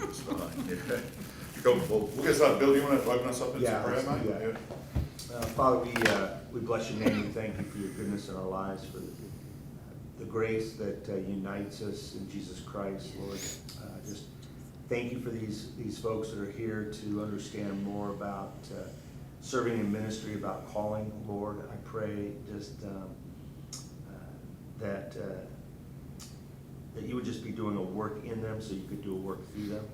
It's fine. Yeah. Cool. Well, we'll get started. Bill, do you want to open us up in some prayer, mate? Yeah. Father, we bless your name. We thank you for your goodness in our lives, for the grace that unites us in Jesus Christ, Lord. Just thank you for these folks that are here to understand more about serving in ministry, about calling, Lord. I pray just that you would just be doing a work in them so you could do a work through them.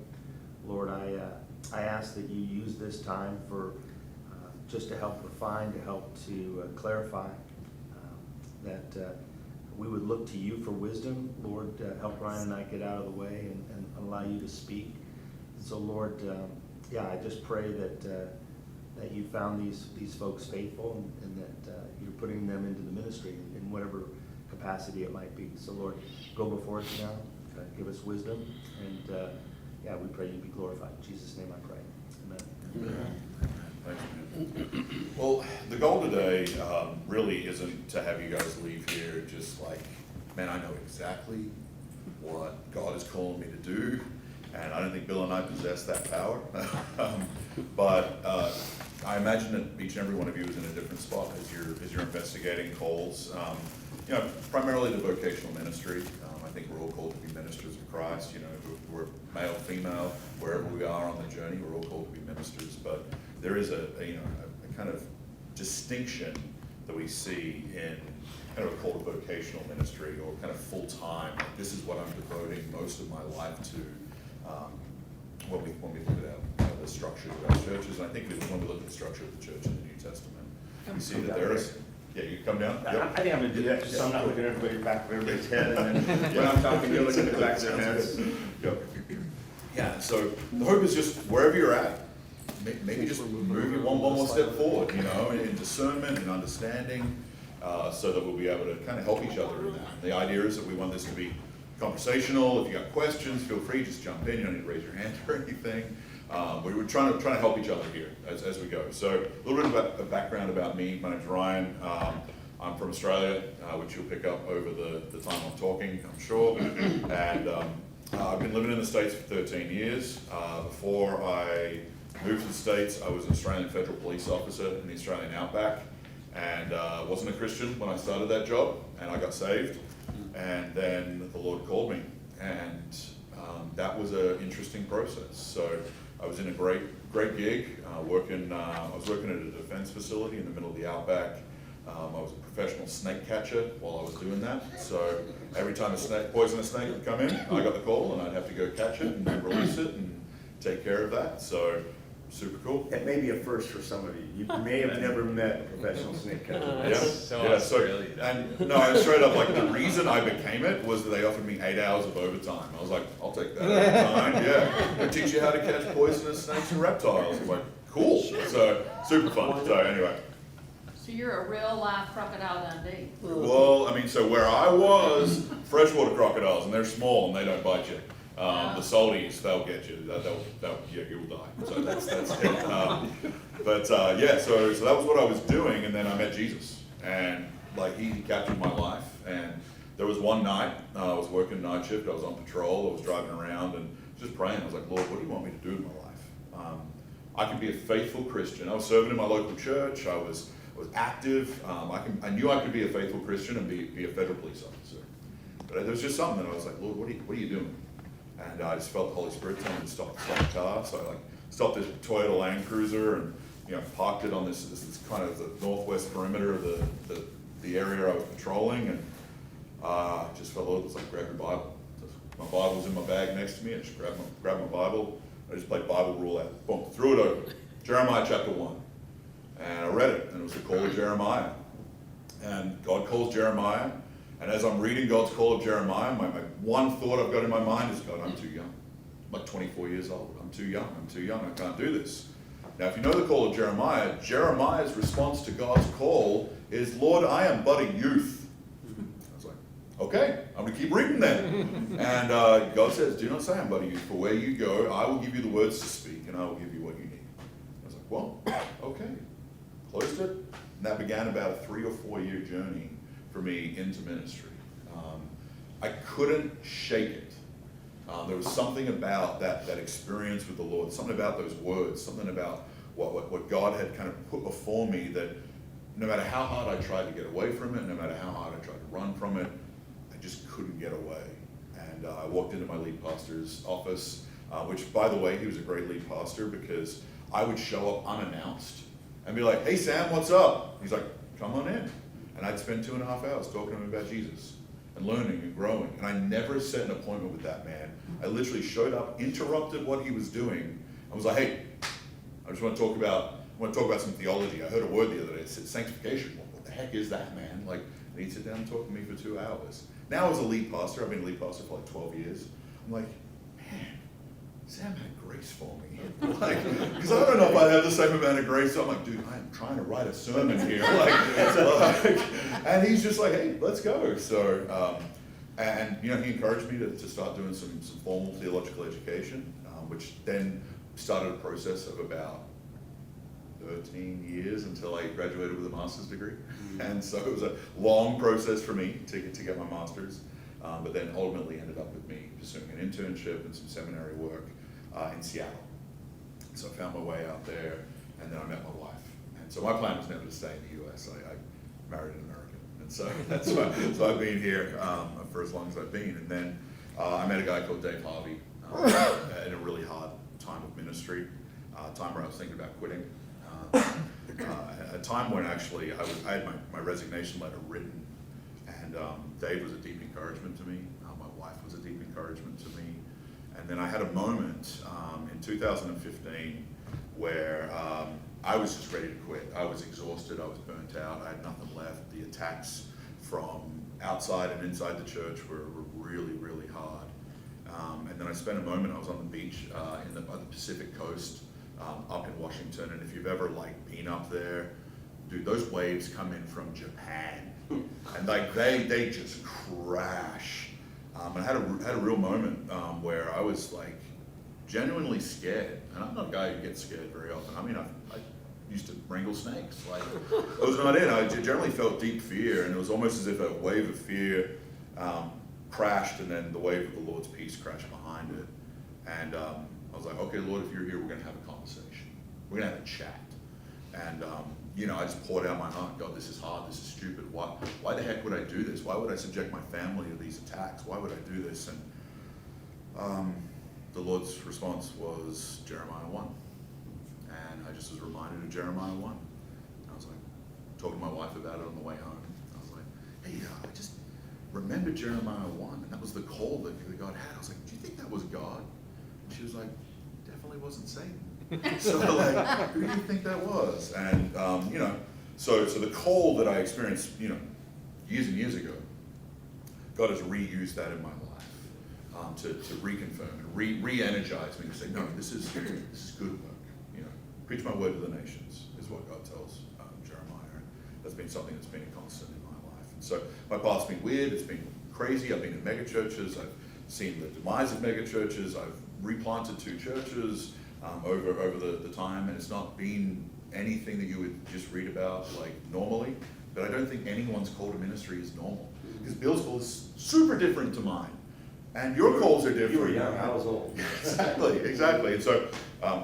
Lord, I ask that you use this time for just to help refine, to help to clarify, that we would look to you for wisdom. Lord, help Ryan and I get out of the way and allow you to speak. And so, Lord, I just pray that you found these folks faithful and that you're putting them into the ministry in whatever capacity it might be. So, Lord, go before us now, give us wisdom, and we pray you be glorified. In Jesus' name I pray. Amen. Thanks, man. Well, the goal today really isn't to have you guys leave here just like, man, I know exactly what God is calling me to do, and I don't think Bill and I possess that power. But I imagine that each and every one of you is in a different spot as you're investigating calls. Primarily the vocational ministry. I think we're all called to be ministers of Christ. We're male, female, wherever we are on the journey, we're all called to be ministers. But there is a kind of distinction that we see in kind of a call to vocational ministry or kind of full time. Like, this is what I'm devoting most of my life to. When we look at the structure of our churches, and I think when we look at the structure of the church in the New Testament, we see that there is. Yeah, you come down? Yep. I think I'm going to do that just so I'm not looking at everybody's back of everybody's head, and then when I'm talking, you're looking at the back of their heads. Yep. Yeah, so the hope is just wherever you're at, maybe just move you one more step forward, in discernment and understanding, so that we'll be able to kind of help each other in that. The idea is that we want this to be conversational. If you got questions, feel free, just jump in. You don't need to raise your hand or anything. We were trying to help each other here as we go. So a little bit about a background about me. My name's Ryan. I'm from Australia, which you'll pick up over the time I'm talking, I'm sure. And I've been living in the States for 13 years. Before I moved to the States, I was an Australian federal police officer in the Australian outback, and wasn't a Christian when I started that job, and I got saved. And then the Lord called me, and that was an interesting process. So I was in a great gig, I was working at a defense facility in the middle of the outback. I was a professional snake catcher while I was doing that. So every time a poisonous snake would come in, I got the call and I'd have to go catch it and then release it and take care of that. So super cool. It may be a first for some of you. You may have never met a professional snake catcher. So straight up, like, the reason I became it was that they offered me 8 hours of overtime. I was like, I'll take that overtime. Yeah, they teach you how to catch poisonous snakes and reptiles. I was like, cool. So super fun. So anyway. So you're a real live crocodile Dundee. Well, so where I was, freshwater crocodiles, and they're small and they don't bite you. The salties, they'll get you. You'll die. So that's it. So that was what I was doing, and then I met Jesus, and he captured my life. And there was one night I was working night shift. I was on patrol. I was driving around and just praying. I was like, Lord, what do you want me to do in my life? I can be a faithful Christian. I was serving in my local church. I was active. I knew I could be a faithful Christian and be a federal police officer. But there was just something that I was like, Lord, what are you doing? And I just felt the Holy Spirit telling me to stop the car. So I stopped this Toyota Land Cruiser and parked it on this kind of the northwest perimeter of the area I was patrolling, and just felt it was like, grab your Bible. My Bible was in my bag next to me. I just grabbed my Bible. I just played Bible roulette. Boom, threw it over. Jeremiah chapter 1. And I read it, and it was the call of Jeremiah. And God calls Jeremiah. And as I'm reading God's call of Jeremiah, my one thought I've got in my mind is, God, I'm too young. I'm like 24 years old. I'm too young. I can't do this. Now, if you know the call of Jeremiah, Jeremiah's response to God's call is, Lord, I am but a youth. I was like, okay, I'm going to keep reading then. And God says, do not say I'm but a youth, for where you go, I will give you the words to speak, and I will give you what you need. I was like, well, okay. Closed it, and that began about a 3 or 4 year journey for me into ministry. I couldn't shake it. There was something about that experience with the Lord, something about those words, something about what God had kind of put before me that no matter how hard I tried to get away from it, no matter how hard I tried to run from it, I just couldn't get away. And I walked into my lead pastor's office, which, by the way, he was a great lead pastor because I would show up unannounced and be like, "Hey, Sam, what's up?" He's like, "Come on in." And I'd spend 2.5 hours talking to him about Jesus and learning and growing. And I never set an appointment with that man. I literally showed up, interrupted what he was doing, and was like, "Hey, I just want to talk about some theology. I heard a word the other day. It said sanctification. What the heck is that, man?" Like, and he'd sit down and talk to me for 2 hours. Now as a lead pastor, I've been a lead pastor for like 12 years. I'm like, man, Sam had grace for me. Like, because I don't know if I have the same amount of grace. So I'm like, dude, I'm trying to write a sermon here. And he's just like, "Hey, let's go." So, and he encouraged me to start doing some formal theological education, which then started a process of about 13 years until I graduated with a master's degree. And so it was a long process for me to get my master's, but then ultimately ended up with me pursuing an internship and some seminary work in Seattle. So I found my way out there, and then I met my wife. And so my plan was never to stay in the US. I married an American. And so that's why, so I've been here for as long as I've been. And then I met a guy called Dave Harvey in a really hard time of ministry, a time where I was thinking about quitting. A time when actually I had my resignation letter written, and Dave was a deep encouragement to me. My wife was a deep encouragement to me. And then I had a moment in 2015 where I was just ready to quit. I was exhausted, I was burnt out, I had nothing left. The attacks from outside and inside the church were really, really hard. And then I spent a moment, I was on the beach by the Pacific coast, up in Washington, and if you've ever been up there, dude, those waves come in from Japan, and they just crash. And I had a real moment where I was genuinely scared, and I'm not a guy who gets scared very often. I mean, I used to wrangle snakes. That was not it. I generally felt deep fear, and it was almost as if a wave of fear crashed, and then the wave of the Lord's peace crashed behind it. And I was like, "Okay, Lord, if you're here, we're going to have a conversation. We're going to have a chat." And I just poured out my heart. "God, this is hard. This is stupid. Why the heck would I do this? Why would I subject my family to these attacks? Why would I do this?" And the Lord's response was Jeremiah 1. And I just was reminded of Jeremiah 1. I was talking to my wife about it on the way home. I was like, "Hey, I just remembered Jeremiah 1. And that was the call that God had." I was like, "Do you think that was God?" And she was like, "Definitely wasn't Satan." So who do you think that was? And so the call that I experienced, years and years ago, God has reused that in my life to reconfirm and re-energize me to say, "No, this is good work. Preach my word to the nations," is what God tells Jeremiah. And that's been something that's been a constant in my life. And so my path's been weird. It's been crazy. I've been in mega churches. I've seen the demise of mega churches. I've replanted 2 churches over the time, and it's not been anything that you would just read about normally. But I don't think anyone's call to ministry is normal, because Bill's call is super different to mine, and your calls are different. You were young, I was old. Exactly. And so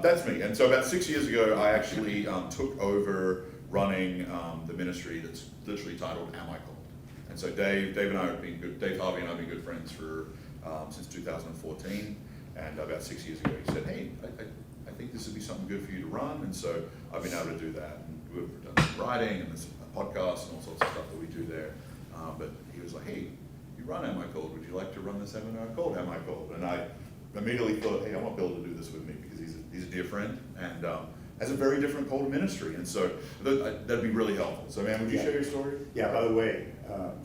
that's me. And so about 6 years ago, I actually took over running the ministry that's literally titled "Am I Called?" And so Dave and I have been good. Dave Harvey and I have been good friends for since 2014. And about 6 years ago, he said, "Hey, I think this would be something good for you to run." And so I've been able to do that. And we've done some writing and there's a podcast and all sorts of stuff that we do there. But he was like, "Hey, you run Am I Called? Would you like to run the seminar called Am I Called?" And I immediately thought, "Hey, I want Bill to do this with me because he's a dear friend and has a very different call to ministry." And so that'd be really helpful. So, man, would you share your story? Yeah, by the way,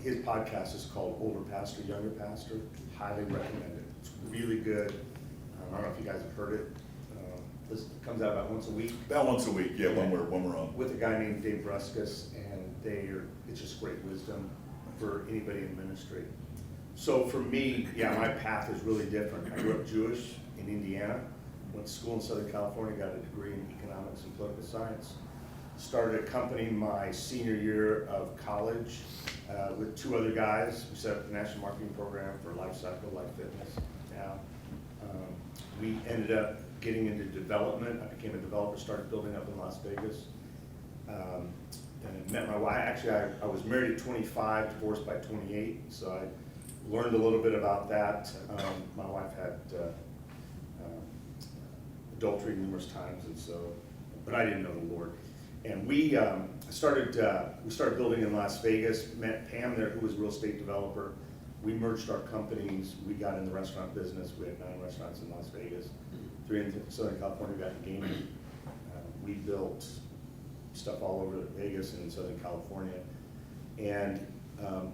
his podcast is called Older Pastor, Younger Pastor. Highly recommend it. It's really good. I don't know if you guys have heard it. This comes out about once a week. About once a week, yeah, when we're on. With a guy named Dave Bruskus, and it's just great wisdom for anybody in ministry. So for me, yeah, my path is really different. I grew up Jewish in Indiana, went to school in Southern California, got a degree in economics and political science. Started a company my senior year of college with 2 other guys. We set up the national marketing program for life cycle, life fitness. Now, We ended up getting into development. I became a developer, started building up in Las Vegas. And I met my wife. Actually, I was married at 25, divorced by 28, so I learned a little bit about that. My wife had adultery numerous times, and so, but I didn't know the Lord. And we started building in Las Vegas, met Pam there, who was a real estate developer. We merged our companies. We got in the restaurant business. We had 9 restaurants in Las Vegas, 3 in Southern California. We got in gaming. We built stuff all over Vegas and in Southern California. And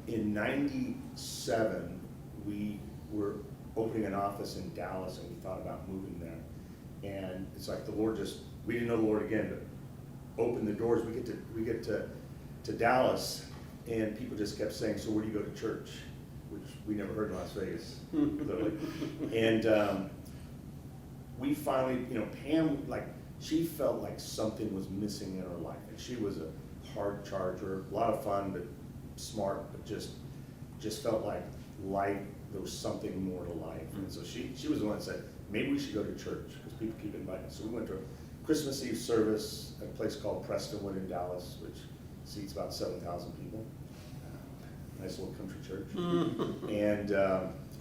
in '97, we were opening an office in Dallas, and we thought about moving there. And it's like the Lord just, we didn't know the Lord again, but opened the doors. We get to Dallas, and people just kept saying, so where do you go to church? Which we never heard in Las Vegas, literally. And we finally, Pam, like, she felt like something was missing in her life. And she was a hard charger, a lot of fun, but smart, but just felt like life, there was something more to life. And so she was the one that said, maybe we should go to church, because people keep inviting us. So we went to a Christmas Eve service at a place called Prestonwood in Dallas, which seats about 7,000 people. Nice little country church. And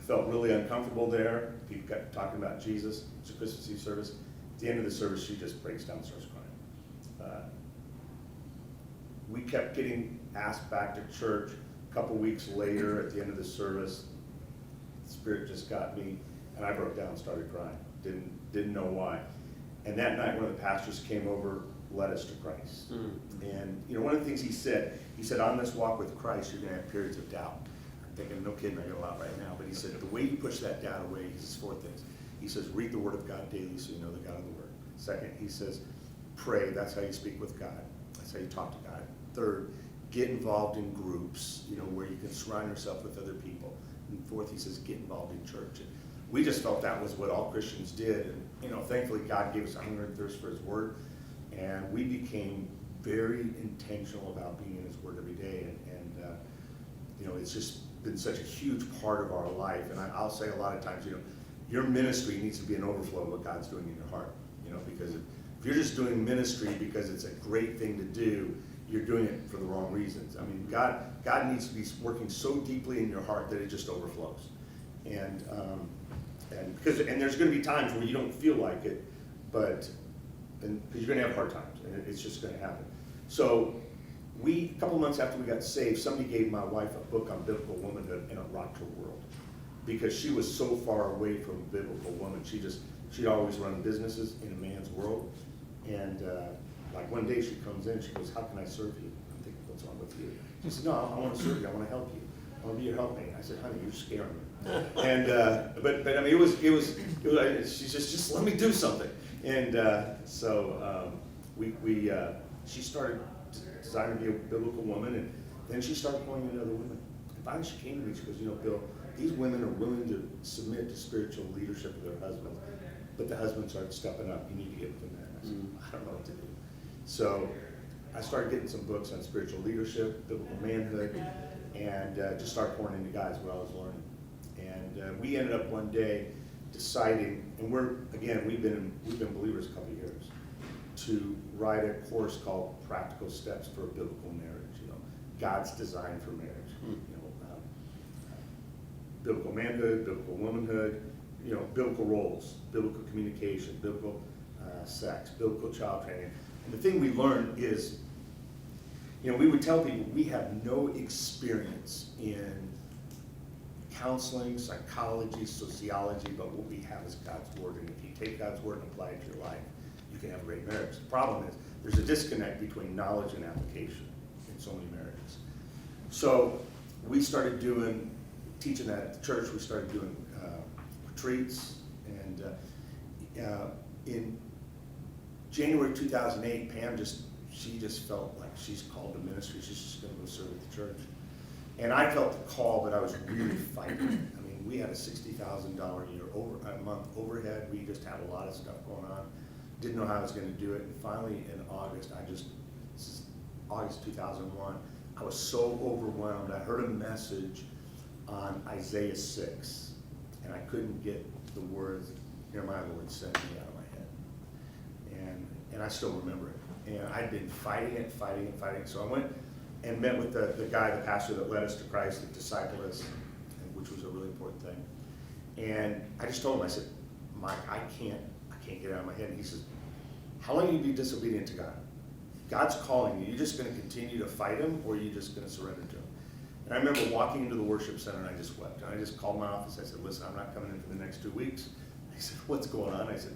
felt really uncomfortable there. People got talking about Jesus. It's a Christmas Eve service. At the end of the service, she just breaks down and starts crying. We kept getting asked back to church. A couple weeks later, at the end of the service, the Spirit just got me, and I broke down and started crying. Didn't know why. And that night, one of the pastors came over, led us to Christ. And one of the things he said, on this walk with Christ, you're gonna have periods of doubt. I'm thinking, no kidding, I got a lot right now. But he said, the way you push that doubt away, he says 4 things. He says, read the Word of God daily so you know the God of the Word. Second, he says, pray, that's how you speak with God. That's how you talk to God. Third, get involved in groups, where you can surround yourself with other people. And fourth, he says, get involved in church. And we just felt that was what all Christians did. And, thankfully, God gave us a hunger and thirst for his Word. And we became very intentional about being in his Word every day. And it's just been such a huge part of our life. And I'll say a lot of times, your ministry needs to be an overflow of what God's doing in your heart. Because if you're just doing ministry because it's a great thing to do, you're doing it for the wrong reasons. I mean, God needs to be working so deeply in your heart that it just overflows. And there's going to be times where you don't feel like it, because you're going to have hard times, and it's just going to happen. So a couple months after we got saved, somebody gave my wife a book on biblical womanhood, and it rocked her world, because she was so far away from a biblical woman. She'd always run businesses in a man's world, and like one day she comes in, she goes, how can I serve you? I'm thinking, what's wrong with you? She says, no, I want to serve you, I want to help you. I want to be your helpmate. I said, honey, you're scaring me. And, but I mean, she says, just let me do something. And so she started desiring to be a biblical woman, and then she started pointing to other women. And finally she came to me, she goes, Bill, these women are willing to submit to spiritual leadership of their husbands, but the husbands aren't stepping up. You need to get with them. I said, I don't know what to do. So I started getting some books on spiritual leadership, biblical manhood, and just started pouring into guys what I was learning. And we ended up one day deciding, and we've been believers a couple of years, to write a course called Practical Steps for a Biblical Marriage. God's design for marriage. Biblical manhood, biblical womanhood, biblical roles, biblical communication, biblical sex, biblical child training. And the thing we learned is, we would tell people we have no experience in counseling, psychology, sociology, but what we have is God's Word. And if you take God's Word and apply it to your life, you can have a great marriage. The problem is there's a disconnect between knowledge and application in so many marriages. So we started teaching that at the church. We started doing retreats, and in January 2008, Pam she just felt like she's called to ministry. She's just going to go serve at the church. And I felt the call, but I was really fighting. I mean, we had a $60,000 a month overhead. We just had a lot of stuff going on. Didn't know how I was going to do it. And finally, in August, this is August 2001, I was so overwhelmed. I heard a message on Isaiah 6, and I couldn't get the words Nehemiah, Lord, send me out of my head. And I still remember it. And I'd been fighting it. So I went and met with the guy, the pastor that led us to Christ, that discipled us, which was a really important thing. And I just told him, I said, Mike, I can't get it out of my head. And he says, how long are you be disobedient to God? God's calling you. You're just going to continue to fight him, or are you just going to surrender to him? And I remember walking into the worship center, and I just wept. And I just called my office. I said, listen, I'm not coming in for the next 2 weeks. He said, what's going on? I said,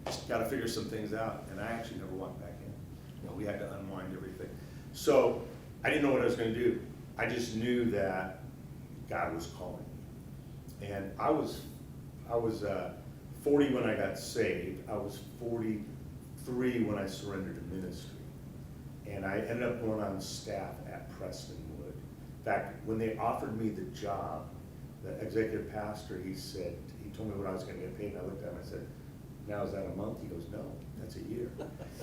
just got to figure some things out. And I actually never walked back in. You know, we had to unwind everything. So I didn't know what I was going to do. I just knew that God was calling me. And I was 40 when I got saved. I was 43 when I surrendered to ministry. And I ended up going on staff at Prestonwood. In fact, when they offered me the job, the executive pastor, he told me what I was going to get paid. And I looked at him and I said, now is that a month? He goes, no, that's a year.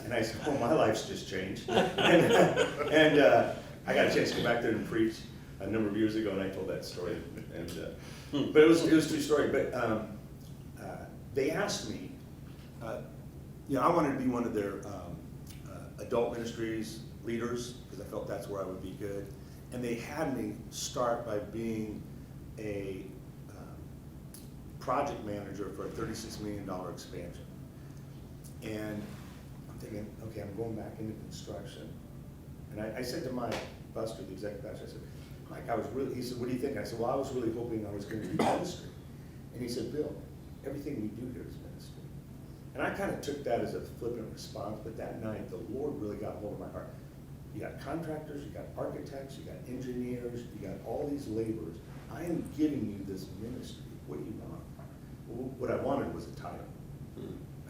And I said, well, my life's just changed. and I got a chance to go back there and preach a number of years ago, and I told that story. But it was a true story. But they asked me, I wanted to be one of their adult ministries leaders, because I felt that's where I would be good. And they had me start by being a project manager for a $36 million expansion. And I'm thinking, okay, I'm going back into construction. And I said to my buster, the executive pastor, I said, Mike, he said, what do you think? I said, well, I was really hoping I was going to do ministry. And he said, Bill, everything we do here is ministry. And I kind of took that as a flippant response, but that night, the Lord really got hold of my heart. You got contractors, you got architects, you got engineers, you got all these laborers. I am giving you this ministry. What do you want? Well, what I wanted was a title.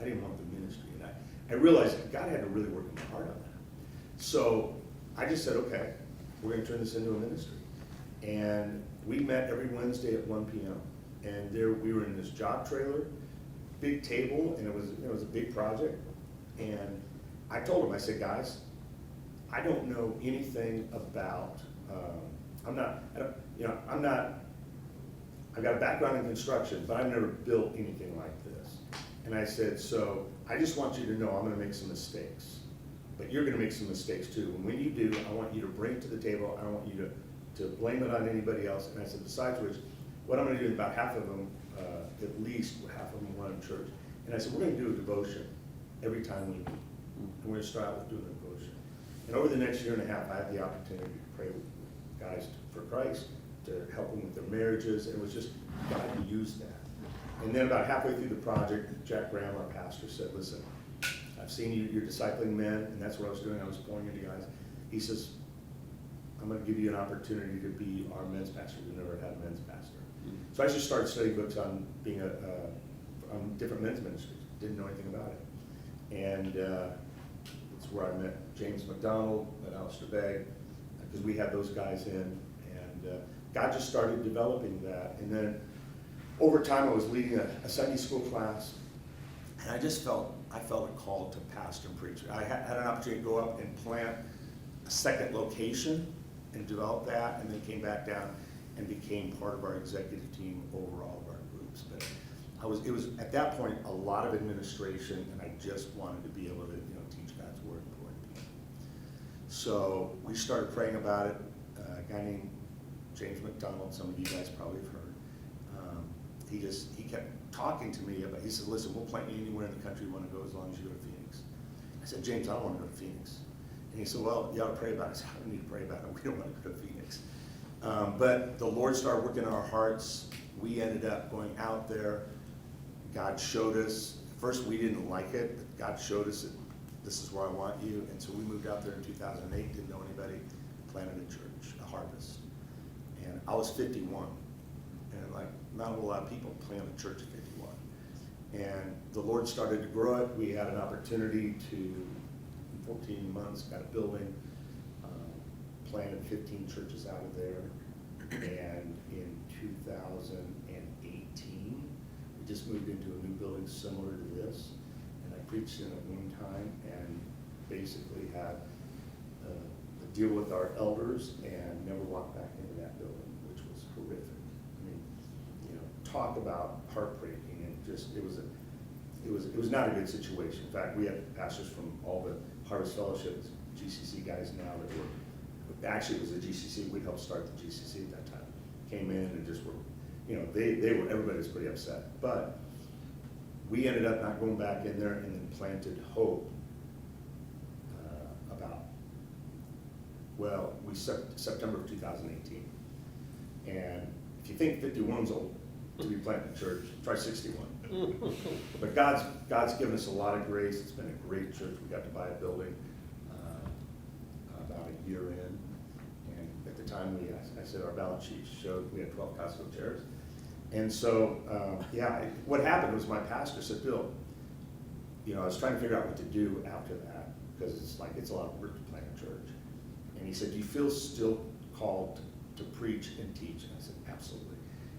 I didn't want the ministry. And I realized God had to really work in my heart on that. So I just said, okay, we're going to turn this into a ministry. And we met every Wednesday at 1 p.m. And there we were in this job trailer, big table, and it was a big project. And I told them, I said, guys, I don't know anything about. I've got a background in construction, but I've never built anything like this. And I said, so I just want you to know I'm going to make some mistakes, but you're going to make some mistakes too. And when you do, I want you to bring it to the table. I don't want you to blame it on anybody else. And I said, besides which, what I'm going to do is about half of them, at least half of them run church. And I said, we're going to do a devotion every time we meet. And we're going to start out with doing a devotion. And over the next year and a half, I had the opportunity to pray with guys for Christ, to help them with their marriages, and it was just God used that. And then about halfway through the project, Jack Graham, our pastor, said, listen, I've seen you're discipling men, and that's what I was doing. I was pouring into guys. He says, I'm going to give you an opportunity to be our men's pastor. We've never had a men's pastor. So I just started studying books on being on different men's ministries. Didn't know anything about it. And it's where I met James McDonald, met Alistair Begg, because we had those guys in. And God just started developing that. And then over time, I was leading a Sunday school class, and I felt a call to pastor and preach. I had an opportunity to go up and plant a second location and develop that, and then came back down and became part of our executive team over all of our groups. But it was at that point a lot of administration, and I just wanted to be able to teach God's word and pour into people. So we started praying about it. A guy named James McDonald, some of you guys probably have heard. He kept talking to me about. He said, "Listen, we'll plant you anywhere in the country you want to go as long as you go to Phoenix." I said, "James, I don't want to go to Phoenix." And he said, "Well, you ought to pray about it." I said, "I don't need to pray about it. We don't want to go to Phoenix." But the Lord started working in our hearts. We ended up going out there. God showed us. At first, we didn't like it, but God showed us that this is where I want you. And so we moved out there in 2008. Didn't know anybody. Planted a church, a harvest. And I was 51. And not a lot of people plant a church at 51. And the Lord started to grow it. We had an opportunity to, in 14 months, got a building, planted 15 churches out of there. And in 2018, we just moved into a new building similar to this. And I preached in it one time and basically had a deal with our elders and never walked back into that building, which was horrific. I mean, talk about heartbreaking. It was it was not a good situation. In fact, we had pastors from all the Harvest Fellowship, GCC guys now that were, actually it was the GCC, we helped start the GCC at that time, came in and just were, you know, they were, everybody was pretty upset. But we ended up not going back in there and then planted hope about, well, September of 2018. And if you think 51's old to be planting a church, try 61. But God's given us a lot of grace. It's been a great church. We got to buy a building about a year in. And at the time, I said our balance sheet showed we had 12 Costco chairs. And so, what happened was my pastor said, Bill, you know, I was trying to figure out what to do after that, because it's a lot of work to plant a church. And he said, do you feel still called to preach and teach? And I said, absolutely.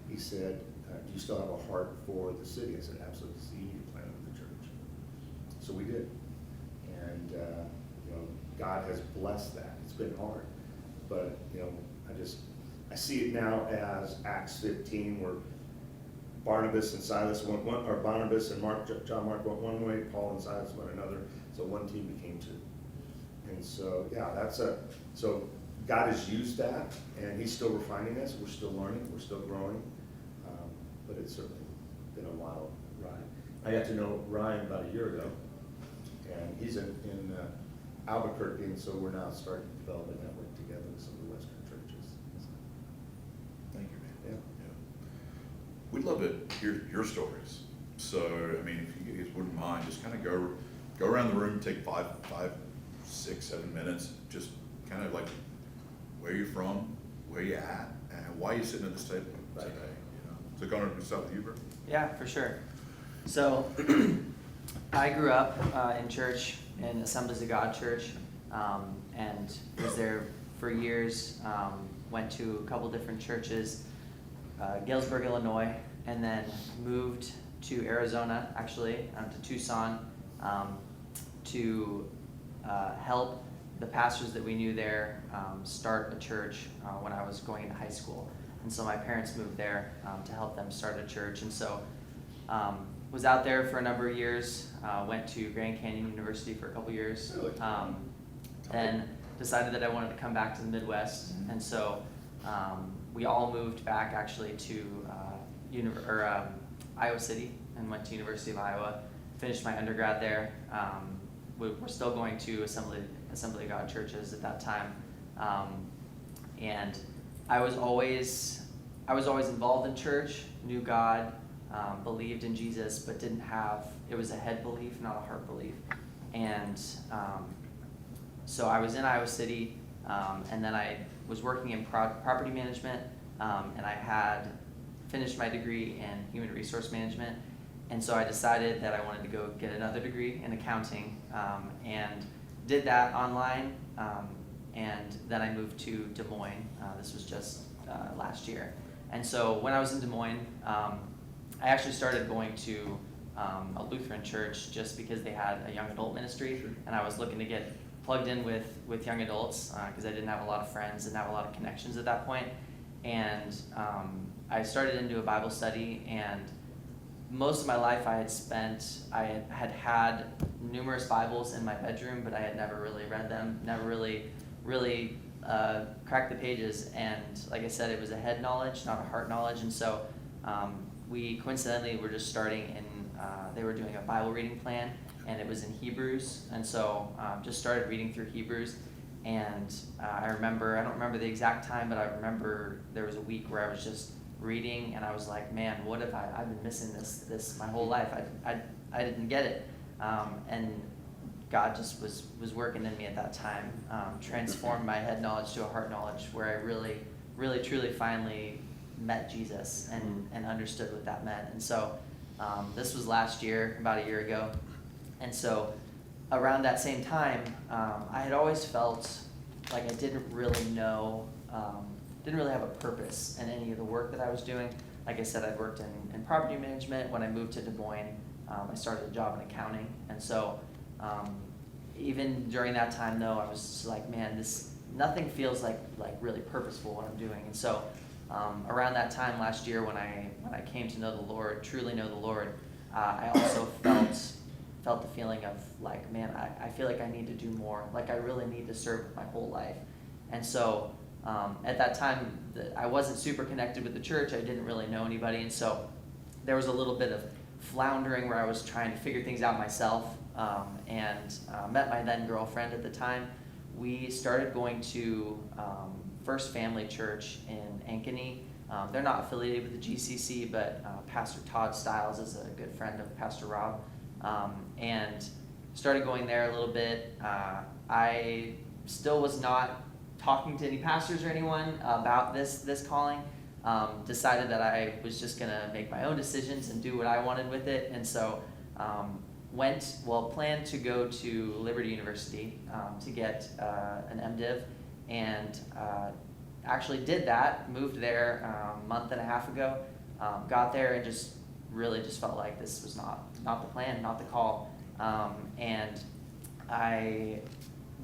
He said, do you still have a heart for the city? I said, absolutely. So you need to plant the church. So we did. And, you know, God has blessed that. It's been hard. But, you know, I see it now as Acts 15, where Barnabas and Silas or Barnabas and John Mark went one way, Paul and Silas went another. So one team became two. And so, so God has used that, and he's still refining us. We're still learning. We're still growing. But it's certainly been a wild ride. I got to know Ryan about a year ago, and he's in Albuquerque, and so we're now starting to develop a network together with some of the Western churches. Thank you, man. Yeah. We'd love to hear your stories. So, I mean, if you guys wouldn't mind, just kind of go around the room, take 5, 6, 7 minutes, just kind of like where you're from, where you at, and why you're sitting at this table today. You know? So, Connor, we start with you, bro. Yeah, for sure. So, I grew up in church, in Assemblies of God Church, and was there for years. Went to a couple different churches, Galesburg, Illinois, and then moved to Arizona, actually, to Tucson, to help the pastors that we knew there start a church when I was going into high school. And so my parents moved there to help them start a church. And so was out there for a number of years, went to Grand Canyon University for a couple years, then decided that I wanted to come back to the Midwest. And so we all moved back actually to Iowa City and went to University of Iowa, finished my undergrad there. We're still going to Assembly of God churches at that time. And I was always involved in church, knew God, believed in Jesus, but didn't have, it was a head belief, not a heart belief. And so I was in Iowa City, and then I was working in property management, and I had finished my degree in human resource management. And so I decided that I wanted to go get another degree in accounting, and did that online, and then I moved to Des Moines. This was just last year. And so when I was in Des Moines, I actually started going to a Lutheran church just because they had a young adult ministry, and I was looking to get plugged in with young adults because I didn't have a lot of friends, didn't have a lot of connections at that point. And I started into a Bible study, and most of my life I had numerous Bibles in my bedroom, but I had never really read them, never really cracked the pages. And like I said, it was a head knowledge, not a heart knowledge. And so we coincidentally were just starting in, they were doing a Bible reading plan, and it was in Hebrews. And so just started reading through Hebrews. And I don't remember the exact time, but I remember there was a week where I was just reading, and I was like, man, what if I've been missing this my whole life? I didn't get it. And God just was working in me at that time, transformed my head knowledge to a heart knowledge, where I really, truly, finally met Jesus and understood what that meant. And so this was last year, about a year ago. And so around that same time, I had always felt like I didn't really have a purpose in any of the work that I was doing. Like I said, I'd worked in property management. When I moved to Des Moines, I started a job in accounting. And so even during that time, though, I was just like, man, nothing feels like really purposeful what I'm doing. And so around that time last year, when I came to know the Lord, truly know the Lord, I also felt the feeling of like, man, I feel like I need to do more. Like I really need to serve with my whole life. And so at that time, I wasn't super connected with the church. I didn't really know anybody. And so there was a little bit of floundering where I was trying to figure things out myself, and met my then girlfriend at the time. We started going to First Family Church in Ankeny. They're not affiliated with the GCC, but Pastor Todd Stiles is a good friend of Pastor Rob, and started going there a little bit. I still was not talking to any pastors or anyone about this calling. Decided that I was just gonna make my own decisions and do what I wanted with it, and so planned to go to Liberty University to get an MDiv, and actually did that. Moved there a month and a half ago. Got there and just felt like this was not the plan, not the call, and I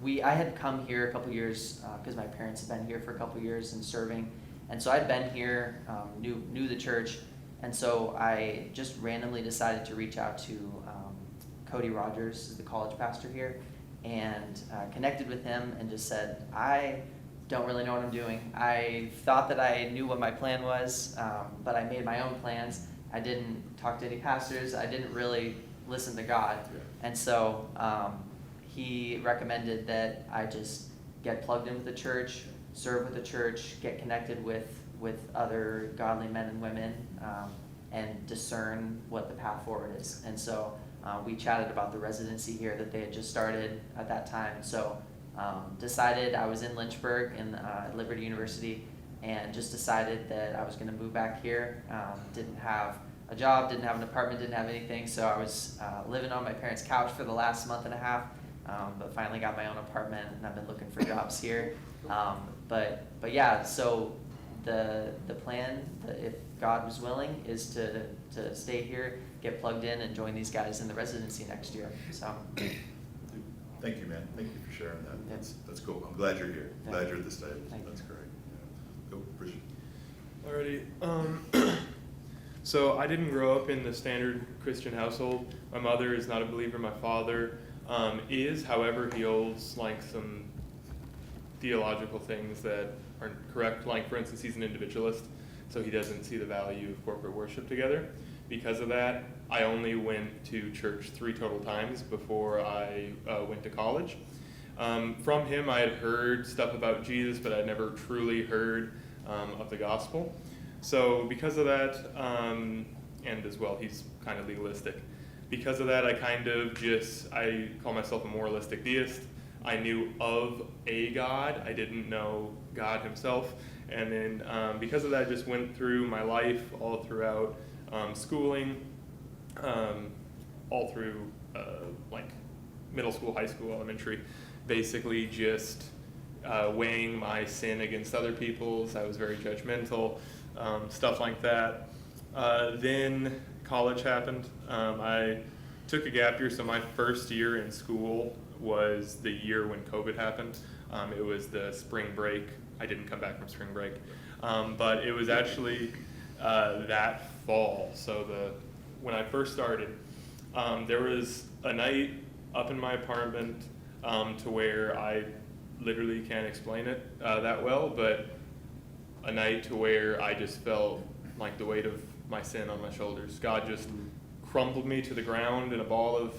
had come here a couple years because my parents had been here for a couple years and serving, and so I'd been here, knew the church, and so I just randomly decided to reach out to Cody Rogers, is the college pastor here, and connected with him and just said, I don't really know what I'm doing. I thought that I knew what my plan was, but I made my own plans. I didn't talk to any pastors. I didn't really listen to God, and so he recommended that I just get plugged in with the church, serve with the church, get connected with other godly men and women, and discern what the path forward is. And so we chatted about the residency here that they had just started at that time. So decided I was in Lynchburg at Liberty University, and just decided that I was going to move back here. Didn't have a job, didn't have an apartment, didn't have anything. So I was living on my parents' couch for the last month and a half. But finally got my own apartment, and I've been looking for jobs here. But yeah, so the plan, if God was willing, is to stay here, get plugged in, and join these guys in the residency next year. So. Thank you, man. Thank you for sharing that. Yeah. That's cool. I'm glad you're here. Thank Glad you. you're at this table. Thank That's you. great. Yeah. Cool. Appreciate it. Alrighty. So I didn't grow up in the standard Christian household. My mother is not a believer. My father is. However, he holds like some theological things that aren't correct. Like, for instance, he's an individualist, so he doesn't see the value of corporate worship together. Because of that, I only went to church 3 total times before I went to college. From him, I had heard stuff about Jesus, but I'd never truly heard of the gospel. So because of that, and as well, he's kind of legalistic. Because of that, I call myself a moralistic deist. I knew of a God. I didn't know God himself. And then because of that, I just went through my life all throughout schooling, all through like middle school, high school, elementary, basically just weighing my sin against other people's. I was very judgmental, stuff like that. Then college happened. I took a gap year, so my first year in school was the year when COVID happened. It was the spring break. I didn't come back from spring break, but it was actually that fall. So when I first started, there was a night up in my apartment to where I literally can't explain it that well, but a night to where I just felt like the weight of my sin on my shoulders. God just crumpled me to the ground in a ball of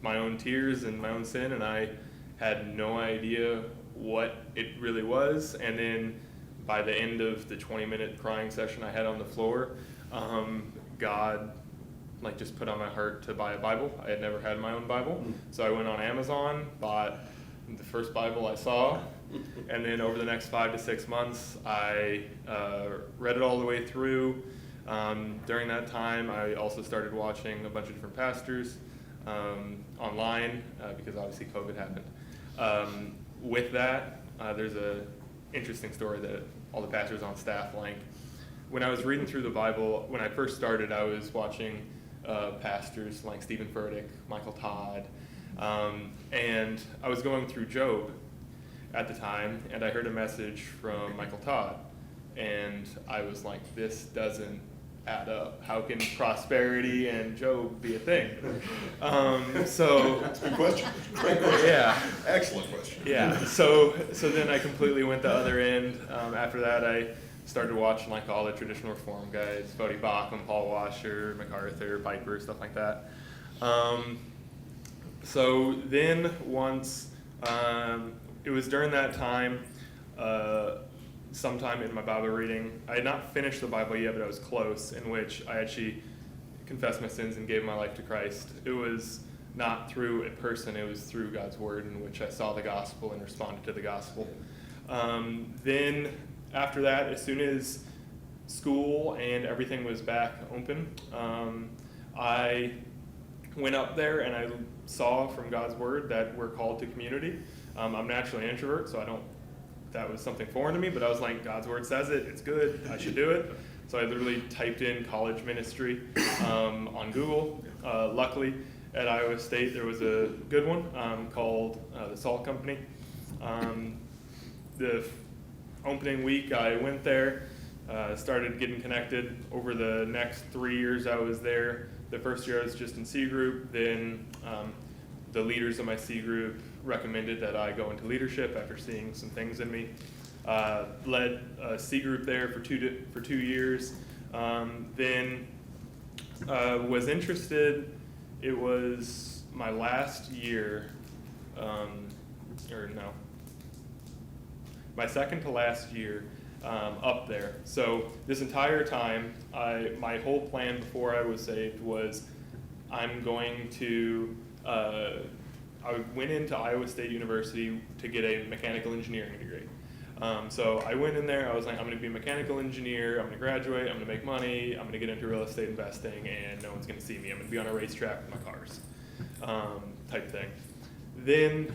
my own tears and my own sin, and I had no idea what it really was. And then by the end of the 20-minute crying session I had on the floor, God just put on my heart to buy a Bible. I had never had my own Bible, so I went on Amazon, bought the first Bible I saw, and then over the next 5 to 6 months, I read it all the way through. During that time, I also started watching a bunch of different pastors online because obviously COVID happened. With that, there's a interesting story that all the pastors on staff like. When I was reading through the Bible, when I first started, I was watching pastors like Stephen Furtick, Michael Todd, and I was going through Job at the time, and I heard a message from Michael Todd, and I was like, this doesn't add up? How can prosperity and Job be a thing? So That's a good question. Great question. yeah. Excellent question. Yeah, so then I completely went the other end. After that, I started watching like all the traditional reform guys, Bodie Bachman, Paul Washer, MacArthur, Piper, stuff like that. So then once, it was during that time, sometime in my Bible reading, I had not finished the Bible yet, but I was close, in which I actually confessed my sins and gave my life to Christ. It was not through a person, it was through God's word, in which I saw the gospel and responded to the gospel. Then after that, as soon as school and everything was back open, I went up there and I saw from God's word that we're called to community. I'm naturally an introvert, so that was something foreign to me, but I was like, God's word says it, it's good, I should do it. So I literally typed in college ministry on Google. Luckily, at Iowa State, there was a good one called the Salt Company. The opening week, I went there, started getting connected. Over the next 3 years I was there, the first year I was just in C group, then the leaders of my C group recommended that I go into leadership after seeing some things in me. Led a C group there for 2 years. Then was interested. It was my last year, my second to last year up there. So this entire time, my whole plan before I was saved was I'm going to. I went into Iowa State University to get a mechanical engineering degree. So I went in there, I was like, I'm going to be a mechanical engineer, I'm going to graduate, I'm going to make money, I'm going to get into real estate investing, and no one's going to see me. I'm going to be on a racetrack with my cars, type thing. Then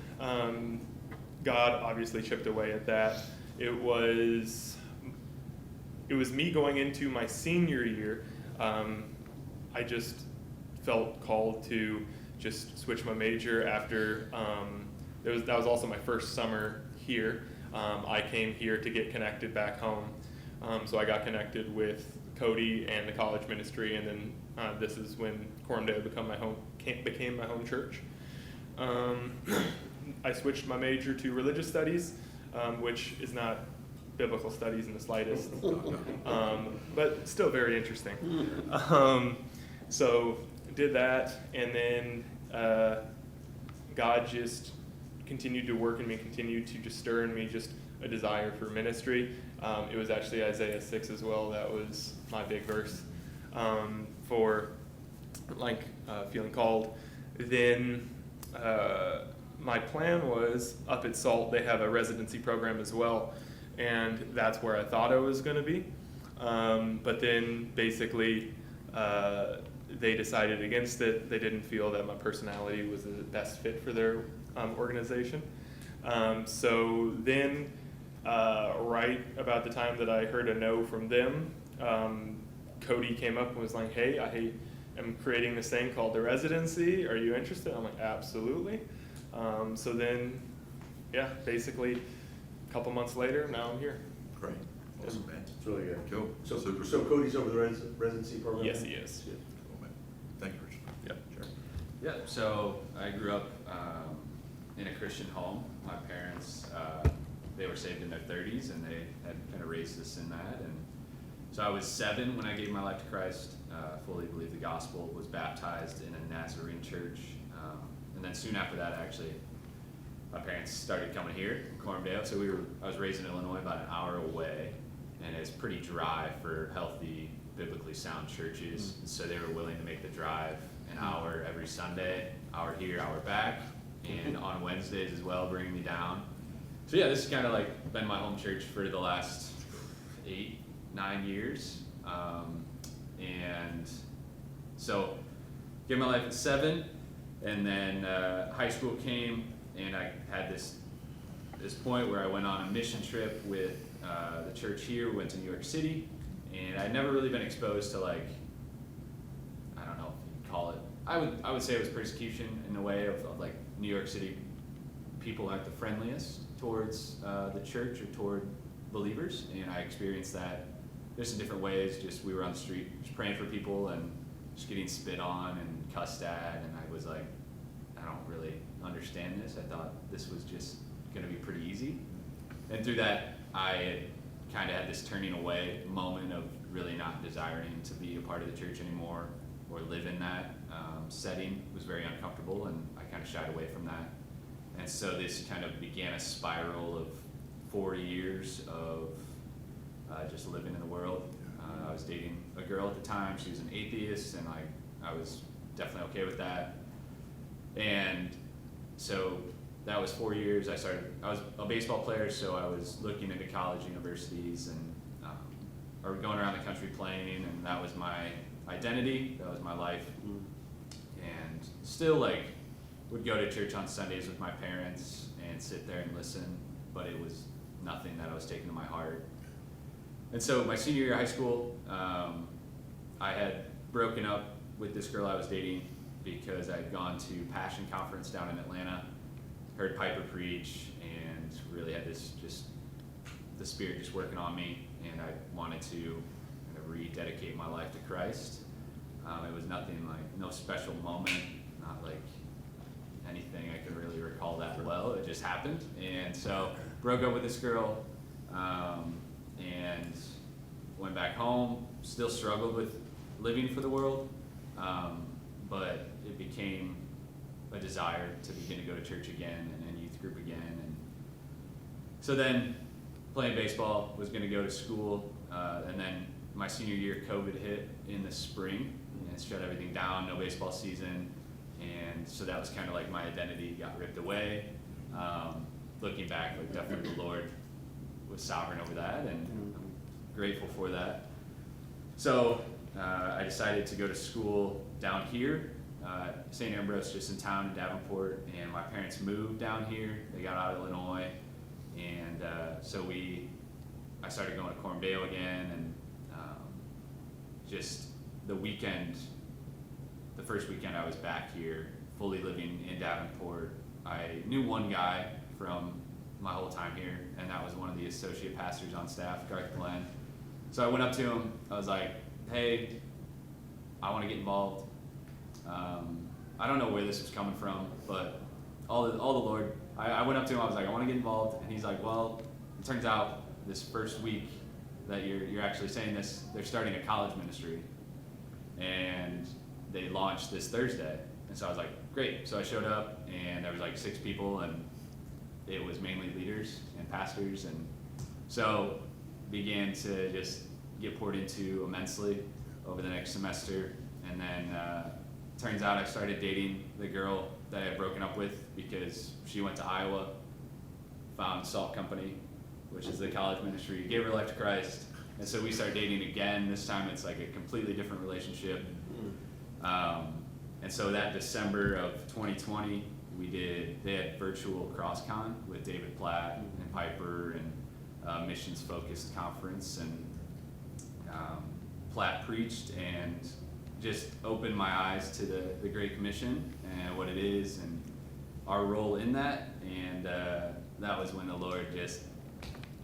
God obviously chipped away at that. It was me going into my senior year. I just felt called to just switch my major after, that was also my first summer here. I came here to get connected back home. So I got connected with Cody and the college ministry, and then this is when Corndale became my home church. I switched my major to religious studies, which is not biblical studies in the slightest, but still very interesting. So did that, and then God just continued to work in me, continued to just stir in me just a desire for ministry. It was actually Isaiah 6 as well. That was my big verse for feeling called. Then my plan was up at SALT, they have a residency program as well, and that's where I thought I was going to be. But then basically they decided against it. They didn't feel that my personality was the best fit for their organization. So then right about the time that I heard a no from them, Cody came up and was like, hey, I am creating this thing called the residency. Are you interested? I'm like, absolutely. So then, yeah, basically a couple months later, now I'm here. Great. Awesome, man. It's really good. Cool. So, Super. so Cody's over the residency program? Yes, he is. Cool, man. Thank you, Richard. Yep. Sure. Yeah, so I grew up in a Christian home. My parents, they were saved in their 30s, and they had kind of raised us in that. And so I was 7 when I gave my life to Christ, fully believed the gospel, was baptized in a Nazarene church. And then soon after that, actually, my parents started coming here in Corndale. So I was raised in Illinois, about an hour away, and it's pretty dry for healthy, biblically sound churches. So they were willing to make the drive an hour every Sunday, hour here, hour back, and on Wednesdays as well, bringing me down. So yeah, this has kind of like been my home church for the last 8-9 years. And so gave my life at 7, and then high school came, and I had this point where I went on a mission trip with the church here. We went to New York City, and I'd never really been exposed to, like, I don't know if you'd call it, I would say it was persecution in a way of like New York City people aren't the friendliest towards the church or toward believers, and I experienced that just in different ways. Just we were on the street just praying for people and just getting spit on and cussed at, and I was like, I don't really understand this. I thought this was just gonna be pretty easy. And through that, I kind of had this turning away moment of really not desiring to be a part of the church anymore or live in that setting. It was very uncomfortable, and I kind of shied away from that. And so this kind of began a spiral of 4 years of just living in the world. I was dating a girl at the time. She was an atheist, and I was definitely okay with that. And so that was 4 years. I was a baseball player, so I was looking into college, universities, and or going around the country playing, and that was my identity. That was my life. And still, like, would go to church on Sundays with my parents and sit there and listen, but it was nothing that I was taking to my heart. And so my senior year of high school, I had broken up with this girl I was dating because I had gone to Passion Conference down in Atlanta, heard Piper preach, and really had this the Spirit just working on me, and I wanted to kind of rededicate my life to Christ. It was nothing like, no special moment, not like anything I can really recall that well. It just happened. And so broke up with this girl, and went back home, still struggled with living for the world, but it became a desire to begin to go to church again and youth group again. And so then playing baseball, was going to go to school, and then my senior year, COVID hit in the spring and shut everything down, no baseball season. And so that was kind of like my identity got ripped away. Looking back, like definitely the Lord was sovereign over that, and I'm grateful for that. So I decided to go to school down here, St. Ambrose, just in town in Davenport, and my parents moved down here. They got out of Illinois, and so I started going to Cormdale again, and just the first weekend I was back here, fully living in Davenport, I knew one guy from my whole time here, and that was one of the associate pastors on staff, Garth Glenn. So I went up to him, I was like, hey, I want to get involved. I don't know where this was coming from, but all the Lord, I went up to him, I was like, I want to get involved, and he's like, well, it turns out this first week that you're actually saying this, they're starting a college ministry, and they launched this Thursday. And so I was like, great. So I showed up, and there was like 6 people, and it was mainly leaders and pastors, and so began to just get poured into immensely over the next semester. And then turns out I started dating the girl that I had broken up with because she went to Iowa, found Salt Company, which is the college ministry, gave her life to Christ. And so we started dating again. This time it's like a completely different relationship. And so that December of 2020, they had virtual CrossCon with David Platt and Piper and missions focused conference, and Platt preached and just opened my eyes to the Great Commission and what it is and our role in that. And that was when the Lord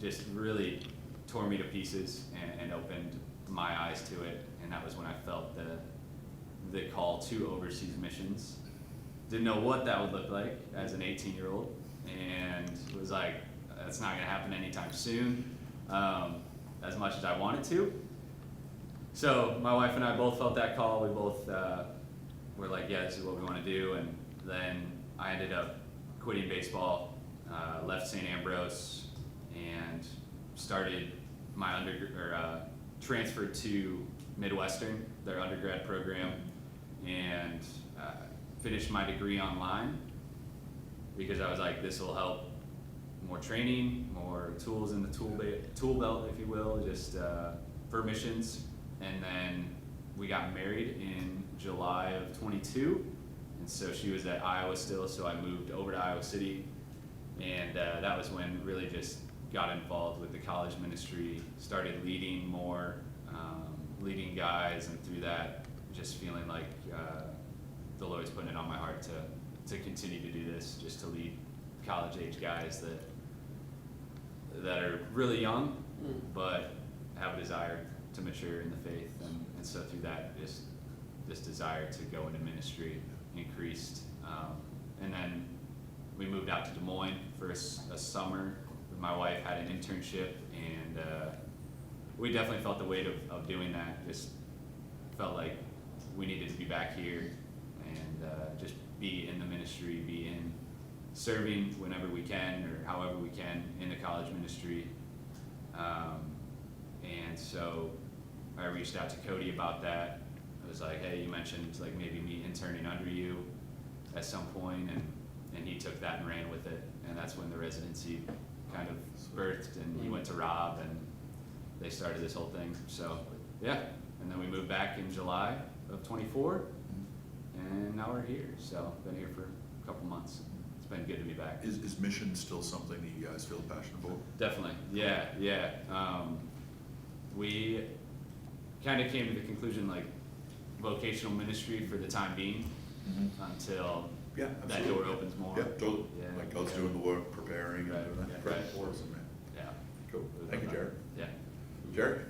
just really tore me to pieces and opened my eyes to it. And that was when I felt the call to overseas missions. Didn't know what that would look like as an 18-year-old, and was like, that's not gonna happen anytime soon, as much as I wanted to. So my wife and I both felt that call. We both were like, yeah, this is what we wanna do. And then I ended up quitting baseball, left St. Ambrose, and started my transferred to Midwestern, their undergrad program, and finished my degree online because I was like, this will help, more training, more tools in the tool belt, if you will, just for missions. And then we got married in July of 22, and so she was at Iowa still, so I moved over to Iowa City, and that was when really just got involved with the college ministry, started leading more, leading guys, and through that, just feeling like the Lord's putting it on my heart to continue to do this, just to lead college age guys that are really young, but have a desire to mature in the faith, and so through that, this desire to go into ministry increased. And then we moved out to Des Moines for a summer. My wife had an internship, and we definitely felt the weight of doing that. Just felt like we needed to be back here and just be in the ministry, be in serving whenever we can or however we can in the college ministry. And so I reached out to Cody about that. I was like, hey, you mentioned like maybe me interning under you at some point, and he took that and ran with it, and that's when the residency kind of birthed, and he went to Rob, and they started this whole thing. So yeah, and then we moved back in July of 24, and now we're here. So been here for a couple months. It's been good to be back. Is mission still something that you guys feel passionate about? Definitely, yeah. We kind of came to the conclusion like vocational ministry for the time being, until Yeah, that absolutely. door opens more. Yeah, totally. Yeah, Like God's yeah. doing the work, preparing Right, and doing yeah, that. Great. right. Awesome, man. Yeah. Cool. Thank you, Jared. Yeah. Jared?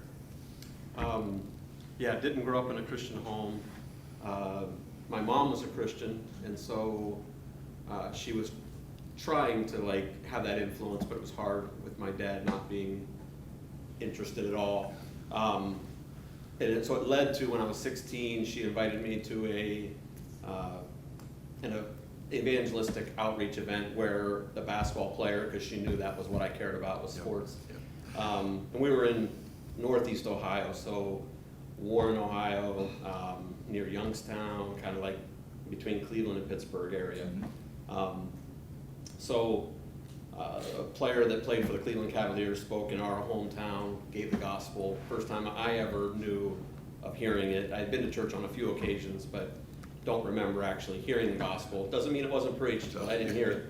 Yeah, didn't grow up in a Christian home. My mom was a Christian, and so she was trying to like have that influence, but it was hard with my dad not being interested at all. So it led to when I was 16, she invited me to an evangelistic outreach event where the basketball player, because she knew that was what I cared about, was Yep. sports. Yep. And we were in Northeast Ohio, so Warren, Ohio, near Youngstown, kind of like between Cleveland and Pittsburgh area. A player that played for the Cleveland Cavaliers spoke in our hometown, gave the gospel. First time I ever knew of hearing it. I'd been to church on a few occasions, but don't remember actually hearing the gospel. Doesn't mean it wasn't preached, but I didn't hear it.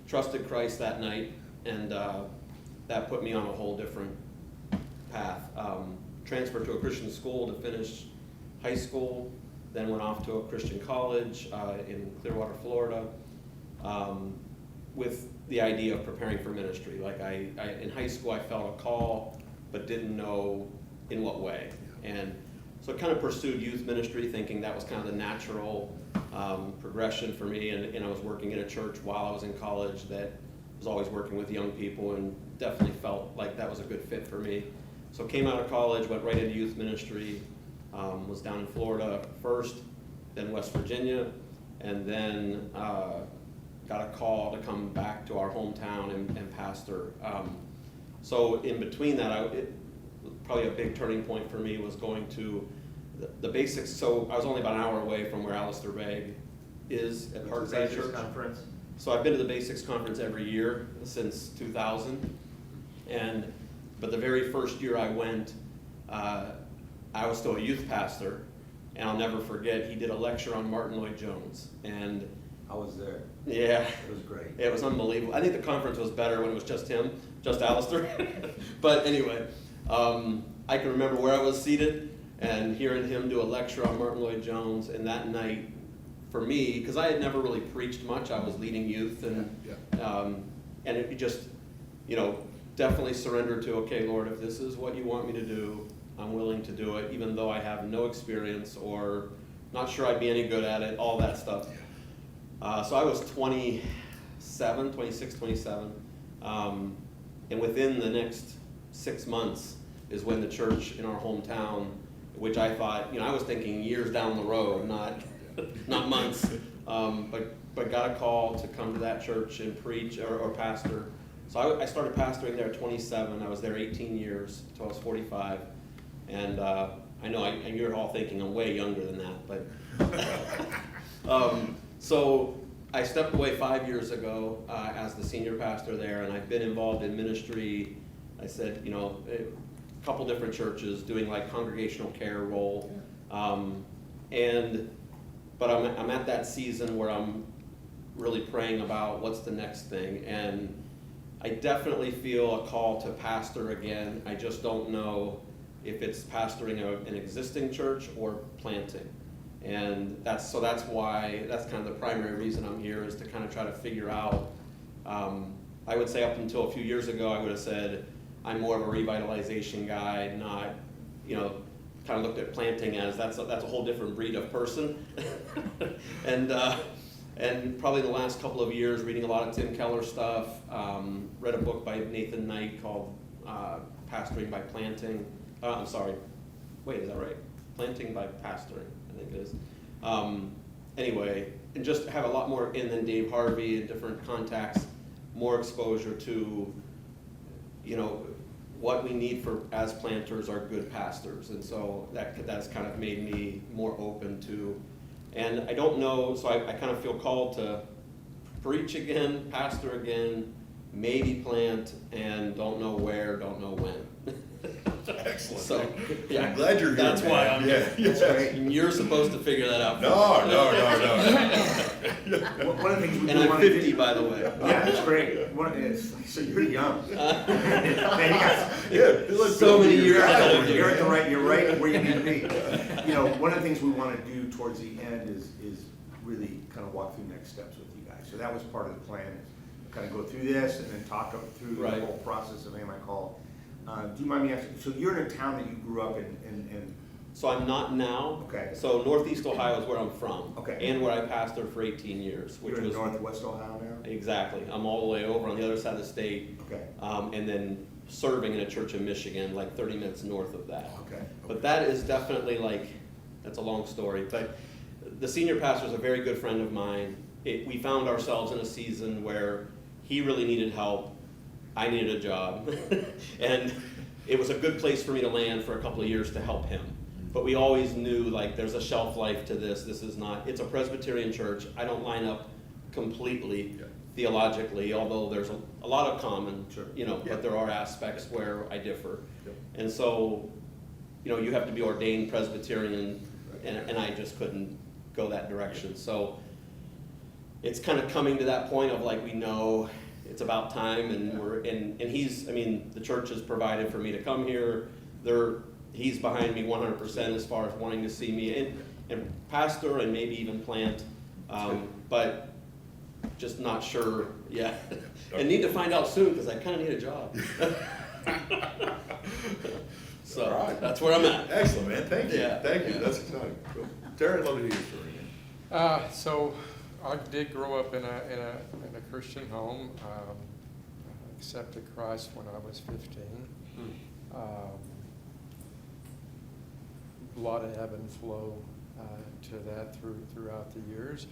Trusted Christ that night, and that put me on a whole different path. Transferred to a Christian school to finish high school, then went off to a Christian college in Clearwater, Florida, with the idea of preparing for ministry. Like in high school, I felt a call, but didn't know in what way. And so I kind of pursued youth ministry, thinking that was kind of the natural progression for me. And I was working in a church while I was in college that was always working with young people, and definitely felt like that was a good fit for me. So came out of college, went right into youth ministry, was down in Florida first, then West Virginia, and then got a call to come back to our hometown and pastor. So in between that, probably a big turning point for me was going to the basics. So I was only about an hour away from where Alistair Begg is at Park City Church. Conference. So I've been to the Basics Conference every year since 2000. But the very first year I went, I was still a youth pastor, and I'll never forget, he did a lecture on Martin Lloyd-Jones. And I was there. yeah, It was great. it was unbelievable. I think the conference was better when it was just him, just Alistair. But anyway, I can remember where I was seated and hearing him do a lecture on Martin Lloyd-Jones. And that night, for me, because I had never really preached much, I was leading youth, and and it just, definitely surrendered to, okay, Lord, if this is what you want me to do, I'm willing to do it, even though I have no experience or not sure I'd be any good at it, all that stuff. So I was 26, 27, and within the next 6 months is when the church in our hometown, which I thought, I was thinking years down the road, not months, but got a call to come to that church and preach or pastor. So I started pastoring there at 27. I was there 18 years until I was 45. And I know and you're all thinking I'm way younger than that, but so I stepped away 5 years ago as the senior pastor there, and I've been involved in ministry. I said, a couple different churches doing like congregational care role, but I'm at that season where I'm really praying about what's the next thing, and I definitely feel a call to pastor again. I just don't know if it's pastoring an existing church or planting. And that's why, that's kind of the primary reason I'm here, is to kind of try to figure out, I would say up until a few years ago, I would have said, I'm more of a revitalization guy, not, you know, kind of looked at planting as that's a whole different breed of person. And probably the last couple of years, reading a lot of Tim Keller stuff, read a book by Nathan Knight called Pastoring by Planting. I'm sorry, wait, is that right? Planting by Pastoring, I think it is. Anyway, and just have a lot more, and then Dave Harvey in different contacts, more exposure to, you know, what we need for as planters are good pastors, and so that's kind of made me more open to. And I don't know, so I kind of feel called to preach again, pastor again, maybe plant, and don't know where, don't know when. Excellent. So, yeah, I'm glad you're here. That's why I'm here. Yeah. And you're supposed to figure that out. No. One of the things we And do I'm want to 50, do. by the way. Yeah, that's great. So you're young. Man, you got So many years ahead of you. You're right where you need to be. You know, one of the things we want to do towards the end is really kind of walk through next steps with you guys. So that was part of the plan, is kind of go through this and then talk up through Right. the whole process of AMI call. Do you mind me asking, so you're in a town that you grew up in, So I'm not now. Okay. So Northeast Ohio is where I'm from. Okay. And where I pastored for 18 years, which you're in was Northwest Ohio now? exactly. I'm all the way over on the other side of the state. Okay. And then serving in a church in Michigan, like 30 minutes north of that. Okay. But that is definitely that's a long story. But the senior pastor is a very good friend of mine. We found ourselves in a season where he really needed help. I needed a job. And it was a good place for me to land for a couple of years to help him. But we always knew there's a shelf life to this. This is not, it's a Presbyterian church. I don't line up completely theologically, although there's a lot of common, but there are aspects where I differ. Yep. And so, you have to be ordained Presbyterian, and I just couldn't go that direction. So it's kind of coming to that point of we know it's about time, and he's, the church has provided for me to come here. He's behind me 100% as far as wanting to see me and pastor and maybe even plant, but just not sure yet. And need to find out soon because I kind of need a job. So All right. that's where I'm at. Excellent, man. Thank you. Yeah. Thank you. That's exciting. Cool. Terry, I'd love to hear your story. So I did grow up in a Christian home. I accepted Christ when I was 15. A lot of ebb and flow to that throughout the years.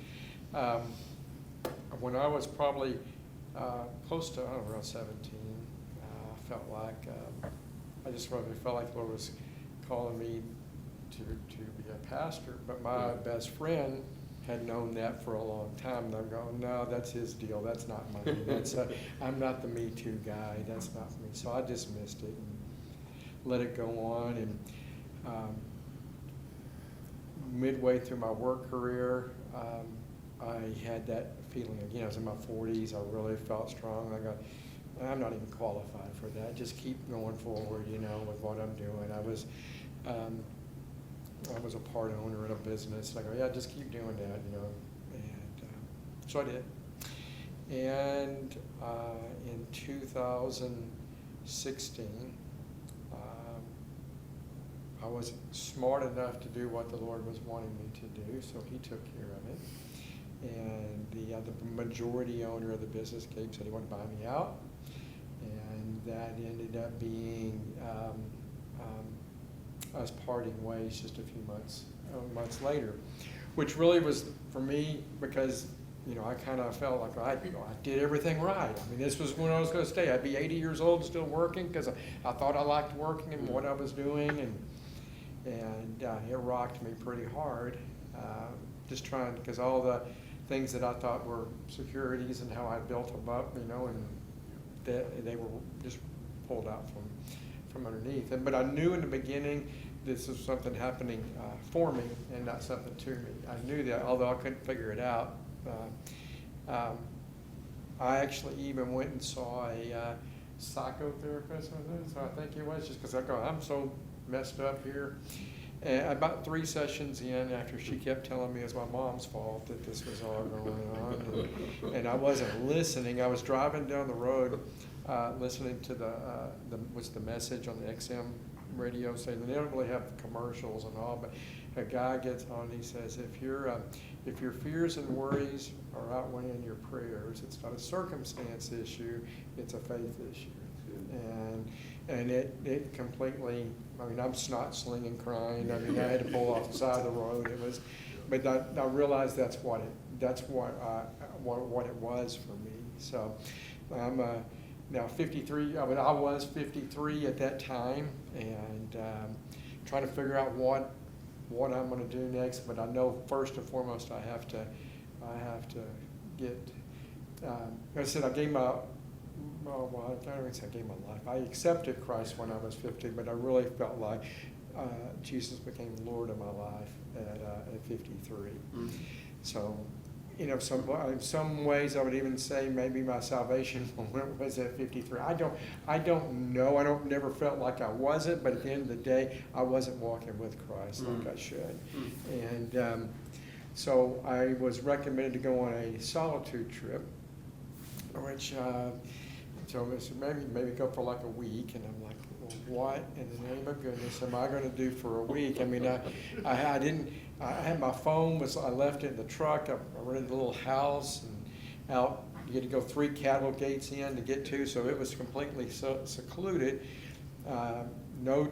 When I was probably close to around 17, I felt like I just really felt like the Lord was calling me to be a pastor. But my best friend had known that for a long time, and I'm going, no, that's his deal. That's not mine. I'm not the Me Too guy. That's not me. So I dismissed it and let it go on. And midway through my work career, I had that feeling again. I was in my 40s. I really felt strong. I go, I'm not even qualified for that. Just keep going forward, with what I'm doing. I was a part owner in a business. And I go, yeah, just keep doing that, And so I did. And in 2016, I was smart enough to do what the Lord was wanting me to do, so He took care of it. And the majority owner of the business said he wanted to buy me out, and that ended up being us parting ways just a few months later, which really was for me because I kind of felt like I did everything right. This was when I was going to stay. I'd be 80 years old still working because I thought I liked working and what I was doing, and it rocked me pretty hard. Just trying, because all the things that I thought were securities and how I built them up, and they were just pulled out from underneath. But I knew in the beginning this was something happening for me and not something to me. I knew that, although I couldn't figure it out. I actually even went and saw a psychotherapist, so I think it was, just because I'm so messed up here. And about 3 sessions in, after she kept telling me it was my mom's fault that this was all going on, and I wasn't listening. I was driving down the road listening to what's the message on the XM radio station. They don't really have commercials and all, but a guy gets on and he says, if your fears and worries are outweighing your prayers, it's not a circumstance issue, it's a faith issue. And it completely, I mean, I'm snot slinging crying. I mean, I had to pull off the side of the road. It was, but I realized that's what it was for me. So I'm now 53. I mean, I was 53 at that time, and trying to figure out what I'm going to do next. But I know first and foremost I have to get. Like I said, I gave my. Well, I don't even say I gave my life. I accepted Christ when I was 50, but I really felt like Jesus became Lord of my life at 53. Mm-hmm. So, you know, in some ways I would even say maybe my salvation moment was at 53. I don't know. I never felt like I wasn't, but at the end of the day, I wasn't walking with Christ like I should. And so I was recommended to go on a solitude trip, which. So maybe go for like a week, and I'm like, well, what in the name of goodness am I going to do for a week? I mean, I had my phone, I left it in the truck. I rented a little house, and out, you had to go 3 cattle gates in to get to, so it was completely secluded. It was no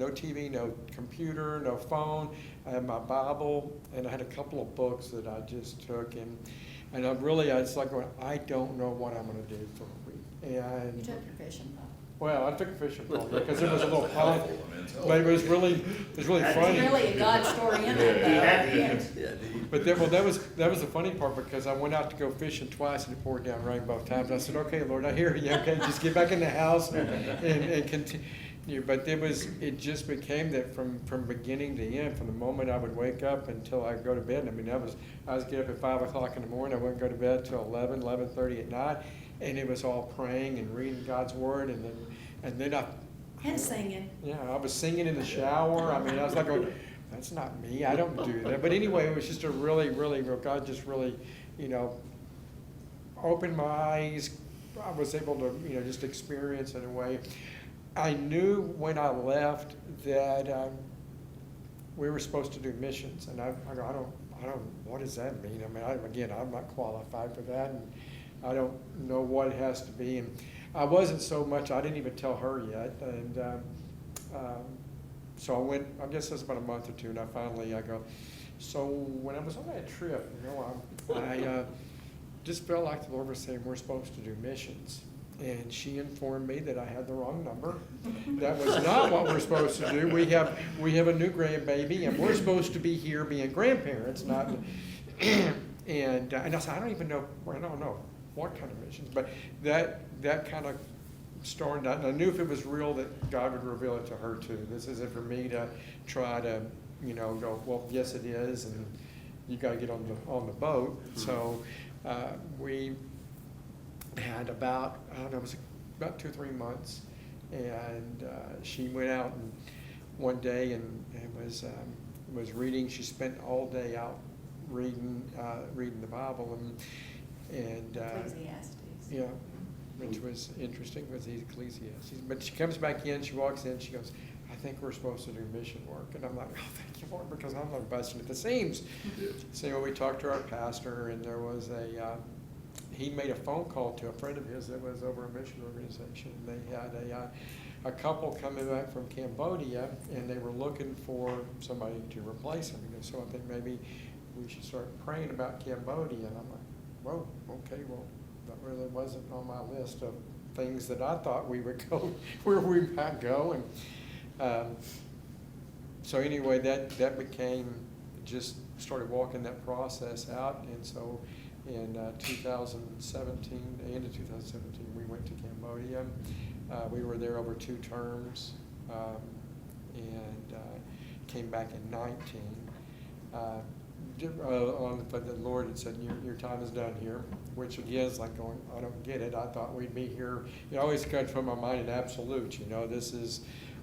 TV, no computer, no phone. I had my Bible, and I had a couple of books that I just took, and it's like going, I don't know what I'm going to do for a week. And You took your fishing pole. well, I took a fishing pole because there was a little pond, but it was really funny. There's really a God story in that, though. But that was the funny part, because I went out to go fishing twice and it poured down rain both times. I said, okay, Lord, I hear you. Okay, just get back in the house and continue. But it just became that from beginning to end, from the moment I would wake up until I go to bed. I mean, I was get up at 5 o'clock in the morning. I wouldn't go to bed till 11:30 at night, and it was all praying and reading God's word, and then And singing. Yeah, I was singing in the shower. I mean, I was like, going, that's not me. I don't do that. But anyway, it was just a really, really, God just really, opened my eyes. I was able to, just experience in a way. I knew when I left that we were supposed to do missions, and I don't. What does that mean? I mean, I'm not qualified for that, and I don't know what it has to be. And I wasn't so much. I didn't even tell her yet, and so I went. I guess it was about a month or two, and I go. So when I was on that trip, I just felt like the Lord was saying we're supposed to do missions. And she informed me that I had the wrong number. That was not what we're supposed to do. We have a new grandbaby, and we're supposed to be here being grandparents, not. And I said, I don't know what kind of missions, but that kind of started out. And I knew if it was real that God would reveal it to her too. This isn't for me to try to go, well, yes it is, and you got to get on the boat. So we had about, it was about 2 or 3 months, and she went out and one day and was reading. She spent all day out reading the Bible and Ecclesiastes. yeah, which was interesting with the Ecclesiastes. But she comes back in, she walks in, she goes, I think we're supposed to do mission work. And I'm like, oh, thank you, Lord, because I'm not busting at the seams. So we talked to our pastor, and there was he made a phone call to a friend of his that was over a mission organization. They had a couple coming back from Cambodia, and they were looking for somebody to replace him. So I think maybe we should start praying about Cambodia. And I'm like, whoa, okay, well, that really wasn't on my list of things that I thought we would go, where we might go. And so anyway, that became, just started walking that process out. And so in 2017, the end of 2017, we went to Cambodia. We were there over 2 terms, and came back in 19. But the Lord had said, your time is done here, which again is like going, I don't get it. I thought we'd be here. It always comes from my mind in absolutes,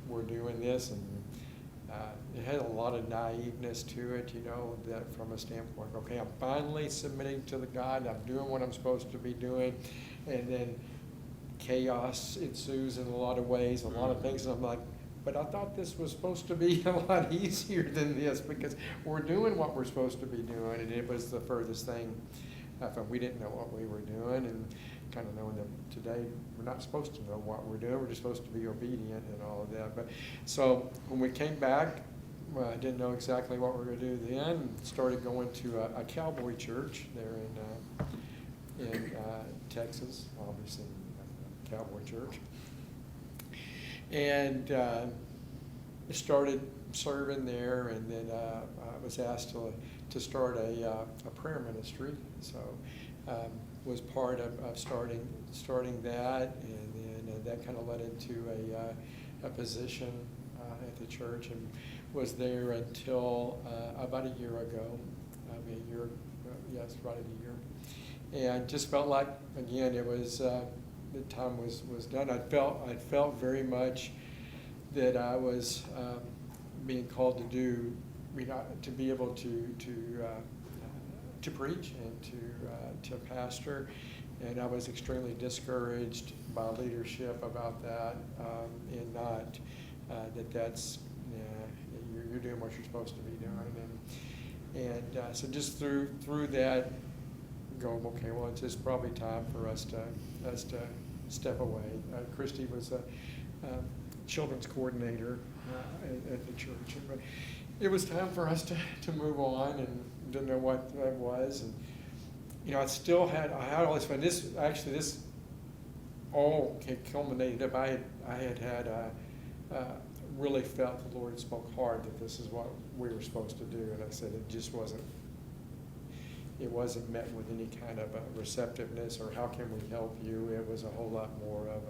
we're doing this, and it had a lot of naiveness to it, that from a standpoint, okay, I'm finally submitting to the God, I'm doing what I'm supposed to be doing, and then chaos ensues in a lot of ways, a lot of things, and I'm like, but I thought this was supposed to be a lot easier than this, because we're doing what we're supposed to be doing, and it was the furthest thing. I thought we didn't know what we were doing, and kind of knowing that today we're not supposed to know what we're doing, we're just supposed to be obedient and all of that. But so when we came back, well, I didn't know exactly what we were going to do then, and started going to a cowboy church there in Texas, obviously a cowboy church, and started serving there, and then I was asked to start a prayer ministry, so was part of starting that, and then that kind of led into a position at the church, and was there until about a year ago, yes, right a year, and just felt like, again, it was the time was done. I felt very much that I was being called to do, to be able to preach and to pastor, and I was extremely discouraged by leadership about that, and not that's you're doing what you're supposed to be doing, and so just through that, going, okay, well, it's just probably time for us to step away. Christy was a children's coordinator at the church, but it was time for us to move on, and didn't know what that was, and I had all this fun. This all culminated up. I had really felt the Lord spoke hard that this is what we were supposed to do, and I said it just wasn't met with any kind of receptiveness or how can we help you. It was a whole lot more of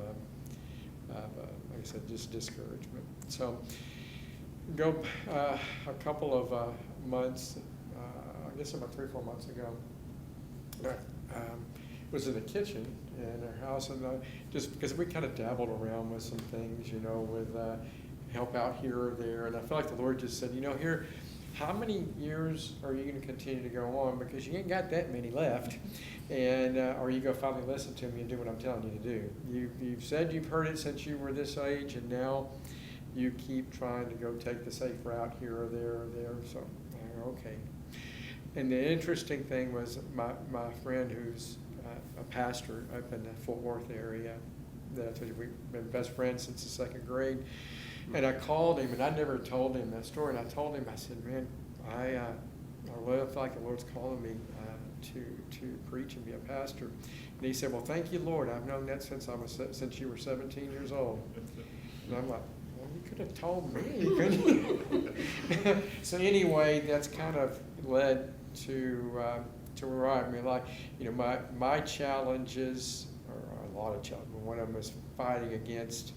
a, like I said, just discouragement. So go a couple of months, I guess about 3 or 4 months ago, was in the kitchen in our house, and just because we kind of dabbled around with some things, with help out here or there, and I felt like the Lord just said, here, how many years are you going to continue to go on? Because you ain't got that many left, and are you going to finally listen to me and do what I'm telling you to do? You've said you've heard it since you were this age, and now you keep trying to go take the safe route here or there or there. So, okay. And the interesting thing was my friend who's a pastor up in the Fort Worth area, that I told you we've been best friends since the 2nd grade. And I called him, and I never told him that story. And I told him, I said, man, I really feel like the Lord's calling me to preach and be a pastor. And he said, well, thank you, Lord. I've known that since since you were 17 years old. And I'm like, well, you could have told me, couldn't you? So anyway, that's kind of led to where I mean, like, my challenges, or a lot of challenges. One of them was fighting against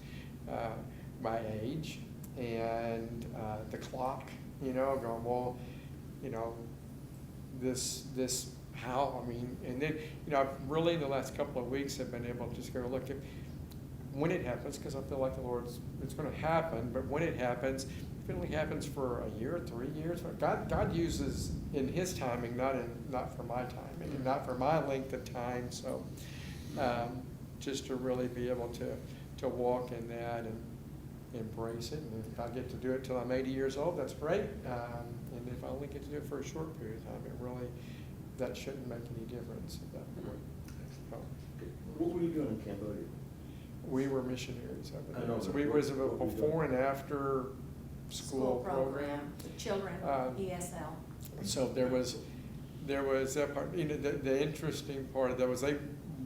my age and the clock, going, well, this how, and then, I've really in the last couple of weeks have been able to just go look at when it happens, because I feel like it's going to happen, but when it happens, if it only happens for a year, 3 years, God uses in His timing, not for my timing, and not for my length of time, so just to really be able to walk in that and embrace it, and if I get to do it till I'm 80 years old, that's great, and if I only get to do it for a short period of time, that shouldn't make any difference at that point. So, What were you doing in Cambodia? we were missionaries up I there. know, So but we was a what were you before and after school program. For children, ESL. So there was that part, the interesting part of that was they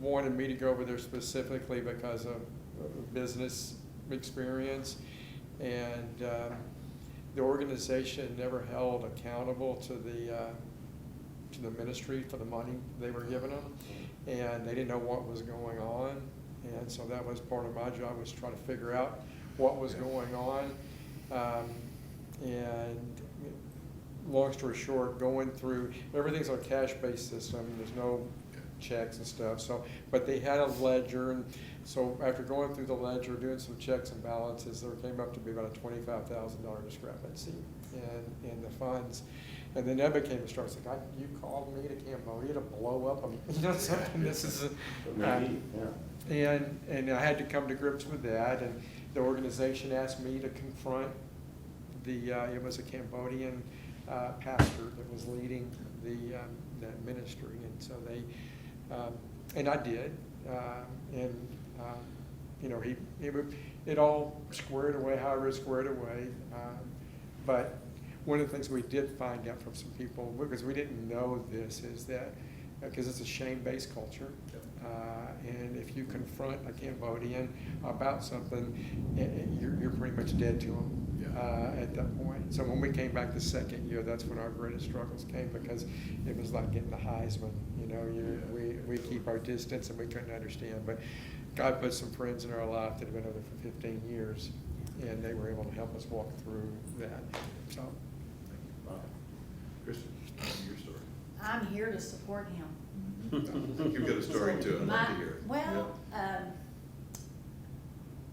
wanted me to go over there specifically because of business experience, and the organization never held accountable to the ministry for the money they were giving them, and they didn't know what was going on, and so that was part of my job, was to try to figure out what was going on, and long story short, going through, everything's on a cash-based system, there's no checks and stuff, so, but they had a ledger, and so after going through the ledger, doing some checks and balances, there came up to be about a $25,000 discrepancy in the funds. And then that became a struggle. It's like, you called me to Cambodia to blow up something. This is, Maybe, yeah. and I had to come to grips with that. And the organization asked me to confront it was a Cambodian pastor that was leading that ministry, and so and I did, it all squared away, however it squared away, but one of the things we did find out from some people, because we didn't know this, is that, because it's a shame-based culture, and if you confront a Cambodian about something, you're pretty much dead to them at that point. So when we came back the second year, that's when our greatest struggles came, because it was like getting the Heisman. We keep our distance and we couldn't understand, but God put some friends in our life that have been over for 15 years, and they were able to help us walk through that. So. Wow. Kristen, your story. I'm here to support him. I think you've got a story too, I'd love to hear it. Well,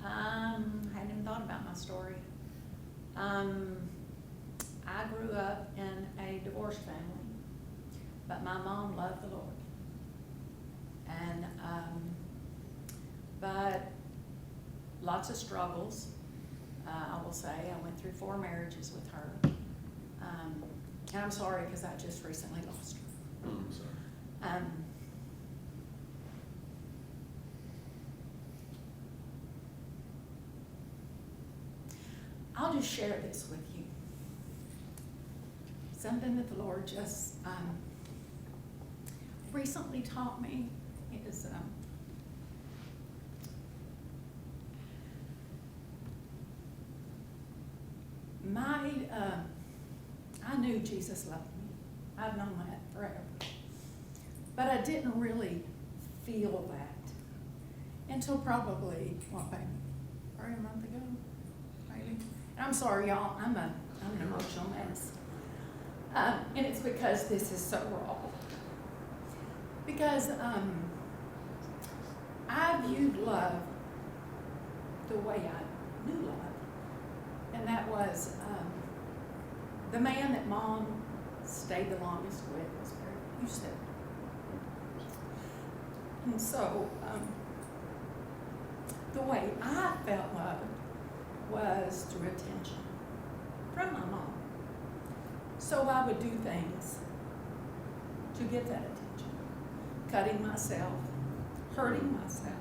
I hadn't even thought about my story. I grew up in a divorced family, but my mom loved the Lord. And, but lots of struggles, I will say. I went through 4 marriages with her. And I'm sorry, because I just recently lost her. Oh, I'm sorry. I'll just share this with you. Something that the Lord just recently taught me is I knew Jesus loved me. I've known that forever. But I didn't really feel that until probably, probably a month ago, maybe. And I'm sorry, y'all, I'm an emotional mess. And it's because this is so raw. Because I viewed love the way I knew love. And that was the man that Mom stayed the longest with was very abusive. And so the way I felt loved was through attention from my mom. So I would do things to get that attention. Cutting myself, hurting myself,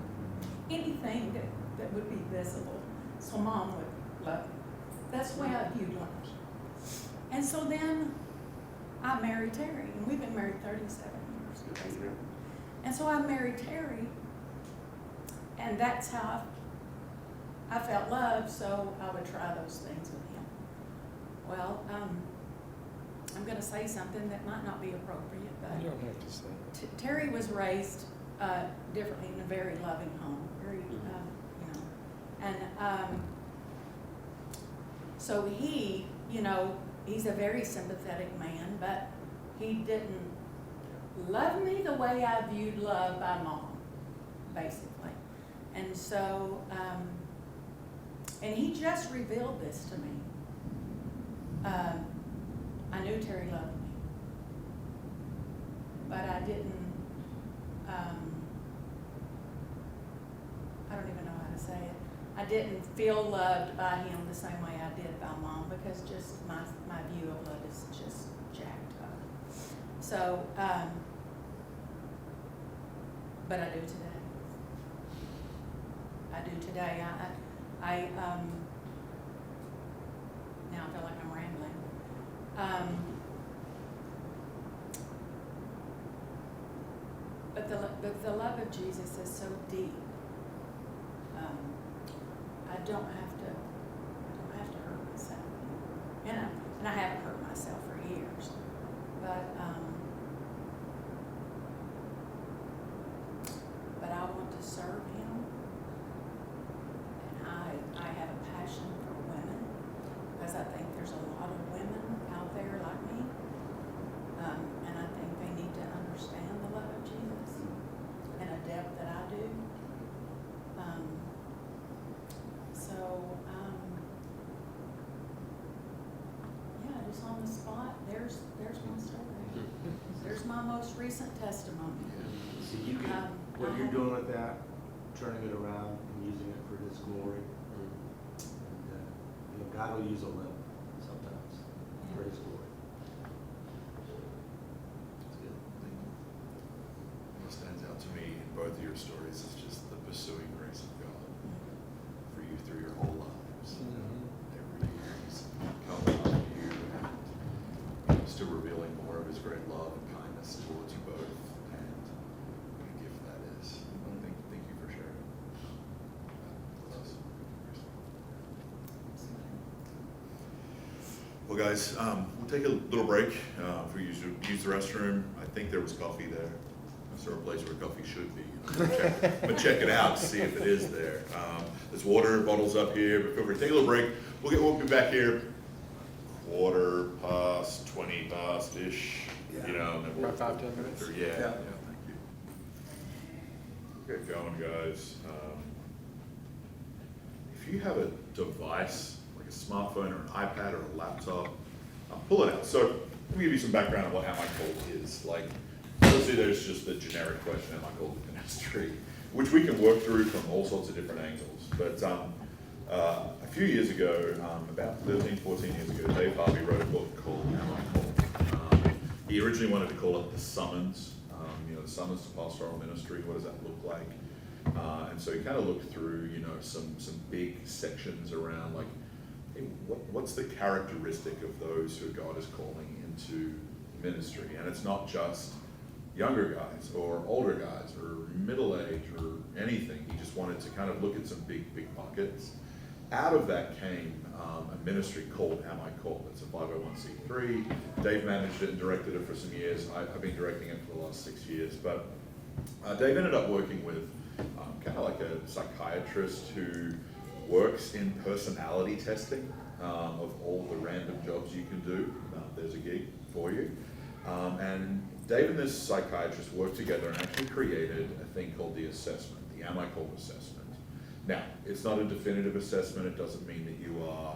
anything that would be visible, so Mom would love me. That's the way I viewed love. And so then I married Terry, and we've been married 37 years. And so I married Terry, and that's how I felt loved, so I would try those things with him. Well, I'm going to say something that might not be appropriate, but You don't have to say it. Terry was raised differently in a very loving home, very, and so he, he's a very sympathetic man, but he didn't love me the way I viewed love by Mom, basically. And so, and he just revealed this to me. I knew Terry loved me, but I didn't, I don't even know how to say it. I didn't feel loved by him the same way I did by Mom, because just my view of love is just jacked up. So, but I do today. I do today. Now I feel like I'm rambling. But the love of Jesus is so deep. I don't have to hurt myself, and I haven't hurt myself for years. But I want to serve Him, and I have a passion for women, because I think there's a lot of women out there like me, and I think they need to understand the love of Jesus in a depth that I do. Yeah, just on the spot, there's recent testimony. So you can, what you're doing with that, turning it around and using it for His glory. And, you know, God will use a limp sometimes for His glory. That's good. What stands out to me in both of your stories is just the pursuing grace of God for you through your whole lives. Every year He's coming on you and still revealing more of His great love and kindness towards you both, and what a gift that is. Thank you for sharing that with us. Well, guys, we'll take a little break. If we use the restroom, I think there was coffee there. Is there a place where coffee should be? I'm gonna check it out to see if it is there. There's water bottles up here, but feel free to take a little break. We'll be back here 20:15-ish, you know, and then we'll. About 5-10 minutes? Yeah, thank you. Get going, guys. If you have a device, like a smartphone or an iPad or a laptop, pull it out. So let me give you some background on what Am I Called is. Like, obviously there's just the generic question, am I called to ministry, which we can work through from all sorts of different angles. But a few years ago, about 13, 14 years ago, Dave Harvey wrote a book called Am I Called? He originally wanted to call it The Summons, you know, the summons to pastoral ministry, what does that look like? And so he kind of looked through, you know, some big sections around like, hey, what's the characteristic of those who God is calling into ministry? And it's not just younger guys or older guys or middle age or anything. He just wanted to kind of look at some big buckets. Out of that came a ministry called Am I Called? It's a 501c3. Dave managed it and directed it for some years. I've been directing it for the last 6 years. But Dave ended up working with kind of like a psychiatrist who works in personality testing of all the random jobs you can do. There's a gig for you. And Dave and this psychiatrist worked together and actually created a thing called the assessment, the Am I Called assessment. Now, it's not a definitive assessment. It doesn't mean that you are,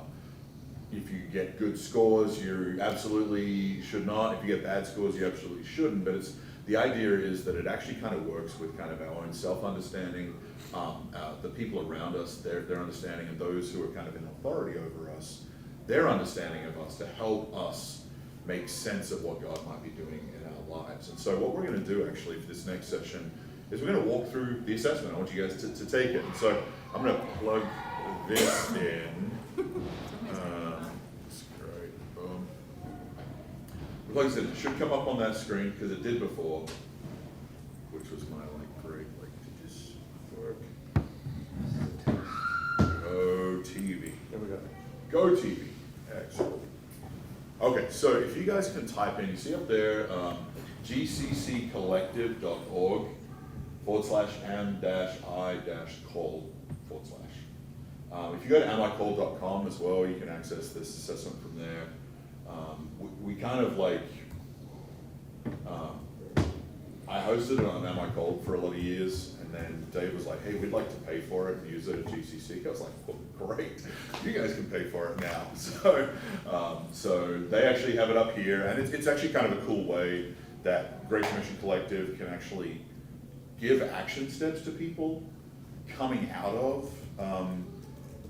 if you get good scores, you absolutely should not. If you get bad scores, you absolutely shouldn't. But the idea is that it actually kind of works with kind of our own self-understanding, the people around us, their understanding, and those who are kind of in authority over us, their understanding of us to help us make sense of what God might be doing in our lives. And so what we're going to do actually for this next session is we're going to walk through the assessment. I want you guys to take it. And so I'm going to plug this in. That's great. Boom. Like I said, it should come up on that screen because it did before, which was my great, to just work. Go TV. There we go. Go TV. Excellent. Okay, so if you guys can type in, you see up there, gcccollective.org/am-i-called/. If you go to amicalled.com as well, you can access this assessment from there. We kind of I hosted it on Am I Called for a lot of years, and then Dave was like, hey, we'd like to pay for it and use it at GCC. I was like, well, great, you guys can pay for it now. So they actually have it up here, and it's actually kind of a cool way that Great Commission Collective can actually give action steps to people coming out of,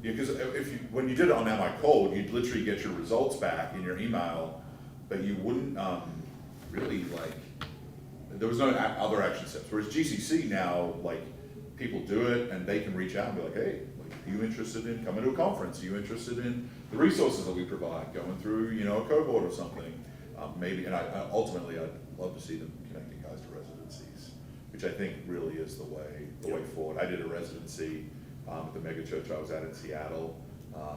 because when you did it on Am I Called, you'd literally get your results back in your email, but you wouldn't really there was no other action steps. Whereas GCC now, people do it and they can reach out and be like, hey, are you interested in coming to a conference? Are you interested in the resources that we provide, going through, a cohort or something? Maybe, and ultimately, I'd love to see them connecting guys to residencies, which I think really is the way forward. I did a residency at the mega church I was at in Seattle,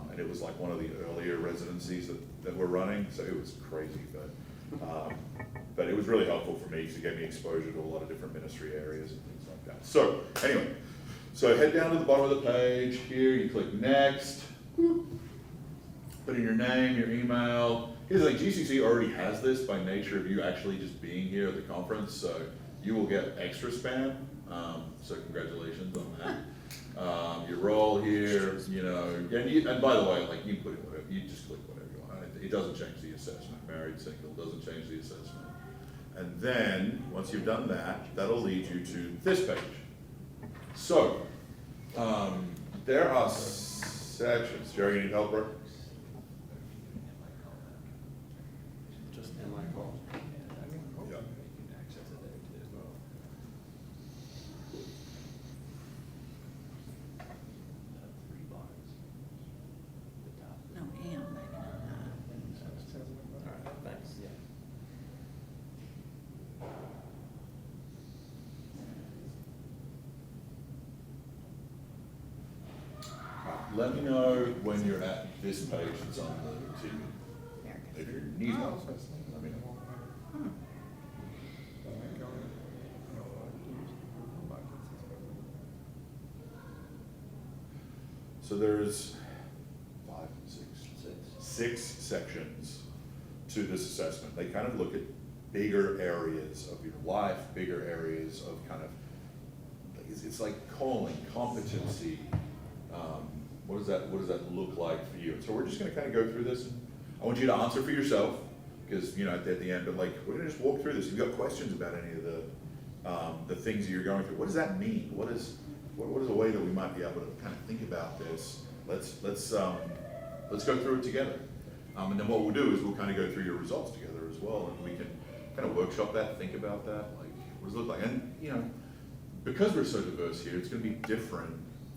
and it was one of the earlier residencies that we're running, so it was crazy, but it was really helpful for me to get me exposure to a lot of different ministry areas and things like that. So anyway, head down to the bottom of the page here, you click next, put in your name, your email. Here's the thing, GCC already has this by nature of you actually just being here at the conference, so you will get extra spam, so congratulations on that. Your role here, and by the way, you put in whatever, you just click whatever you want. It doesn't change the assessment. Married, single, doesn't change the assessment. And then, once you've done that, that'll lead you to this page. So, there are sections. Jerry, you need help, bro? Just in my call. Yeah. No, and maybe not. All right, thanks. Let me know when you're at this page that's on the TV. There it If goes. you need help, let me know. Hmm. So there's six sections to this assessment. They kind of look at bigger areas of your life, bigger areas of kind of, it's like calling, competency. What does that look like for you? So we're just gonna kind of go through this. I want you to answer for yourself, because, at the end, but like, we're gonna just walk through this. If you've got questions about any of the things that you're going through, what does that mean? What is a way that we might be able to kind of think about this? Let's go through it together. And then what we'll do is we'll kind of go through your results together as well, and we can kind of workshop that, think about that, like, what does it look like? And, because we're so diverse here, it's gonna be different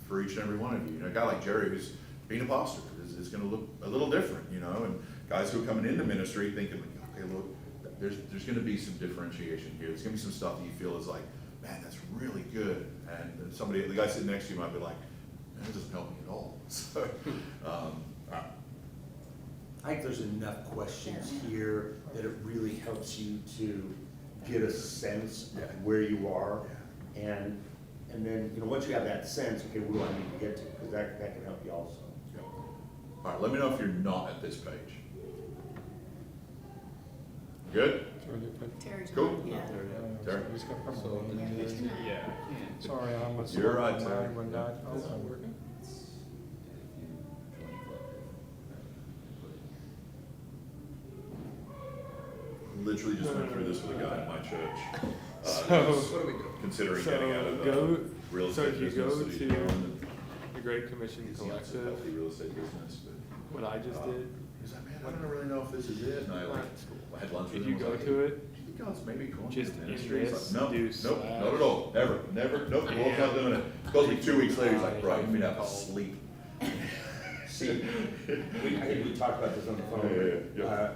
for each and every one of you. A guy like Jerry, who's being a pastor, is gonna look a little different, and guys who are coming into ministry thinking, like, okay, look, there's gonna be some differentiation here. There's gonna be some stuff that you feel is like, man, that's really good. And the guy sitting next to you might be like, man, that doesn't help me at all. So, I think there's enough questions here that it really helps you to get a sense of where you are. And then, once you have that sense, okay, where do I need to get to? Because that can help you also. yeah. All right, let me know if you're not at this page. Good? Terry's Cool. not yet. Terry? Yeah, he's not. Yeah. Sorry, I'm a. You're right, Terry. Mine would not open. Literally just went through this with a guy in my church. So- who's considering getting out of So real so estate if you business go that he's to doing. the Great Commission He's got some Collective, healthy real estate business, but. what I just did, He's like, man, I don't really know if this is it. And I had lunch with if him. you I was go like, to "Hey, it, do you think God's maybe calling just you to in ministry?" He's this, like, no, do nope, slash- not at all, ever, never, nope, the Lord's not doing it. Calls me 2 weeks later, he's like, bro, you've been out to sleep. See, I think we talked about this on the phone. Yeah.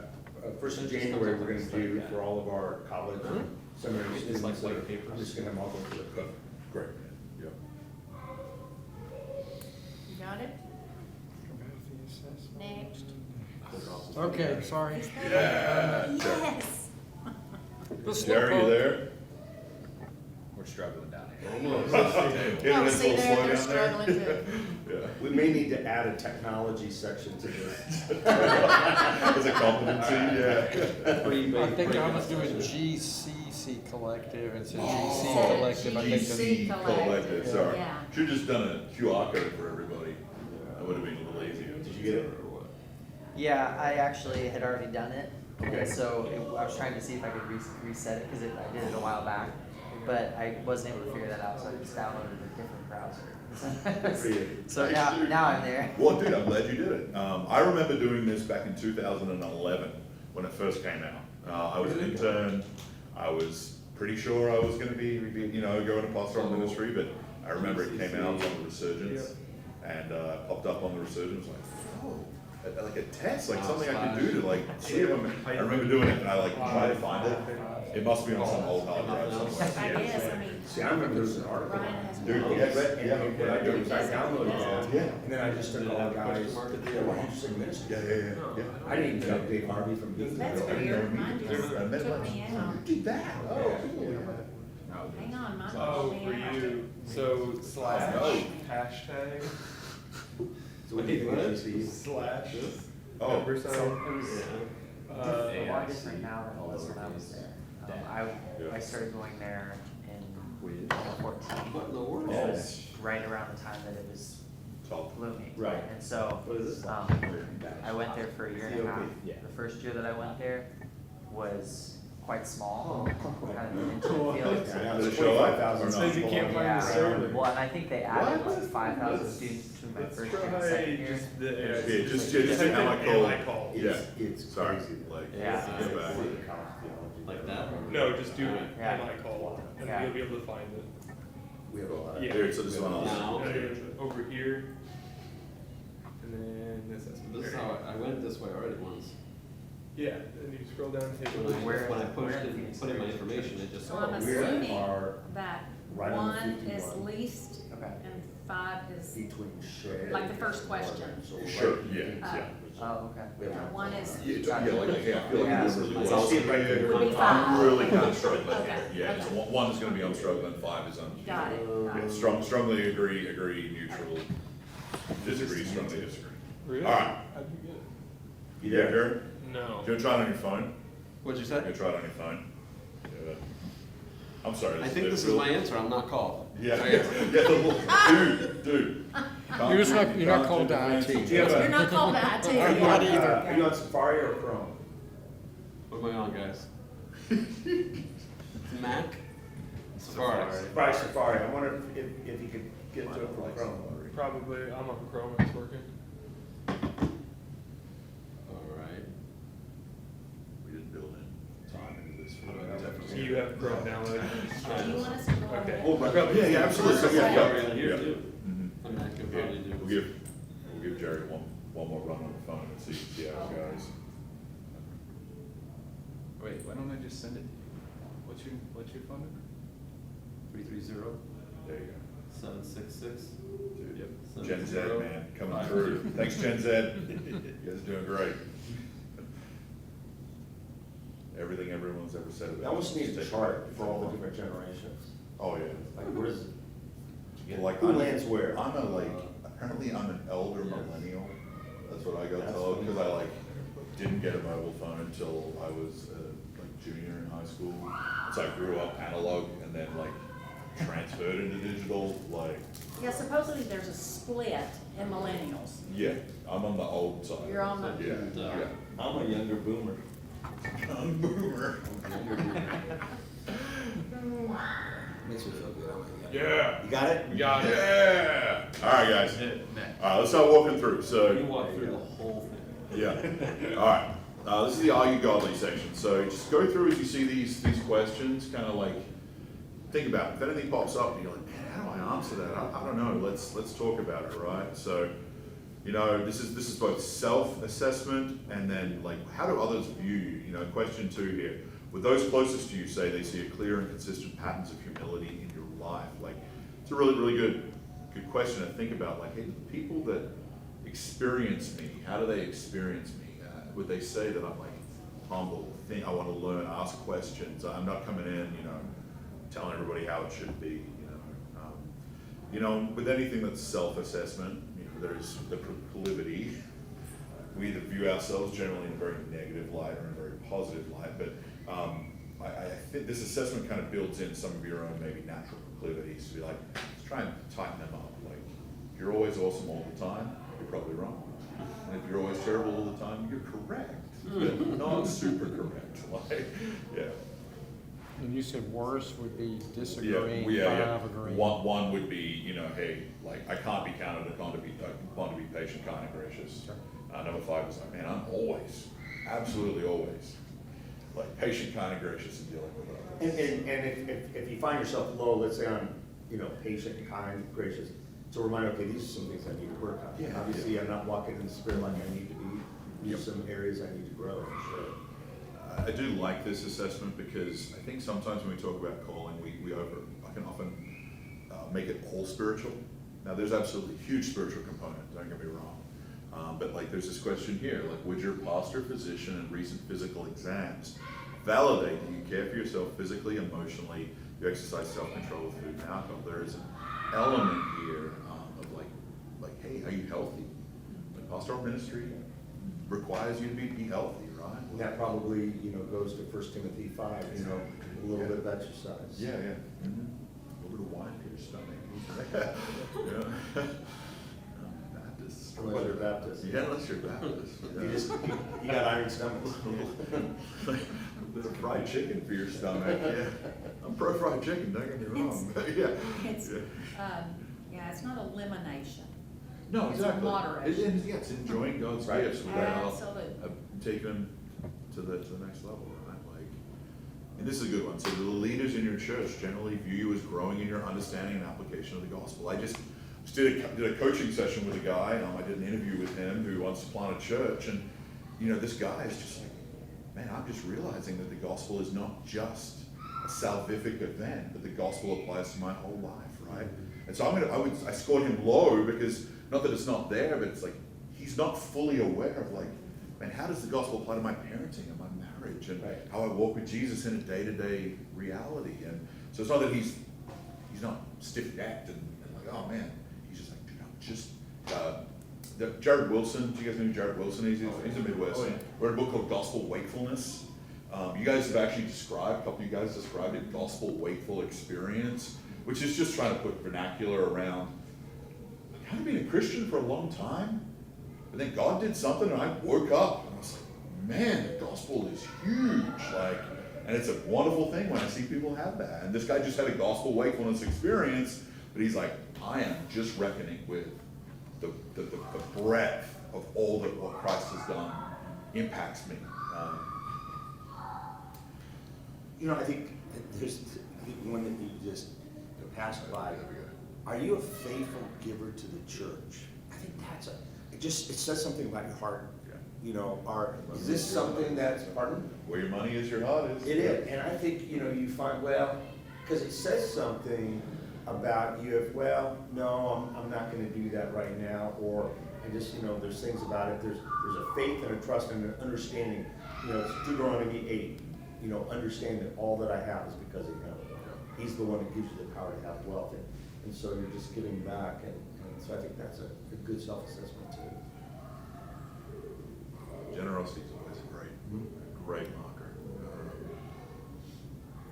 First of January, we're gonna do for all of our college and seminary It's like students, white papers. I'm just gonna have them all go through it. Great, yeah. You got it? Next. Okay, sorry. Yeah. Yes. Let's Jerry, you look- there? We're struggling down here. Oh, Internet's a see, little they're slow down struggling there. too. Yeah. We may need to add a technology section to this. As a competency, yeah. I think I was doing GCC Collective, it's a Yes. GC Collective, I think. GC Collective, sorry. Yeah. Should've just done a QR code for everybody. That would've been a little easier. Did you get it? Yeah, I actually had already done it. Okay. And so I was trying to see if I could reset it, because I did it a while back, but I wasn't able to figure that out, so I just downloaded a different browser. For you. So now I'm there. Well, dude, I'm glad you did it. I remember doing this back in 2011 when it first came out. I was an intern. I was pretty sure I was going to be, going to pastoral ministry, but I remember it came out on the Resurgence and popped up on the Resurgence. Like, oh, like a test, like something I could do to like see if I remember doing it, and I like tried to find it. It must be on some old hard drive somewhere. I guess, I mean, See, I remember there was an article. Brian has. Dude, one. yeah, And what I did was I downloaded that, Yeah. and then I just started calling guys, that were interested in ministry. Yeah. I didn't even know Dave Harvey from Beacon. That's I didn't know weird, me mine either. just I met took him. me You out. did that? Oh, cool. Hang on, mine oh, took me for out. you, so slash, hashtag, So what do you think of GCU? slash, Oh. number sign. So it was a lot AIC. different now than it was when I was there. I started going there in 2014. What in the world? Right around the time that it was Top. blooming. Right. And so, What is this? I went there for a year and a half. Yeah. The first year that I went there was quite small, Oh. kind of into the field. Yeah, Did it it's show up 25,000 or not? people Says you can't on find there. the server. Well, and I think they added What? like 5,000 Let's- students between my Let's first year and try second year. just the, Yeah, just just am I am cold? I called? Yeah. It's Sorry, crazy. like, Yeah. let's go back. Like that? No, just do Yeah. am I called, and Yeah. you'll be able to find it. We have a lot of. Yeah. Here, so this one Yeah. I'll. And then over here, and then this. This is how I went this way already once. Yeah, and you scroll down and take a When look. I, Where- when I where pushed in it, Phoenix put in my area? information, it just. So I'm We assuming are that right on the one is 51. least Okay. and 5 is, Between Shea. Like the first question. So we're Sure, right yeah, between yeah. two. Oh, okay. We have one is, Yeah, yeah, like, yeah, I feel like Yeah. you're doing really well. I'll see it right there. Would be I'm five. really kind of struggling Okay, here. Yeah, okay. so one is gonna be I'm struggling, 5 is got it. Yeah, strongly agree, neutral, disagree, strongly disagree. Really? All right. How'd you get it? You there, Jared? No. You wanna try it on your phone? What'd you You say? gonna try it on your phone? Yeah. I'm sorry. I think this is my answer, I'm not called. Yeah, My yeah, answer. dude. You're just not- you're not called to IT. Do you have You're a, not called to IT. I'm not either. are you on Safari or Chrome? What am I on, guys? Mac? Safari. Safari. I wonder if you could get to it from Chrome. Probably, I'm on Chrome, it's working. Alright. We didn't build in time into this. How do I do that? So you have Chrome downloaded. Do you want us to go Okay. ahead? Oh, yeah, absolutely, Yeah, yeah, yeah, here yeah. too. Mhm. I mean, I could probably do. We'll give Jerry one more run on the phone and see how it goes. Wait, why don't I just send it to you? What's your phone number? 330 There you go. 766. Dude, Yep. Gen Z, 70. man, coming through. Thanks, Gen Z. You guys are doing great. Everything everyone's ever said about. I almost need a us. chart for all the different generations. Oh, yeah. Like, where does it? Like, Who lands where? I'm apparently I'm an elder millennial. That's what I got That's told, funny. because I didn't get a mobile phone until I was junior in high school. So I grew up analog and then transferred into digital, Yeah, supposedly there's a split in millennials. yeah, I'm on the old side. You're on the- Yeah, And, yeah. I'm a younger boomer. I'm boomer. Makes me feel good. Yeah. You got it? We got it. Yeah. All right, guys. Next. All right, let's start walking through. So. You walk through the whole thing. Yeah. All right. This is the Are You Godly section. So just go through as you see these questions, kind of think about it. If anything pops up and you're like, man, how do I answer that? I don't know. Let's talk about it, right? So, this is both self-assessment and then how do others view you? Question 2 here. Would those closest to you say they see a clear and consistent patterns of humility in your life? It's a really, really good question to think about. Hey, the people that experience me, how do they experience me? Would they say that I'm humble, I want to learn, ask questions, I'm not coming in, telling everybody how it should be, with anything that's self-assessment, there's the proclivity. We either view ourselves generally in a very negative light or in a very positive light, but I think this assessment kind of builds in some of your own maybe natural proclivities to be let's try and tighten them up. If you're always awesome all the time, you're probably wrong. And if you're always terrible all the time, you're correct, but not super correct. Yeah. And you said worse would be Yeah, disagreeing, yeah. 5 agreeing. One would be, hey, I can't be counted upon to be patient, kind, and gracious. Number 5 is man, I'm always, absolutely always, patient, kind, and gracious in dealing with others. And if you find yourself low, let's say I'm, patient, kind, gracious, it's a reminder, okay, these are some things I need to work on. Yeah, Obviously, I'm not walking in the spirit like I need to be. Yep. There's some areas I need to grow, for sure. I do like this assessment because I think sometimes when we talk about calling, I can often make it all spiritual. Now, there's absolutely a huge spiritual component, don't get me wrong. But there's this question here, would your pastor, physician, and recent physical exams validate that you care for yourself physically, emotionally, you exercise self-control with food and alcohol? There is an element here of hey, are you healthy? Pastoral ministry requires you to be healthy, right? And that probably, goes to 1 Timothy 5, a little bit of exercise. Yeah, yeah. Mm-hmm. A little bit of wine for your stomach. Yeah. Baptist. Unless you're Baptist. Yeah, unless you're Baptist. You got iron stomachs. bit of fried chicken for your stomach, yeah. I'm pro fried chicken, don't get me wrong, but yeah. It's, Yeah. yeah, it's not elimination. No, It's a exactly. moderation. Yeah, it's enjoying God's Right. gifts without Absolutely. taking them to the next level, right? Like, and this is a good one. So the leaders in your church generally view you as growing in your understanding and application of the gospel. I just did a coaching session with a guy. I did an interview with him who wants to plant a church, and this guy is just like, man, I'm just realizing that the gospel is not just a salvific event, but the gospel applies to my whole life, right? And so I scored him low because not that it's not there, but it's like he's not fully aware of like, man, how does the gospel apply to my parenting and my marriage and Right. how I walk with Jesus in a day-to-day reality? And so it's not that he's not stiff-necked and like, oh man, he's just like, dude, I'm just. Jared Wilson, do you guys know who Jared Wilson is? He's a Midwest. Oh, yeah. Wrote a book called Gospel Wakefulness. You guys have actually described, a couple of you guys described it, gospel wakeful experience, which is just trying to put vernacular around, like, I've been a Christian for a long time, but then God did something and I woke up and I was like, man, the gospel is huge. Like, and it's a wonderful thing when I see people have that. And this guy just had a gospel wakefulness experience, but he's like, I am just reckoning with the breadth of all that what Christ has done impacts me. I think there's one that you just passed by. Are you a faithful giver to the church? I think it says something about your heart. Yeah. Is this something that's, pardon? Where your money is, your heart is. It is, and I think, you find, because it says something about you, no, I'm not gonna do that right now, or, there's things about it, there's a faith and a trust and an understanding, it's Deuteronomy 8, understand that all that I have is because of him. He's the one that gives you the power to have wealth, and so you're just giving back, and so I think that's a good self-assessment too. Generosity is always a great marker.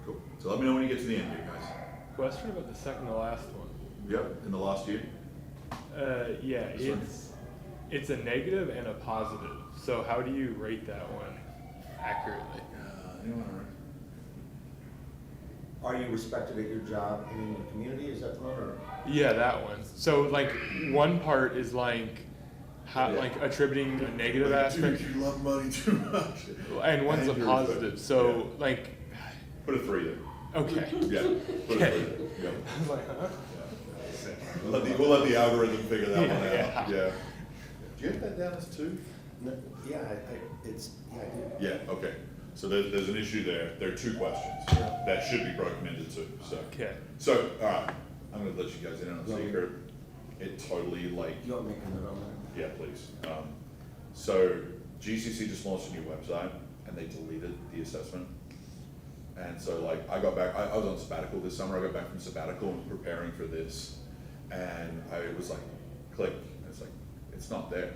Cool. So let me know when you get to the end here, guys. Question about the second to last one. Yep, in the last year. Yeah, Sure. it's a negative and a positive. So how do you rate that one accurately? Anyone Are you respected at your job and in your community? Is that the one, or? Yeah, that one. So like one part is like how Yeah. like attributing a negative aspect, Dude, you love money too much. and one's a And you're positive. respected. So Yeah. like, Put a 3 there. okay. Yeah. Put a 3 there. Yeah. I was like, huh? We'll let the algorithm figure that one out. Yeah. Yeah. Do you have that down as 2? No, yeah, I do. Yeah, okay. So there's an issue there. There are 2 questions that should be broken into 2. Okay. So, all right, I'm gonna let you guys in on a secret. It totally like, You want to make a note on that? yeah, please. So GCC just launched a new website and they deleted the assessment. And so like I got back, I was on sabbatical this summer. I got back from sabbatical and was preparing for this. And I was like, click. And it's like, it's not there.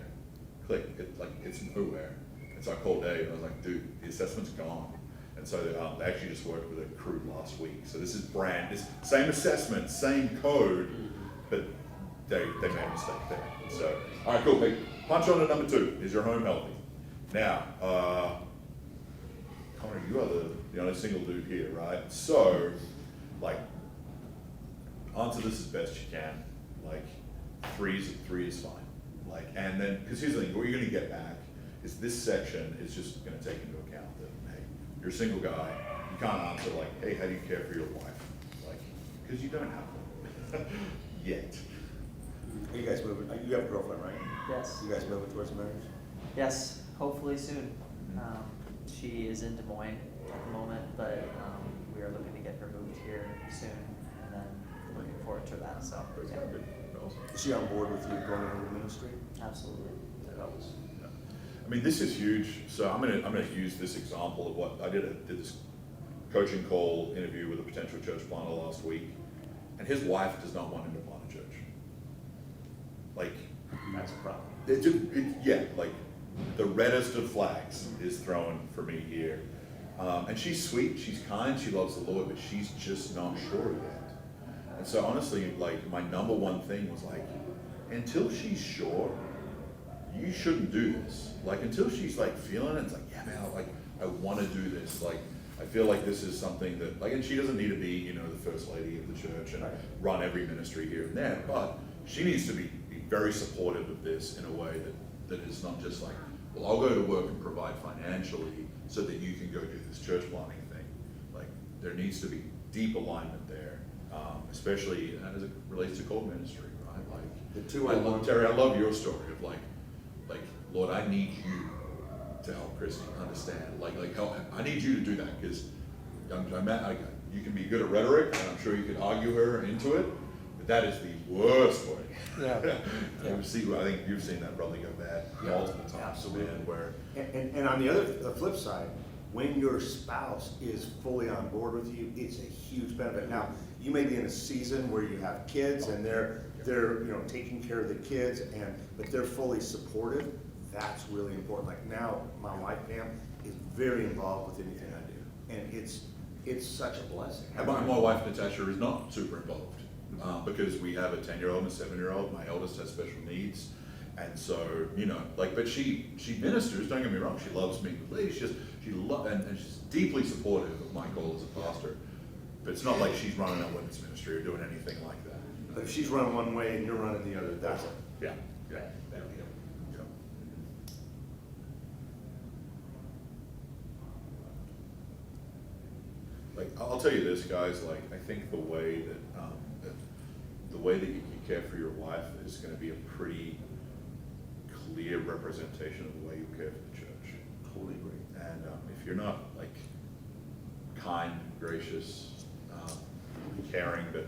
Click. It's nowhere. And so I called Dave and I was like, dude, the assessment's gone. And so they actually just worked with a crew last week. So this is same assessment, same code, but they made a mistake there. So, all right, cool. Hey, punch on to number 2. Is your home healthy? Now, Connor, you are the only single dude here, right? So, like, answer this as best you can. Like, 3 is fine. Like, and then, because here's the thing, what you're gonna get back is this section is just gonna take into account that, hey, you're a single guy, you can't answer like, hey, how do you care for your wife? Like, because you don't have one. Yet. Are you guys moving, you have a girlfriend, right? Yes. You guys moving towards marriage? Yes, hopefully soon. She is in Des Moines at the moment, but we are looking to get her moved here soon, and then looking forward to that. So, yeah, Is she on board with you going into ministry? absolutely. That helps. I mean, this is huge. So I'm gonna use this example of what I did this coaching call interview with a potential church planter last week, and his wife does not want him to plant a church. Like, That's a problem. like the reddest of flags is thrown for me here. And she's sweet, she's kind, she loves the Lord, but she's just not sure yet. And so honestly, like my number one thing was like, until she's sure, you shouldn't do this. Like until she's like feeling it, it's like, yeah man, I want to do this. Like I feel like this is something that, like, and she doesn't need to be, you know, the first lady of the church and Right. run every ministry here and there, but she needs to be very supportive of this in a way that is not just like, well, I'll go to work and provide financially so that you can go do this church planting thing. Like, there needs to be deep alignment there, especially as it relates to cult ministry, right? Like, The two I on love, one. Terry, I love your story of like, Lord, I need you to help Christy understand. Help, I need you to do that, because you can be good at rhetoric, and I'm sure you could argue her into it, but that is the worst way. Yeah. I think you've seen that probably go bad multiple times, man, where, And on the flip side, when your spouse is fully on board with you, it's a huge benefit. Now, you may be in a season where you have kids and they're taking care of the kids, but they're fully supportive. That's really important. Like now, my wife Pam is very involved with anything I do, and it's such a blessing. and my wife Natasha is not super involved, because we have a 10-year-old and a 7-year-old. My eldest has special needs. And so, but she ministers, don't get me wrong, she loves me. And she's deeply supportive of my call as a pastor. But it's not like she's running a women's ministry or doing anything like that. But if she's running one way and you're running the other, that's it. Yeah. Yeah. Like, I'll tell you this, guys, like, I think the way that you care for your wife is gonna be a pretty clear representation of the way you care for the church. Totally agree. And if you're not like kind, gracious, caring, but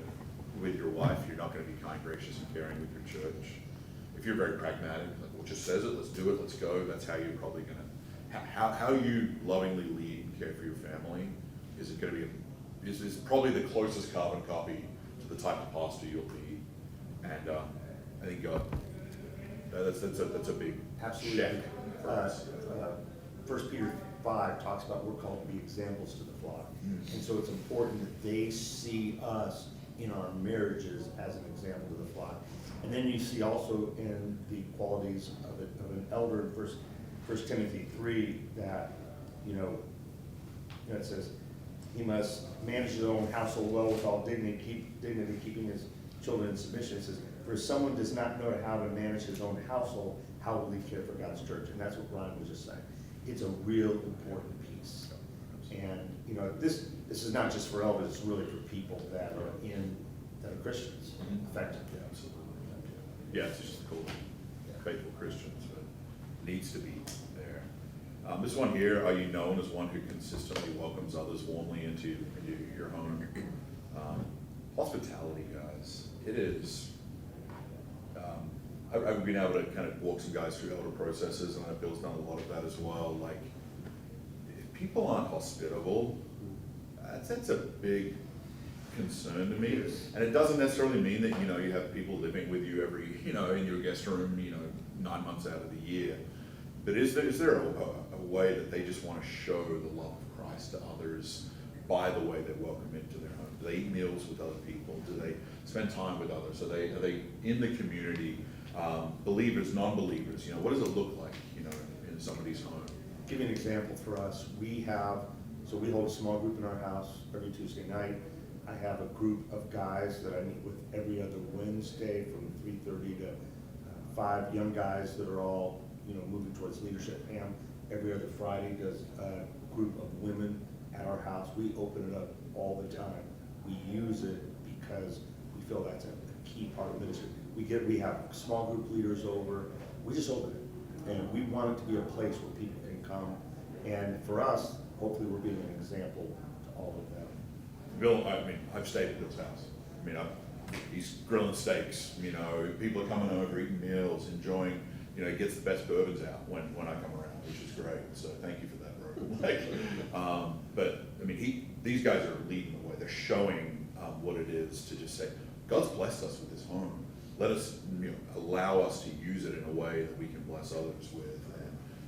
with your wife, you're not going to be kind, gracious, and caring with your church. If you're very pragmatic, like, well, just says it, let's do it, let's go. That's how you're probably going to how you lovingly lead and care for your family is it going to be is probably the closest carbon copy to the type of pastor you'll be. And I think that's a big Absolutely. check for us. 1 Peter 5 talks about we're called to be examples to the flock. And so it's important that they see us in our marriages as an example to the flock. And then you see also in the qualities of an elder in 1 Timothy 3 that, it says, he must manage his own household well with all dignity, keeping his children in submission. It says, for if someone does not know how to manage his own household, how will he care for God's church? And that's what Ryan was just saying. It's a real important piece. And, this is not just for elders, it's really for people that are Christians, effectively. Yeah, absolutely. Yeah, it's just cool. Faithful Christians, but needs to be there. This one here, are you known as one who consistently welcomes others warmly into your home? Hospitality, guys. It is. I've been able to kind of walk some guys through elder processes, and I know Bill's done a lot of that as well. Like, if people aren't hospitable, that's a big concern to me. And it doesn't necessarily mean that, you have people living with you every, in your guest room, 9 months out of the year. But is there a way that they just want to show the love of Christ to others by the way they welcome into their home? Do they eat meals with other people? Do they spend time with others? Are they in the community? Believers, non-believers, what does it look like, in somebody's home? Give you an example for us. We hold a small group in our house every Tuesday night. I have a group of guys that I meet with every other Wednesday from 3:30 to 5, young guys that are all, moving towards leadership. Pam, every other Friday, does a group of women at our house. We open it up all the time. We use it because we feel that's a key part of ministry. We have small group leaders over. We just open it, and we want it to be a place where people can come. And for us, hopefully, we're being an example to all of them. Bill, I've stayed at Bill's house. He's grilling steaks, people are coming over, eating meals, enjoying, he gets the best bourbons out when I come around, which is great. So thank you for that, bro. But these guys are leading the way. They're showing what it is to just say, God's blessed us with this home. Let us, allow us to use it in a way that we can bless others with.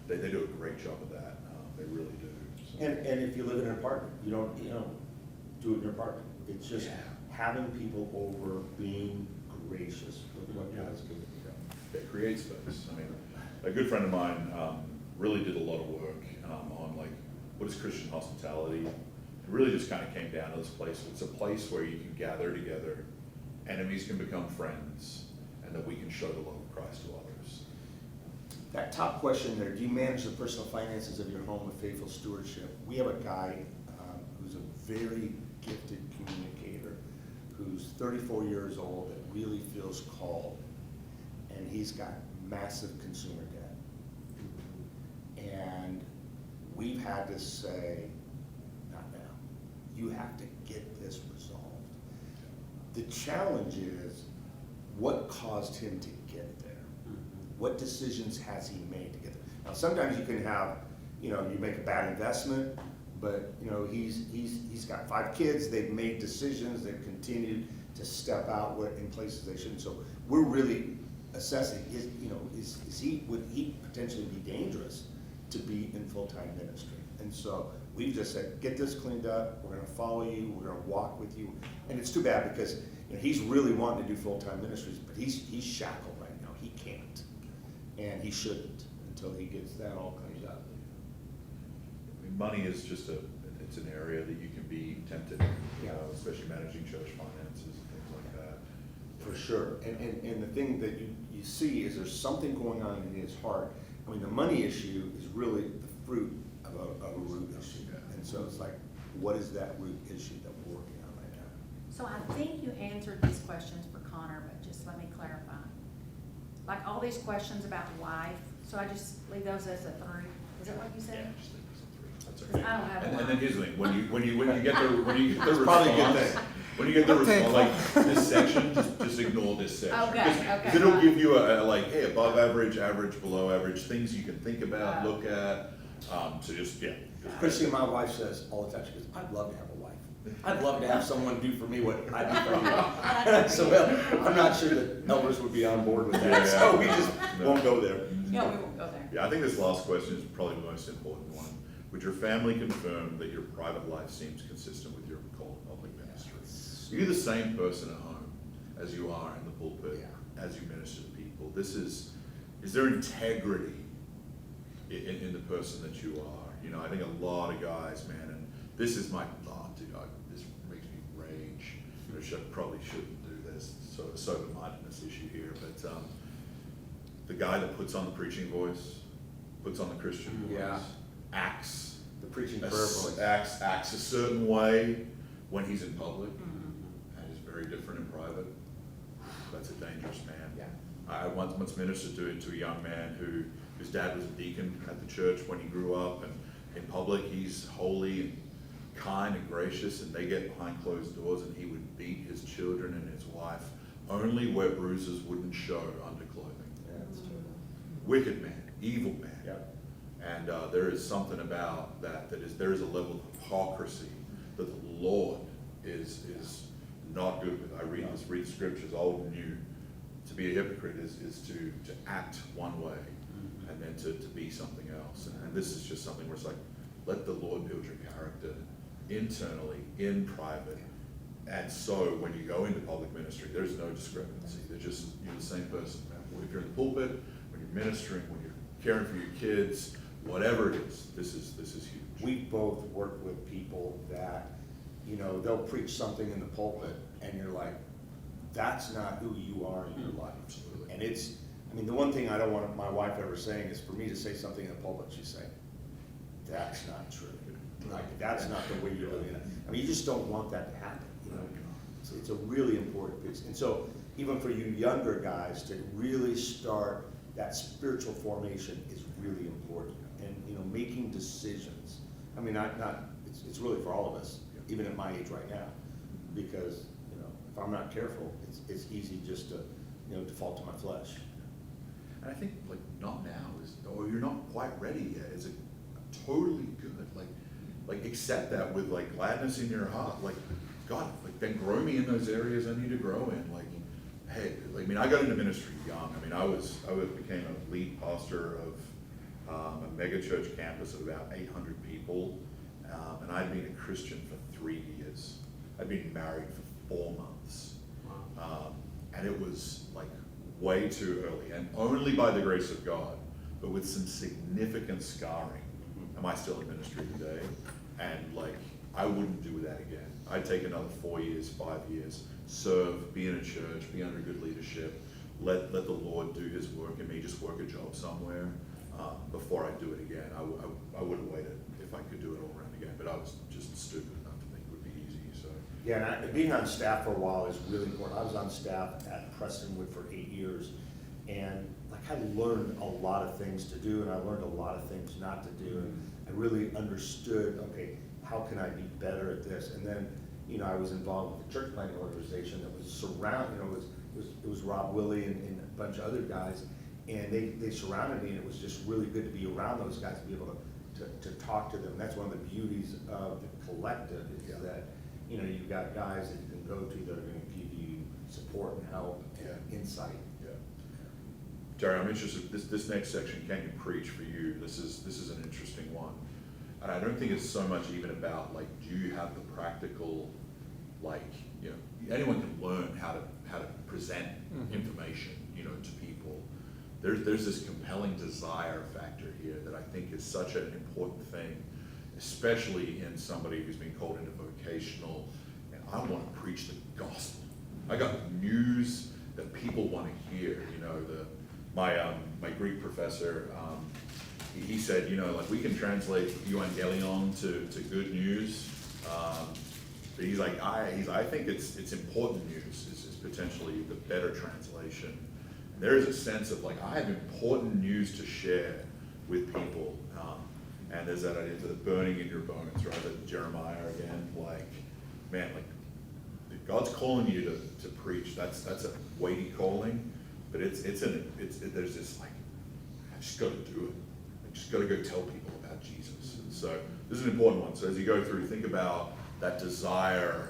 And they do a great job of that. They really do. So. And if you live in an apartment, you don't do it in your apartment. It's just having people over, being gracious with what God's given you. It creates space. A good friend of mine really did a lot of work on like, what is Christian hospitality? really just kind of came down to this place. It's a place where you can gather together, enemies can become friends, and that we can show the love of Christ to others. That top question there, do you manage the personal finances of your home with faithful stewardship? We have a guy who's a very gifted communicator, who's 34 years old, that really feels called, and he's got massive consumer debt. And we've had to say, not now, you have to get this resolved. The challenge is, what caused him to get there? What decisions has he made to get there? Now, sometimes you can have, you make a bad investment, but, he's got 5 kids, they've made decisions, they've continued to step out in places they shouldn't. So we're really assessing, would he potentially be dangerous to be in full-time ministry? And so we've just said, get this cleaned up, we're gonna follow you, we're gonna walk with you. And it's too bad because, he's really wanting to do full-time ministries, but he's shackled right now, he can't. And he shouldn't until he gets that all cleaned up. I mean, money is just it's an area that you can be tempted, especially managing church finances and things like that. For sure, and the thing that you see is there's something going on in his heart. I mean, the money issue is really the fruit of a root issue. And so it's like, what is that root issue that we're working on right now? So I think you answered these questions for Connor, but just let me clarify. Like all these questions about life, so I just leave those as a 3. Is that what you said? Yeah, just leave us at 3. That's Because I don't have And one. then here's the thing, when you get the That's probably a good response, thing. when you get the I'll take response, like this section, just ignore this section. Okay, Because it'll give you hey, above average, average, below average, things you can think about, Oh. look at. So just. Christine, my wife says all the time, she goes, I'd love to have a wife. I'd love to have someone do for me what I do for you. So, well, I'm not sure that elders would be on board with that, so we just won't go there. Yeah, we won't go there. Yeah, I think this last question is probably the most important one. Would your family confirm that your private life seems consistent with your call to public ministry? Are you the same person at home as you are in the pulpit, as you minister to people? Is there integrity in the person that you are? I think a lot of guys, man, and this is my thought, dude, this makes me rage. Probably shouldn't do this, so sober-mindedness issue here, but the guy that puts on the preaching voice, puts on the Christian voice, acts The preaching prayer voice. acts a certain way when he's in public, and is very different in private. That's a dangerous man. Yeah. I once ministered to a young man whose dad was a deacon at the church when he grew up, and in public he's holy and kind and gracious, and they get behind closed doors, and he would beat his children and his wife only where bruises wouldn't show under clothing. Yeah, that's true. Wicked man, evil man. Yep. And there is something about there is a level of hypocrisy that the Lord is not good with. I read scriptures old and new. To be a hypocrite is to act one way and then to be something else. And this is just something where it's like, let the Lord build your character internally, in private. And so when you go into public ministry, there's no discrepancy. You're the same person. If you're in the pulpit, when you're ministering, when you're caring for your kids, whatever it is, this is huge. We both work with people that, they'll preach something in the pulpit and you're like, that's not who you are in your life. Absolutely. And the one thing I don't want my wife ever saying is for me to say something in the pulpit, she's saying, that's not true. Like, that's not the way you're living. You just don't want that to happen, It's a really important piece. And so even for you younger guys to really start that spiritual formation is really important. And, making decisions. It's really for all of us, even at my age right now, because, if I'm not careful, it's easy just to, default to my flesh. And I think not now or you're not quite ready yet is totally good. Like accept that with gladness in your heart. God, then grow me in those areas I need to grow in. Hey, I got into ministry young. I became a lead pastor of a mega church campus of about 800 people, and I'd been a Christian for 3 years. I'd been married for 4 months, and it was way too early, and only by the grace of God, but with some significant scarring. Am I still in ministry today? And I wouldn't do that again. I'd take another 4 years, 5 years, serve, be in a church, be under good leadership, let the Lord do his work in me, just work a job somewhere before I do it again. I would have waited if I could do it all around again, but I was just stupid enough to think it would be easy, so. Yeah, and being on staff for a while is really important. I was on staff at Prestonwood for 8 years, and like I learned a lot of things to do, and I learned a lot of things not to do, and I really understood, okay, how can I be better at this? And then, you know, I was involved with the church planting organization that was surrounded, you know, it was Rob Willie and a bunch of other guys, and they surrounded me, and it was just really good to be around those guys, to be able to talk to them. That's one of the beauties of the collective, is that, you know, you've got guys that you can go to that are gonna give you support and help and insight. Yeah. Jerry, I'm interested, this next section, can you preach, for you, this is an interesting one. And I don't think it's so much even about, like, do you have the practical, like, you know, anyone can learn how to present information, you know, to people. There's this compelling desire factor here that I think is such an important thing, especially in somebody who's been called into vocational, and I want to preach the gospel. I got news that people want to hear, you know, my Greek professor, he said, you know, like, we can translate euangelion to good news, but he's like, I think it's important news is potentially the better translation. And there is a sense of, like, I have important news to share with people, and there's that idea of the burning in your bones, right? That Jeremiah again, like, man, like, if God's calling you to preach, that's a weighty calling, but there's this, like, I just got to do it. I just got to go tell people about Jesus. And so this is an important one. So as you go through, think about that desire,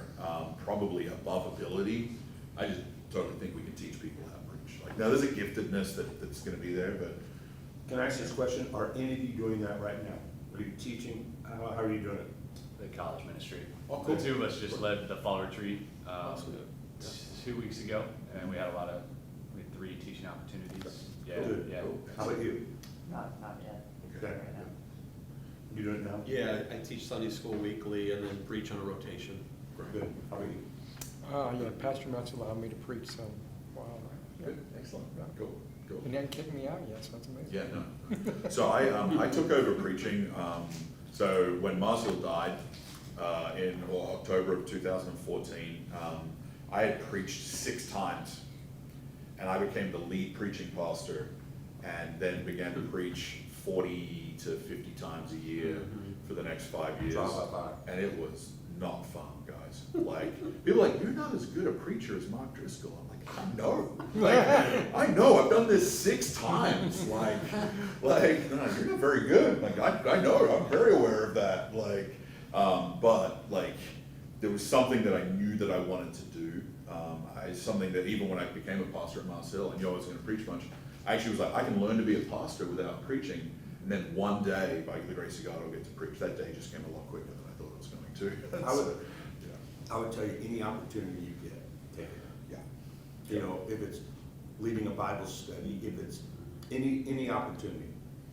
probably above ability. I just totally think we can teach people how to preach. Like, now there's a giftedness that's going to be there, but Can I ask this question? Are any of you doing that right now? Are you teaching? How are you doing it? The college ministry. Oh, cool. The two of us just led the fall retreat 2 weeks ago, and we had 3 teaching opportunities. Yeah, Good. yeah. Cool. How about you? Not yet. Okay. Right now. You doing it now? Yeah, I teach Sunday school weekly and then preach on a rotation. Good. How about you? Yeah, Pastor Nuts allowed me to preach some while. good, excellent, cool. And didn't kick me out yet, so that's amazing. Yeah, no. So I took over preaching. So when Marcel died in October of 2014, I had preached 6 times, and I became the lead preaching pastor, and then began to preach 40 to 50 times a year for the next 5 years. And it was not fun, guys. Like, people are like, you're not as good a preacher as Mark Driscoll. I'm like, I know. Like, I know, I've done this 6 times. Like, no, you're not very good. Like, I know, I'm very aware of that. Like, but like, there was something that I knew that I wanted to do. Something that even when I became a pastor at Mars Hill, and I was going to preach a bunch, I actually was like, I can learn to be a pastor without preaching. And then one day, by the grace of God, I'll get to preach. That day just came a lot quicker than I thought it was going to. I would tell you, any opportunity you get, take it. Yeah. You know, if it's leading a Bible study, if it's any opportunity,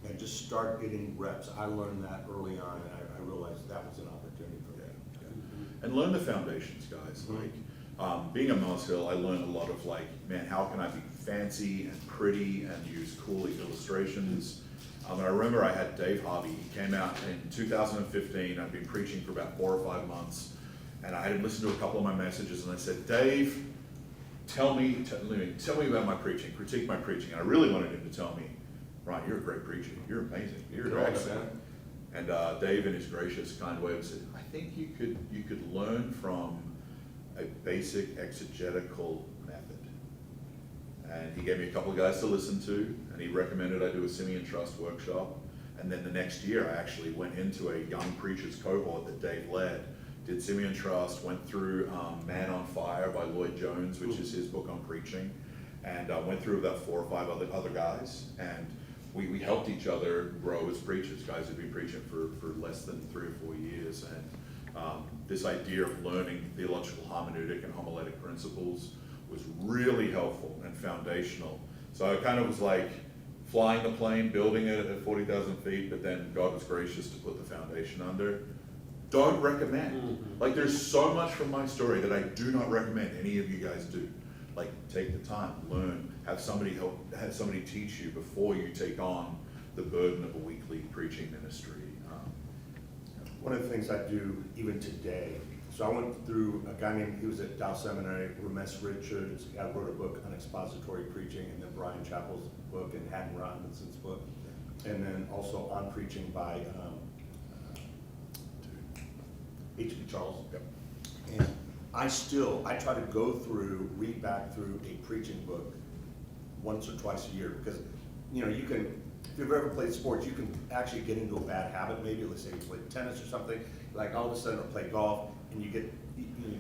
and just start getting reps. I learned that early on, and I realized that was an opportunity for me. And learn the foundations, guys. Like, being at Mars Hill, I learned a lot of, like, man, how can I be fancy and pretty and use cool illustrations? And I remember I had Dave Harvey. He came out in 2015. I'd been preaching for about 4 or 5 months, and I had him listen to a couple of my messages, and I said, Dave, tell me about my preaching, critique my preaching. And I really wanted him to tell me, Ron, you're a great preacher. You're amazing. You're excellent. And Dave, in his gracious, kind way, said, I think you could learn from a basic exegetical method. And he gave me a couple of guys to listen to, and he recommended I do a Simeon Trust workshop. And then the next year, I actually went into a young preachers cohort that Dave led, did Simeon Trust, went through Man on Fire by Lloyd Jones, which is his book on preaching, and went through about 4 or 5 other guys, and we helped each other grow as preachers, guys who'd been preaching for less than 3 or 4 years. And this idea of learning theological hermeneutic and homiletic principles was really helpful and foundational. So it kind of was like flying the plane, building it at 40,000 feet, but then God was gracious to put the foundation under. don't recommend. Like, there's so much from my story that I do not recommend any of you guys do. Like, take the time, learn, have somebody teach you before you take on the burden of a weekly preaching ministry. One of the things I do even today, so I went through a guy named, he was at Dow Seminary, Ramesh Richards, I wrote a book on expository preaching, and then Brian Chappell's book and Haddon Robinson's book, and then also On Preaching by H.B. Charles. Yep. And I try to go through, read back through a preaching book once or twice a year, because, you know, you can, if you've ever played sports, you can actually get into a bad habit, maybe, let's say you play tennis or something, like all of a sudden, or play golf, and you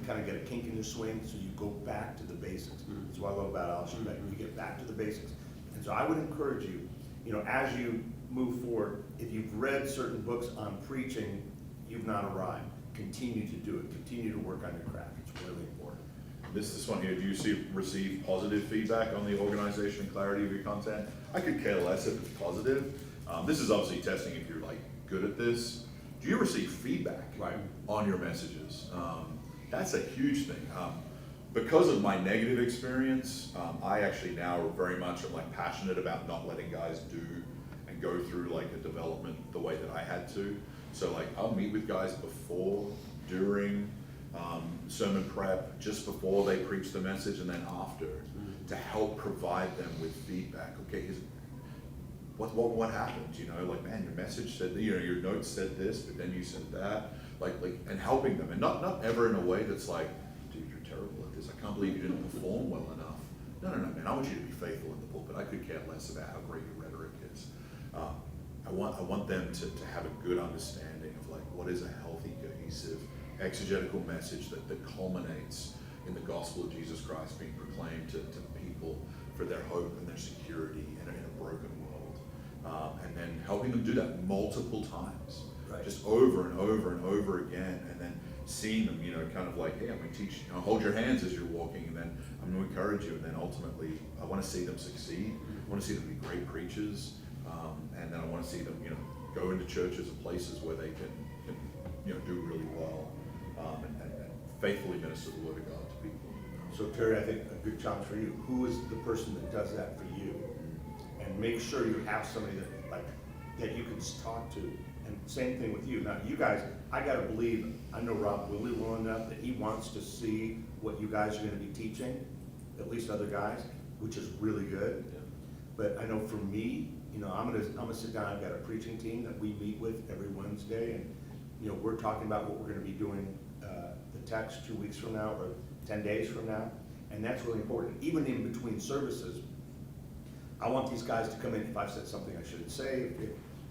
kind of get a kink in your swing, so you go back to the basics. That's what I love about Al Shebeck, you get back to the basics. And so I would encourage you, you know, as you move forward, if you've read certain books on preaching, you've not arrived. Continue to do it, continue to work on your craft, it's really important. This one here, do you receive positive feedback on the organization and clarity of your content? I could care less if it's positive. This is obviously testing if you're like good at this. Do you receive feedback on your messages? That's a huge thing. Because of my negative experience, I actually now very much am like passionate about not letting guys do and go through like a development the way that I had to. So like I'll meet with guys before, during, sermon prep, just before they preach the message, and then after, to help provide them with feedback. Okay, what happened? You know, like, man, your message said, you know, your notes said this, but then you said that. Like, and helping them, and not ever in a way that's like, dude, you're terrible at this. I can't believe you didn't perform well enough. No, man. I want you to be faithful in the pulpit. I could care less about how great your rhetoric is. I want them to have a good understanding of like what is a healthy, cohesive, exegetical message that culminates in the gospel of Jesus Christ being proclaimed to people for their hope and their security in a broken world. And then helping them do that multiple times, just over and over and over again, and then seeing them, you know, kind of like, hey, I'm going to teach, you know, hold your hands as you're walking, and then I'm going to encourage you, and then ultimately I want to see them succeed. I want to see them be great preachers. And then I want to see them, you know, go into churches and places where they can you know, do really well and faithfully minister the word of God to people. So Terry, I think a good challenge for you, who is the person that does that for you? And make sure you have somebody that you can talk to. And same thing with you. Now, you guys, I gotta believe, I know Rob Willie well enough that he wants to see what you guys are gonna be teaching, at least other guys, which is really good. Yeah. But I know for me, you know, I'm gonna sit down, I've got a preaching team that we meet with every Wednesday, and, you know, we're talking about what we're gonna be doing, the text 2 weeks from now, or 10 days from now, and that's really important. Even in between services, I want these guys to come in, if I've said something I shouldn't say,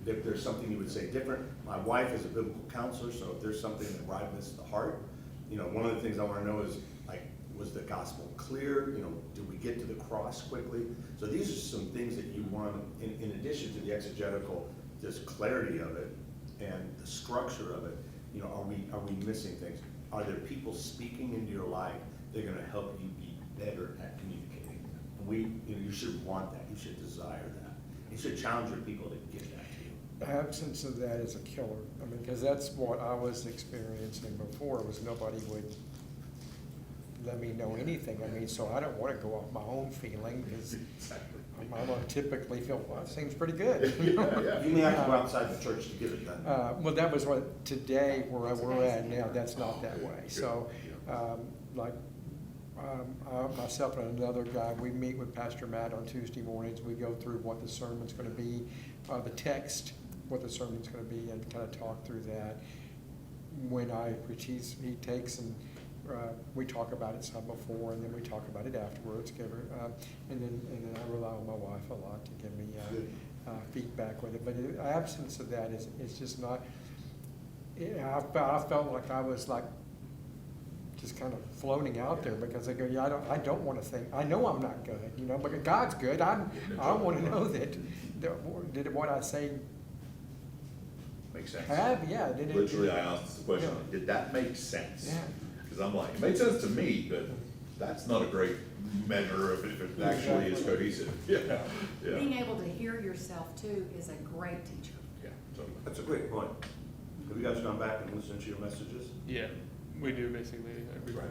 if there's something you would say different. My wife is a biblical counselor, so if there's something that rises the heart, you know, one of the things I wanna know is, like, was the gospel clear? You know, did we get to the cross quickly? So these are some things that you want, in addition to the exegetical, just clarity of it and the structure of it. You know, are we missing things? Are there people speaking into your life that are going to help you be better at communicating? You know, you should want that. You should desire that. You should challenge your people to give that to you. The absence of that is a killer. I mean, because that's what I was experiencing before, was nobody would let me know anything. I mean, so I don't want to go off my own feeling, because I don't typically feel, well, it seems pretty good. You may have to go outside the church to get it done. Well, that was what, today, where we're at now, that's not that way. So, myself and another guy, we meet with Pastor Matt on Tuesday mornings. We go through what the sermon's going to be, the text, what the sermon's going to be, and kind of talk through that. When I preach, he takes and we talk about it some before, and then we talk about it afterwards. And then I rely on my wife a lot to give me feedback with it. But the absence of that is just not. I felt like I was like just kind of floating out there, because I go, yeah, I don't want to think. I know I'm not good, you know, but God's good. I want to know that did what I say Makes sense. Literally, I asked the question, did that make sense? Yeah. Because I'm like, it made sense to me, but that's not a great measure of if it actually is cohesive. Yeah. Being able to hear yourself too is a great teacher. Yeah, totally. That's a great point. Have you guys gone back and listened to your messages? Yeah, we do basically every Right.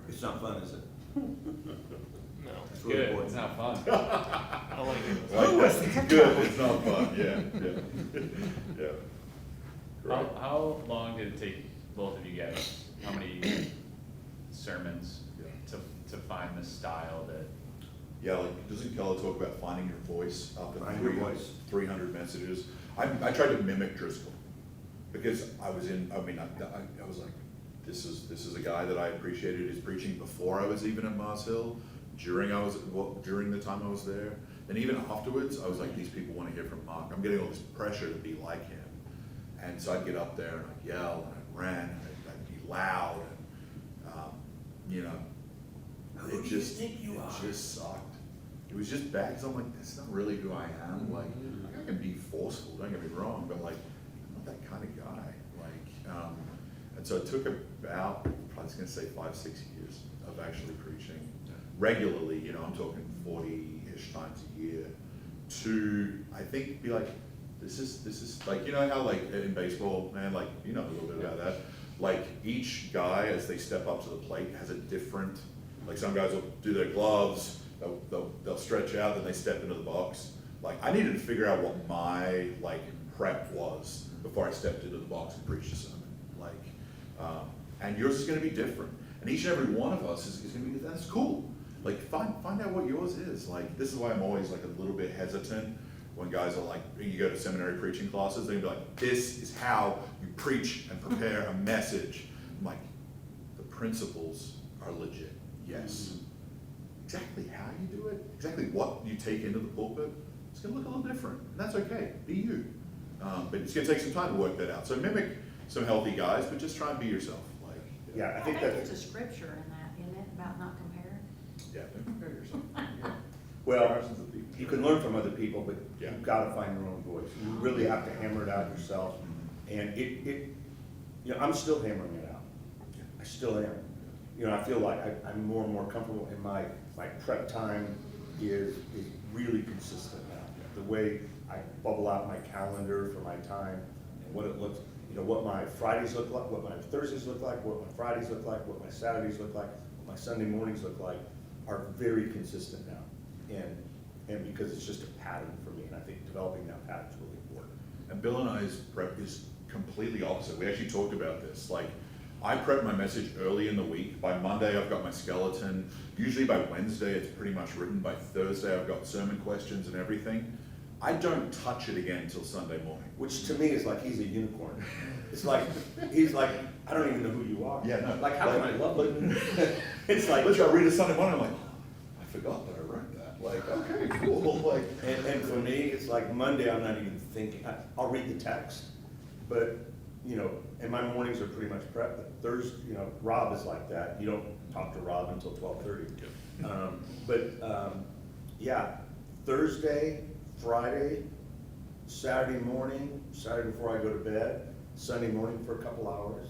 It's not fun, is it? No. It's really Good, important. it's not fun. I want to hear this. Like, that's good, it's not fun, yeah, yeah. Great. How long did it take both of you guys, how many sermons to find the style that, Yeah, like, doesn't Keller talk about finding your voice up Find in your voice. 300 messages? I tried to mimic Driscoll, because I was like, this is a guy that I appreciated his preaching before I was even at Mars Hill, during the time I was there, and even afterwards, I was like, these people want to hear from Mark. I'm getting all this pressure to be like him. And so I'd get up there and I'd yell and I'd rant and I'd be loud and, it just sucked. It was just bad, because I'm like, that's not really who I am. Like, I can be forceful, don't get me wrong, but like, I'm not that kind of guy. Like, and so it took about, I was gonna say 5-6 years of actually preaching regularly, I'm talking 40-ish times a year, to, I think, be like, this is like, how like in baseball, man, like, a little bit about that. Like, each guy, as they step up to the plate, has a different, like, some guys will do their gloves, they'll stretch out, then they step into the box. Like, I needed to figure out what my, like, prep was before I stepped into the box and preached a sermon. Like, and yours is gonna be different. And each and every one of us is gonna be, that's cool. Like, find out what yours is. Like, this is why I'm always like a little bit hesitant when guys are like, you go to seminary preaching classes, they'll be like, this is how you preach and prepare a message. I'm like, the principles are legit, yes. Exactly how you do it, exactly what you take into the pulpit, it's gonna look a little different, and that's okay, be you. But it's gonna take some time to work that out. So mimic some healthy guys, but just try and be yourself. Like, Yeah, I I think think that, there's a scripture in that, isn't it, about not comparing? yeah, don't compare yourself. well, Thousands of people. you can learn from other people, but Yeah. you've gotta find your own voice. You really have to hammer it out yourself. And I'm still hammering it out. I still am. I feel like I'm more and more comfortable, and my prep time is really consistent now. The way I bubble out my calendar for my time, and what it looks, what my Fridays look like, what my Thursdays look like, what my Fridays look like, what my Saturdays look like, what my Sunday mornings look like, are very consistent now. And because it's just a pattern for me, and I think developing that pattern is really important. And Bill and I's prep is completely opposite. We actually talked about this. Like, I prep my message early in the week. By Monday, I've got my skeleton. Usually by Wednesday, it's pretty much written. By Thursday, I've got sermon questions and everything. I don't touch it again until Sunday morning. Which to me is like he's a unicorn. It's like, he's like, I don't even know who you are. Yeah, no. Like, how can I love you? It's like, Let's go read a Sunday morning. I'm like, oh, I forgot that I wrote that. Like, okay, cool. Like, and for me, it's like Monday, I'm not even thinking. I'll read the text, but, and my mornings are pretty much prepped. But Thursday, Rob is like that. You don't talk to Rob until 12:30. Yeah, Thursday, Friday, Saturday morning, Saturday before I go to bed, Sunday morning for a couple hours.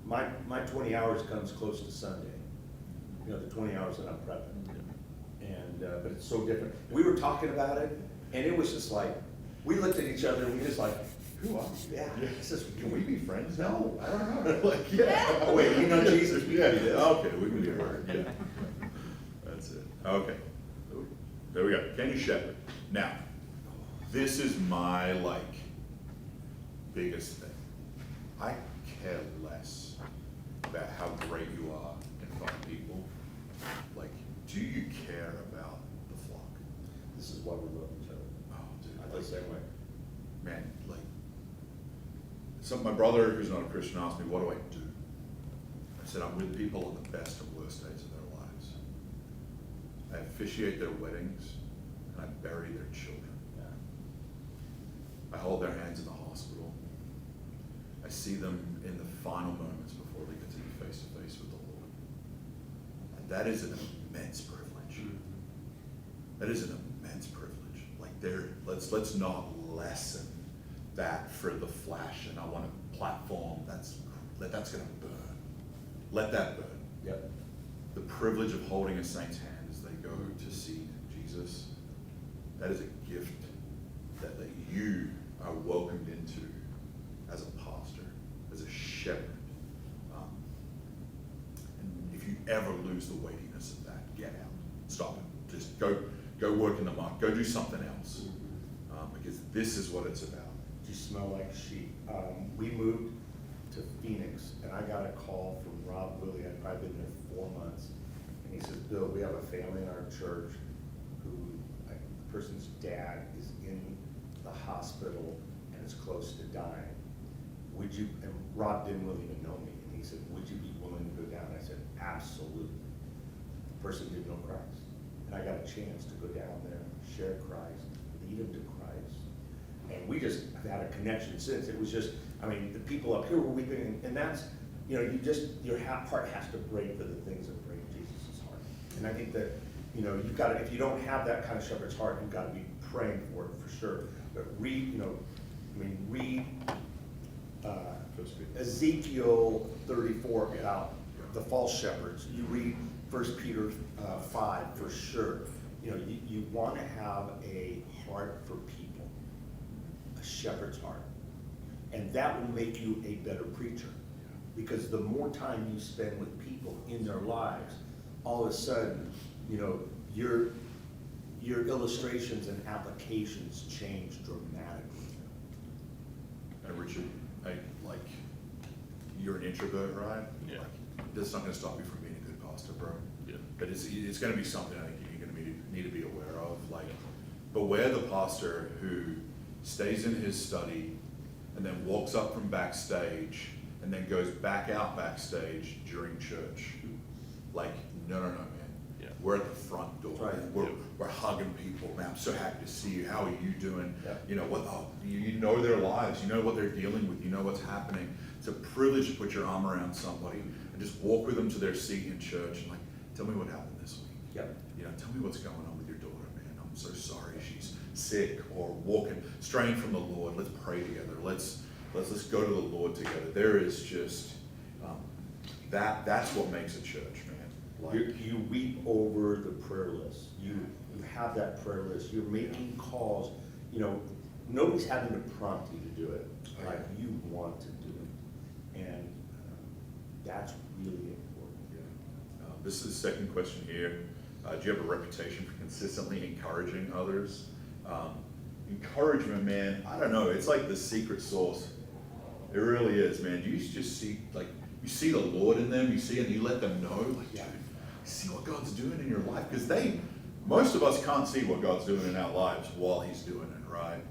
My 20 hours comes close to Sunday. The 20 hours that I'm prepping. And but it's so different. We were talking about it, and it was just like, we looked at each other and we just like, who are you? Yeah, can we be friends? No, I don't know. Like, yeah. Oh, wait, we know Jesus. We Yeah, can do this. okay, we can do it. Yeah. That's it. Okay. There we go. Kenny Shepherd. Now, this is my, biggest thing. I care less about how great you are in front of people. Like, do you care about the flock? This is why we love each other. Oh, dude. I feel the same way. Man, my brother, who's not a Christian, asked me, what do I do? I said, I'm with people on the best and worst days of their lives. I officiate their weddings, and I bury their children. I hold their hands in the hospital. I see them in the final moments before they get to be face to face with the Lord. And that is an immense privilege. That is an immense privilege. Let's not lessen that for the flash, and I want a platform that's gonna burn. Let that burn. Yep. The privilege of holding a saint's hand as they go to see Jesus, that is a gift that you are welcomed into as a pastor. a shepherd. And if you ever lose the weightiness of that, get out. Stop it. Just go work in the muck. Go do something else. Because this is what it's about. You smell like sheep. We moved to Phoenix, and I got a call from Rob Willie. I'd probably been there 4 months. And he says, Bill, we have a family in our church who, the person's dad is in the hospital and is close to dying. Would you, and Rob didn't really even know me, and he said, would you be willing to go down? I said, absolutely. The person didn't know Christ. And I got a chance to go down there, share Christ, lead him to Christ. And we just have had a connection since. It was just, I mean, the people up here were weeping, and that's, you know, you just, your heart has to break for the things that break Jesus' heart. And I think that, you know, you've got to, if you don't have that kind of shepherd's heart, you've got to be praying for it for sure. But read, you know, I mean, read Ezekiel 34 about the false shepherds. You read 1 Peter 5 for sure. You know, you want to have a heart for people, a shepherd's heart. And that will make you a better preacher. Because the more time you spend with people in their lives, all of a sudden, you know, your illustrations and applications change dramatically. And Richard, you're an introvert, right? Yeah. That's not gonna stop you from being a good pastor, bro. Yeah. But it's gonna be something I think you're gonna need to be aware of. Like, beware the pastor who stays in his study and then walks up from backstage and then goes back out backstage during church. Like, no, man. Yeah. We're at the front door. Right. We're hugging people. Man, I'm so happy to see you. How are you doing? Yeah. You know what? Oh, you know their lives. You know what they're dealing with. You know what's happening. It's a privilege to put your arm around somebody and just walk with them to their seat in church and like, tell me what happened this week. Yep. You know, tell me what's going on with your daughter, man. I'm so sorry she's sick or walking, straying from the Lord. Let's pray together. Let's go to the Lord together. There is just that's what makes a church, man. Like, You weep over the prayer list. You have that prayer list. You're making calls. You know, nobody's having to prompt you to do it. Like, you want to do it. And that's really important. yeah. This is the second question here. Do you have a reputation for consistently encouraging others? Encouragement, man, I don't know. It's like the secret sauce. It really is, man. You just see, like, you see the Lord in them. You see, and you let them know, like, dude, see what God's doing in your life. Because most of us can't see what God's doing in our lives while He's doing it, right?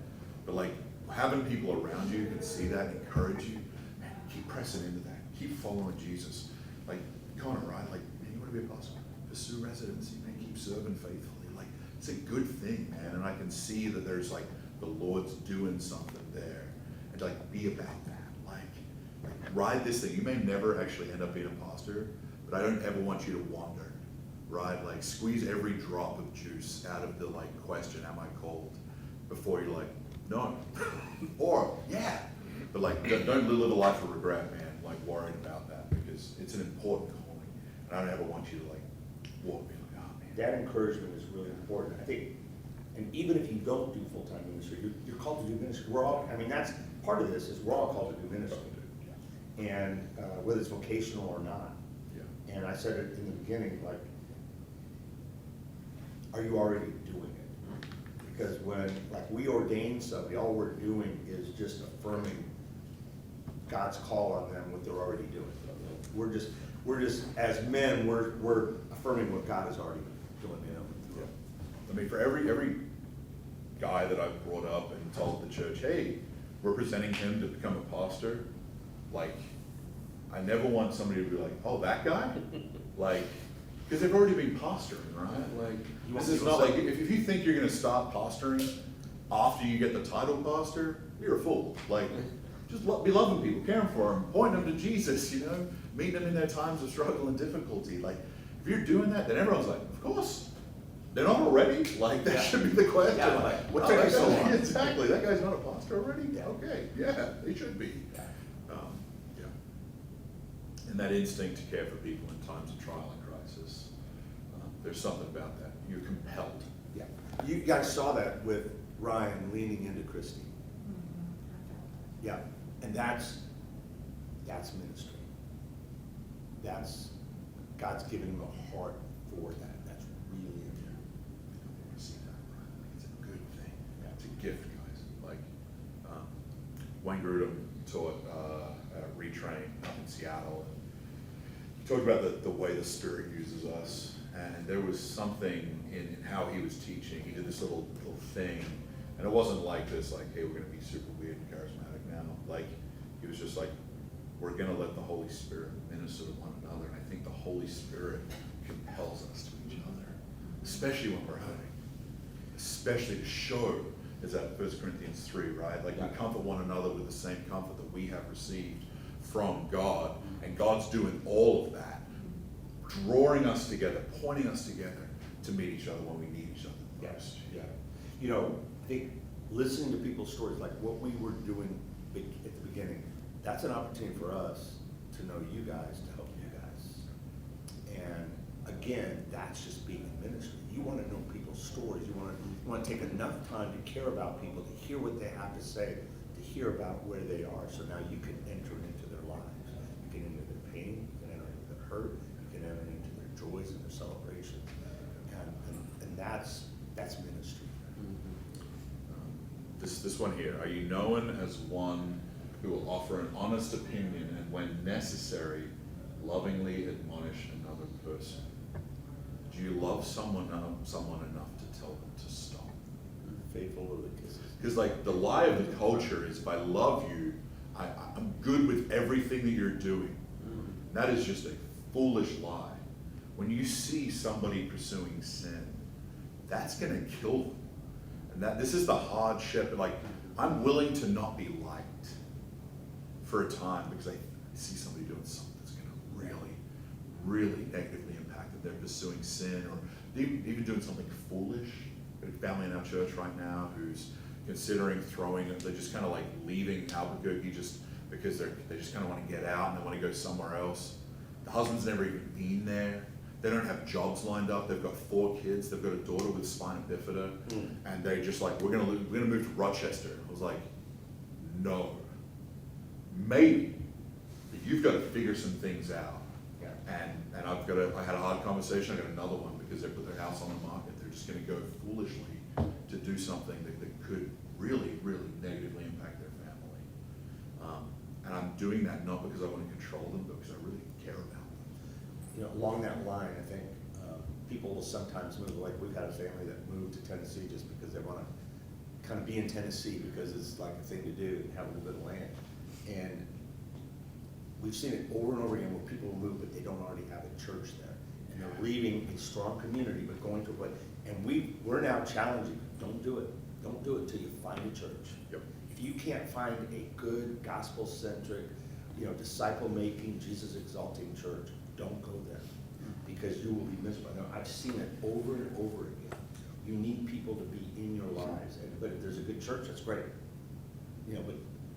But like, having people around you who can see that and encourage you, man, keep pressing into that. Keep following Jesus. Like, Connor, right? Like, man, you want to be a pastor? Pursue residency, man. Keep serving faithfully. Like, it's a good thing, man. And I can see that there's like the Lord's doing something there. And like, be about that. Like ride this thing. You may never actually end up being a pastor, but I don't ever want you to wander, right? Like, squeeze every drop of juice out of the like question, am I called? Before you're like, no. Or, yeah. But like, don't live a life of regret, man. Like, worrying about that, because it's an important calling. And I don't ever want you to like walk me like, oh man. That encouragement is really important. I think, and even if you don't do full-time ministry, you're called to do ministry. We're all, I mean, that's part of this, is we're all called to do ministry. And whether it's vocational or not. Yeah. And I said it in the beginning, like, are you already doing it? Because when, like, we ordain somebody, all we're doing is just affirming God's call on them, what they're already doing. We're just as men, we're affirming what God is already doing in them. Yeah. I mean, for every guy that I've brought up and told the church, hey, we're presenting him to become a pastor, like, I never want somebody to be like, oh, that guy? Like, because they've already been pastoring, right? Like, this is not like, if you think you're gonna stop pastoring after you get the title pastor, you're a fool. Like, just be loving people, caring for them, pointing them to Jesus, you know, meeting them in their times of struggle and difficulty. Like, if you're doing that, then everyone's like, of course. They're not already? Like, that should be the question. Yeah, like, what oh, took that you so guy- long? Exactly, that guy's not a pastor already? Okay, yeah, he should be. Yeah. And that instinct to care for people in times of trial and crisis, there's something about that. You're compelled. Yeah. You guys saw that with Ryan leaning into Christy. Yeah. And that's that's ministry. That's, God's given him a heart for that. That's really important. I see that, right? It's a good thing. It's a gift, guys. Like, Wayne Grudem taught at Retrain up in Seattle. He talked about the way the Spirit uses us, and there was something in how he was teaching. He did this little thing, and it wasn't like this, like, hey, we're going to be super weird and charismatic now. Like, he was just like, we're going to let the Holy Spirit minister to one another, and I think the Holy Spirit compels us to each other, especially when we're hurting, especially to show, is that 1 Corinthians 3, right? Like, we comfort one another with the same comfort that we have received from God, and God's doing all of that, drawing us together, pointing us together to meet each other when we need each other the most. Yeah. You know, I think listening to people's stories, like what we were doing at the beginning, that's an opportunity for us to know you guys, to help you guys. And again, that's just being in ministry. You want to know people's stories. You want to take enough time to care about people, to hear what they have to say, to hear about where they are. So now you can enter into their lives. You can enter their pain, you can enter into their hurt, you can enter into their joys and their celebrations. And that's ministry. This one here, are you known as one who will offer an honest opinion and when necessary, lovingly admonish another person? Do you love someone enough to tell them to stop? Faithful to the kisses. Because like the lie of the culture is if I love you, I'm good with everything that you're doing. That is just a foolish lie. When you see somebody pursuing sin, that's gonna kill them. And this is the hardship, like, I'm willing to not be liked for a time because I see somebody doing something that's gonna really, really negatively impact them. They're pursuing sin or even doing something foolish. We've got a family in our church right now who's considering they're just kind of like leaving Albuquerque just because they just kind of want to get out and they want to go somewhere else. The husband's never even been there. They don't have jobs lined up. They've got 4 kids. They've got a daughter with spina bifida, and they're just like, we're gonna move to Rochester. I was like, no, maybe, but you've got to figure some things out. Yeah. And I had a hard conversation. I got another one because they put their house on the market. They're just going to go foolishly to do something that could really, really negatively impact their family. And I'm doing that not because I want to control them, but because I really care about them. You know, along that line, I think people will sometimes move, like we've had a family that moved to Tennessee just because they want to kind of be in Tennessee because it's like a thing to do and have a little bit of land. And we've seen it over and over again where people move, but they don't already have a church there. And they're leaving a strong community, but going to a place. And we're now challenging, don't do it. Don't do it till you find a church. Yep. If you can't find a good gospel-centric, disciple-making, Jesus-exalting church, don't go there because you will be miserable. Now, I've seen it over and over again. You need people to be in your lives, but if there's a good church, that's great.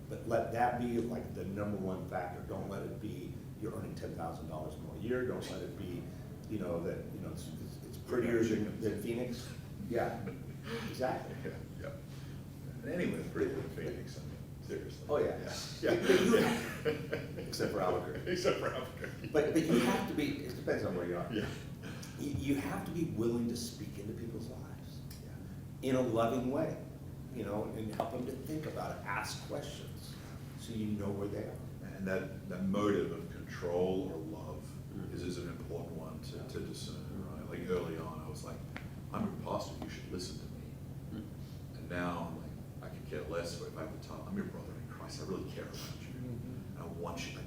But let that be like the #1 factor. Don't let it be you're earning $10,000 more a year. Don't let it be, it's prettier than Phoenix. Yeah, exactly. Yeah. And anyway, pretty than Phoenix. I mean, seriously. Oh yeah. Yeah. But you have, except for Albuquerque. Except for Albuquerque. But you have to be. It depends on where you are. Yeah. You have to be willing to speak into people's lives in a loving way, and help them to think about it, ask questions, so you know where they are. And that motive of control or love is an important one to discern, right? Like early on, I was like, I'm your pastor, you should listen to me. And now I'm like, I could care less if I have to talk. I'm your brother in Christ. I really care about you. And I want you. I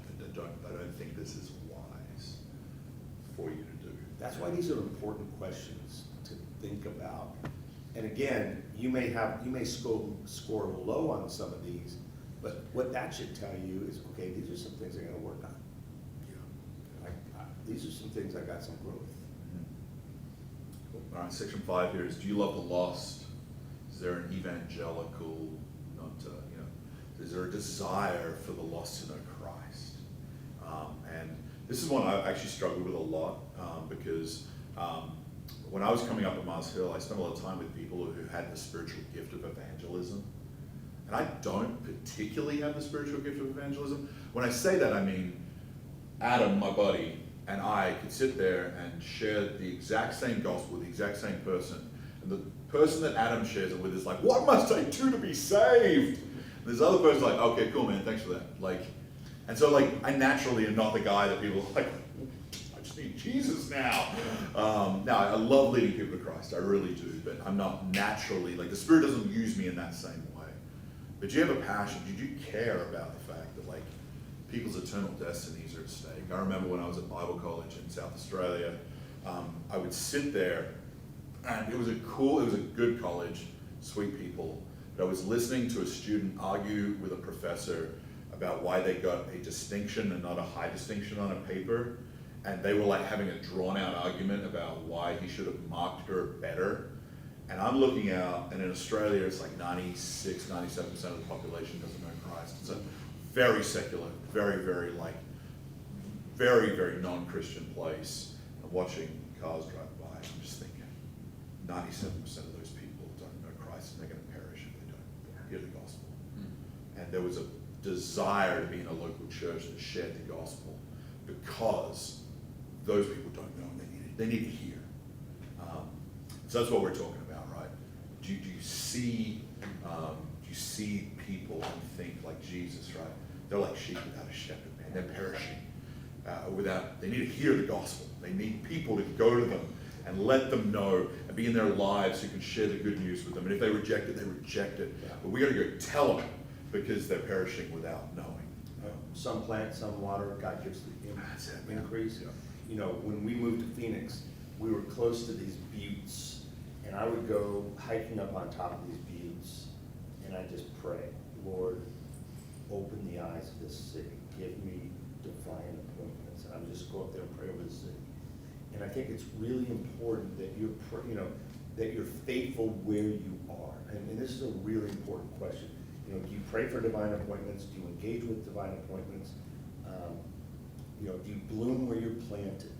don't think this is wise for you to do. That's why these are important questions to think about. And again, you may score low on some of these, but what that should tell you is, okay, these are some things I got to work on. These are some things I got some growth. Cool. All right, section 5 here is: do you love the lost? Is there an evangelical, is there a desire for the lost to know Christ? And this is one I actually struggled with a lot because when I was coming up at Mars Hill, I spent a lot of time with people who had the spiritual gift of evangelism. And I don't particularly have the spiritual gift of evangelism. When I say that, I mean, Adam, my buddy, and I could sit there and share the exact same gospel with the exact same person. And the person that Adam shares it with is like, what must I do to be saved? And this other person's like, okay, cool, man, thanks for that. Like, and so like, I naturally am not the guy that people are like, I just need Jesus now. Now, I love leading people to Christ, I really do, but I'm not naturally, like the Spirit doesn't use me in that same way. But you have a passion, you care about the fact that like, people's eternal destinies are at stake. I remember when I was at Bible college in South Australia, I would sit there, and it was a good college, sweet people, but I was listening to a student argue with a professor about why they got a distinction and not a high distinction on a paper, and they were like having a drawn out argument about why he should have marked her better. And I'm looking out, and in Australia, it's like 96, 97% of the population doesn't know Christ. It's a very secular, very, very like, very, very non-Christian place. I'm watching cars drive by, and I'm just thinking, 97% of those people don't know Christ, and they're going to perish if they don't hear the gospel. And there was a desire to be in a local church that shared the gospel because those people don't know, and they need to hear. So that's what we're talking about, right? Do you see people and think like Jesus, right? They're like sheep without a shepherd, man. They're perishing they need to hear the gospel. They need people to go to them and let them know and be in their lives who can share the good news with them. And if they reject it, they reject it. Yeah. But we got to go tell them because they're perishing without knowing. Some plant, some water, God gives the That's it, man. increase. Yeah. You know, when we moved to Phoenix, we were close to these buttes, and I would go hiking up on top of these buttes, and I just pray, Lord, open the eyes of this city, give me divine appointments, and I would just go up there and pray over the city. And I think it's really important that that you're faithful where you are. And this is a really important question. You know, do you pray for divine appointments? Do you engage with divine appointments? Do you bloom where you're planted?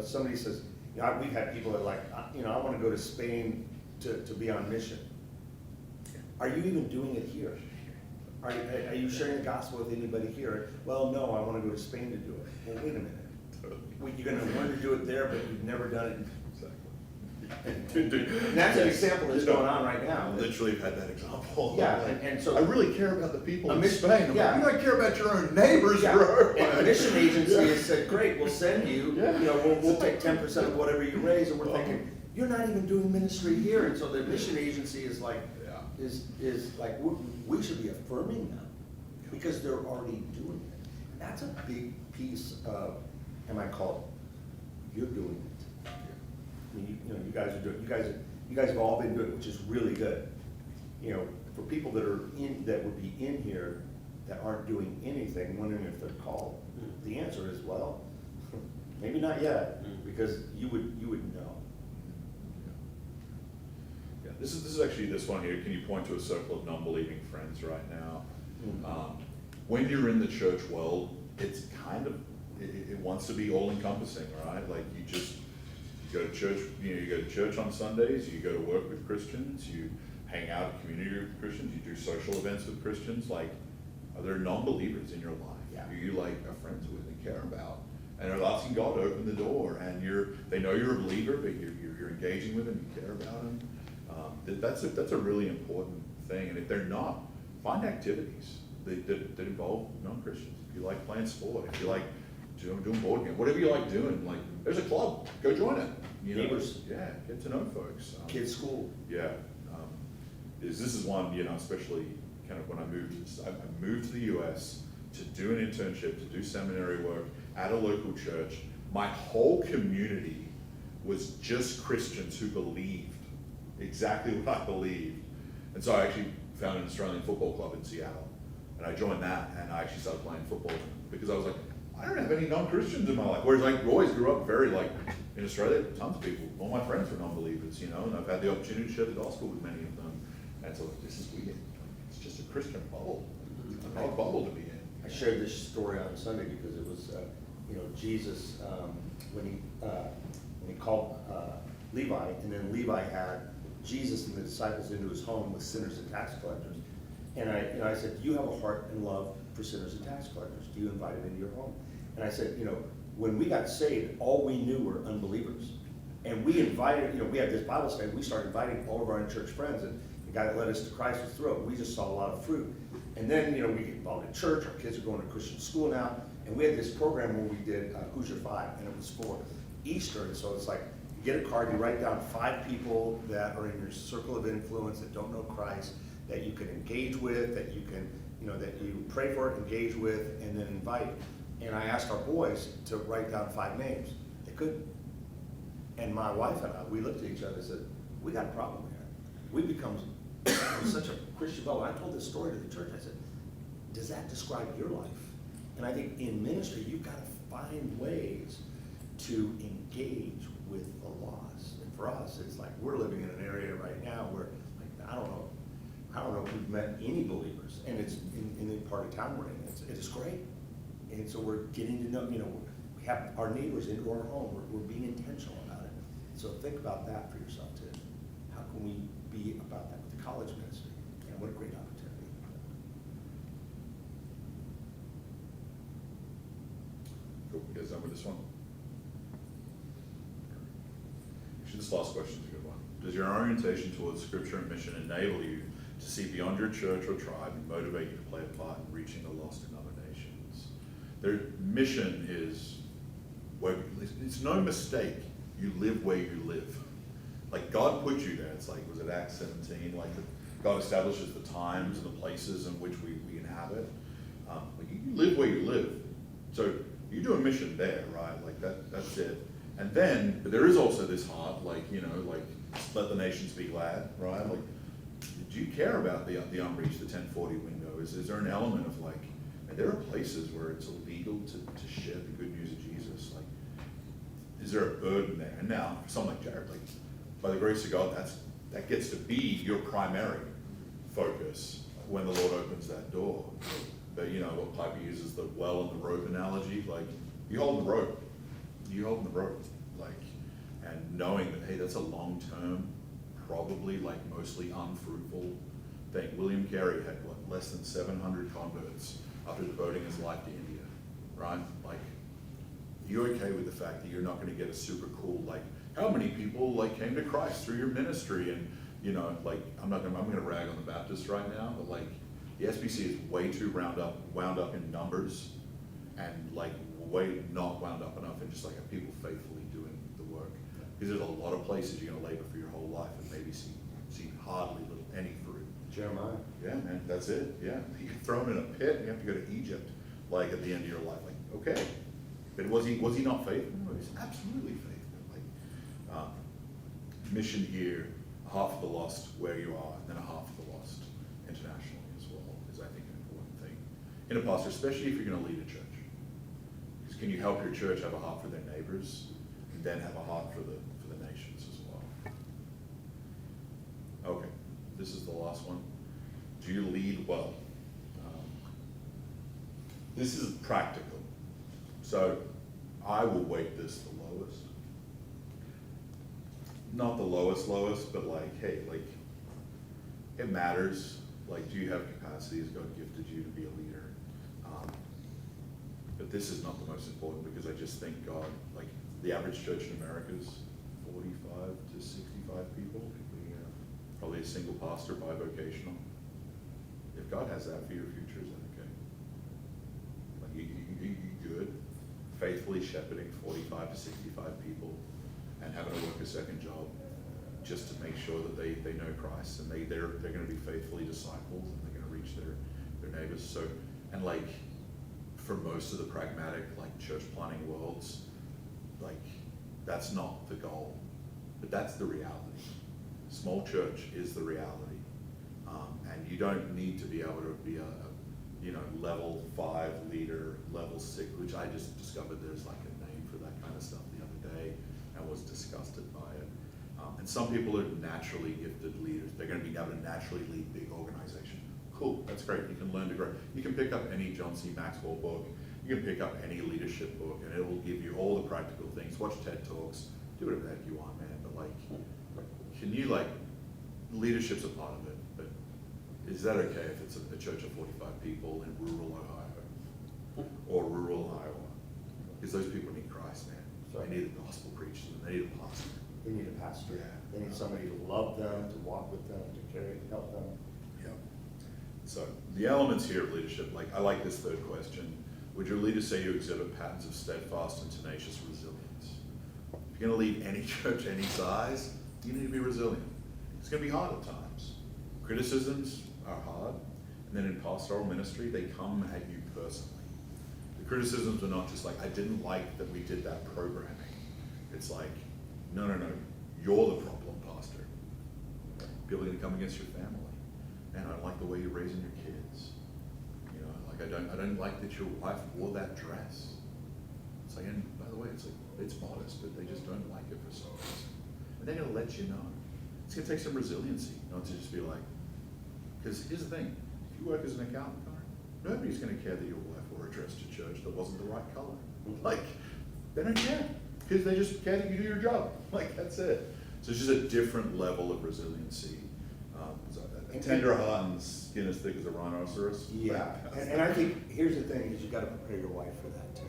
Somebody says, we've had people that are like, I want to go to Spain to be on mission. Are you even doing it here? Are you sharing the gospel with anybody here? Well, no, I want to go to Spain to do it. Well, wait a minute. You're going to learn to do it there, but you've never done it. And that's an example that's going on right now. Literally had that example. Yeah, and so I really care about the people A in mission- Spain. I'm yeah. like, you don't care about your own neighbors, Yeah, bro. and the mission agency has said, great, we'll send you, Yeah. we'll take 10% of whatever you raise, and we're thinking, you're not even doing ministry here, and so the mission agency is like, Yeah. is like, we should be affirming them, because they're already doing it. And that's a big piece of, am I called? You're doing it. I mean, you guys are doing, you guys have all been doing it, which is really good. For people that would be in here that aren't doing anything, wondering if they're called, the answer is, well, maybe not yet, because you would know. Yeah, this is actually this one here. Can you point to a circle of non-believing friends right now? When you're in the church world, it's kind of, it wants to be all-encompassing, right? Like you go to church, you go to church on Sundays, you go to work with Christians, you hang out in community with Christians, you do social events with Christians. Like, are there non-believers in your life who you like are friends with and care about, and are asking God to open the door? And they know you're a believer, but you're engaging with them, you care about them. That's a really important thing. And if they're not, find activities that involve non-Christians. If you like playing sport, if you like doing board game, whatever you like doing, like there's a club, go join it. Neighbors. Yeah, get to know folks. Kids' school. Yeah. This is one, especially kind of when I moved to the US to do an internship, to do seminary work at a local church. My whole community was just Christians who believed exactly what I believed. And so I actually found an Australian football club in Seattle. And I joined that, and I actually started playing football because I was like, I don't have any non-Christians in my life. Whereas I always grew up very in Australia, tons of people, all my friends were non-believers, and I've had the opportunity to share the gospel with many of them. And so this is weird. It's just a Christian bubble. It's a hard bubble to be in. I shared this story on Sunday because it was, Jesus, when he called Levi, and then Levi had Jesus and the disciples into his home with sinners and tax collectors. And I said, do you have a heart and love for sinners and tax collectors? Do you invite them into your home? And I said, when we got saved, all we knew were unbelievers. And we invited, we had this Bible study, we started inviting all of our in-church friends, and the guy that led us to Christ was thrilled. We just saw a lot of fruit. And then, we get involved in church, our kids are going to Christian school now, and we had this program where we did Who's Your Five, and it was for Easter, and so it's like, you get a card, you write down 5 people that are in your circle of influence that don't know Christ, that you can engage with, that you can, that you pray for, engage with, and then invite. And I asked our boys to write down 5 names. They couldn't. And my wife and I, we looked at each other and said, we got a problem here. We become such a Christian bubble. I told this story to the church. I said, does that describe your life? And I think in ministry, you've got to find ways to engage with the lost. And for us, it's like we're living in an area right now where, like, I don't know if we've met any believers, and it's in the part of town we're in. It's great. And so we're getting to know, we have our neighbors into our home. We're being intentional about it. So think about that for yourself too. How can we be about that with the college ministry? And what a great opportunity. Cool, you guys done with this one? Actually, this last question is a good one. Does your orientation towards scripture and mission enable you to see beyond your church or tribe and motivate you to play a part in reaching the lost in other nations? Their mission is, it's no mistake, you live where you live. Like God put you there. It's like, was it Acts 17? Like God establishes the times and the places in which we inhabit. Like you live where you live. So you do a mission there, right? Like that's it. And then, but there is also this heart, like, let the nations be glad, right? Like, do you care about the unreached, the 1040 window? Is there an element of like, and there are places where it's illegal to share the good news of Jesus. Like, is there a burden there? And now, for someone like Jared, like, by the grace of God, that gets to be your primary focus when the Lord opens that door. But what Piper uses, the well and the rope analogy, like, you hold the rope. You hold the rope, like, and knowing that, hey, that's a long-term, probably like mostly unfruitful thing. William Carey had less than 700 converts after devoting his life to India, right? Like, you're okay with the fact that you're not going to get a super cool, like, how many people like came to Christ through your ministry? And like, I'm going to rag on the Baptists right now, but like, the SBC is way too wound up in numbers, and like way not wound up enough in just like people faithfully doing the work. Because there's a lot of places you're going to labor for your whole life and maybe see hardly any fruit. Jeremiah. Yeah, man, that's it. Yeah, you get thrown in a pit and you have to go to Egypt, like at the end of your life. Like, okay, but was he not faithful? No, he's absolutely faithful. Like, mission here, half of the lost where you are, and then a half of the lost internationally as well is, I think, an important thing in a pastor, especially if you're going to lead a church. Because can you help your church have a heart for their neighbors, and then have a heart for the nations as well? Okay, this is the last one. Do you lead well? This is practical. So I will weight this the lowest. Not the lowest, but like, hey, like, it matters. Like, do you have capacity? Has God gifted you to be a leader? But this is not the most important, because I just think God, like, the average church in America is 45 to 65 people. Probably a single pastor, bivocational. If God has that for your future, is that okay? Like, you good, faithfully shepherding 45 to 65 people and having to work a second job just to make sure that they know Christ, and they're going to be faithfully disciples, and they're going to reach their neighbors. So, and like, for most of the pragmatic, like, church planting worlds, like, that's not the goal, but that's the reality. Small church is the reality, and you don't need to be able to be a level 5 leader, level 6, which I just discovered there's like a name for that kind of stuff the other day, and was disgusted by it. And some people are naturally gifted leaders. They're going to be able to naturally lead big organizations. Cool, that's great. You can learn to grow. You can pick up any John C. Maxwell book. You can pick up any leadership book, and it will give you all the practical things. Watch TED Talks. Do whatever the heck you want, man. But like, can you, like, leadership's a part of it, but is that okay if it's a church of 45 people in rural Ohio or rural Iowa? Because those people need Christ, man. Right. They need the gospel preached, and they need a pastor. They need a pastor. Yeah. They need somebody to love them, to walk with them, to carry, help them. Yep. So the elements here of leadership, like I like this third question. Would your leaders say you exhibit patterns of steadfast and tenacious resilience? If you're going to lead any church, any size, you need to be resilient. It's going to be hard at times. Criticisms are hard. And then in pastoral ministry, they come at you personally. The criticisms are not just like, I didn't like that we did that programming. It's like, no, you're the problem, pastor. People are going to come against your family. And I don't like the way you're raising your kids. You know, like I don't like that your wife wore that dress. It's like, and by the way, it's like, it's modest, but they just don't like it for some reason. And they're going to let you know. It's going to take some resiliency, not to just be like, because here's the thing, if you work as an accountant, nobody's going to care that your wife wore a dress to church that wasn't the right color. Like, they don't care, because they just care that you do your job. Like, that's it. So it's just a different level of resiliency. A tender heart and skin as thick as a rhinoceros. Yeah, and I think, here's the thing, is you gotta prepare your wife for that too.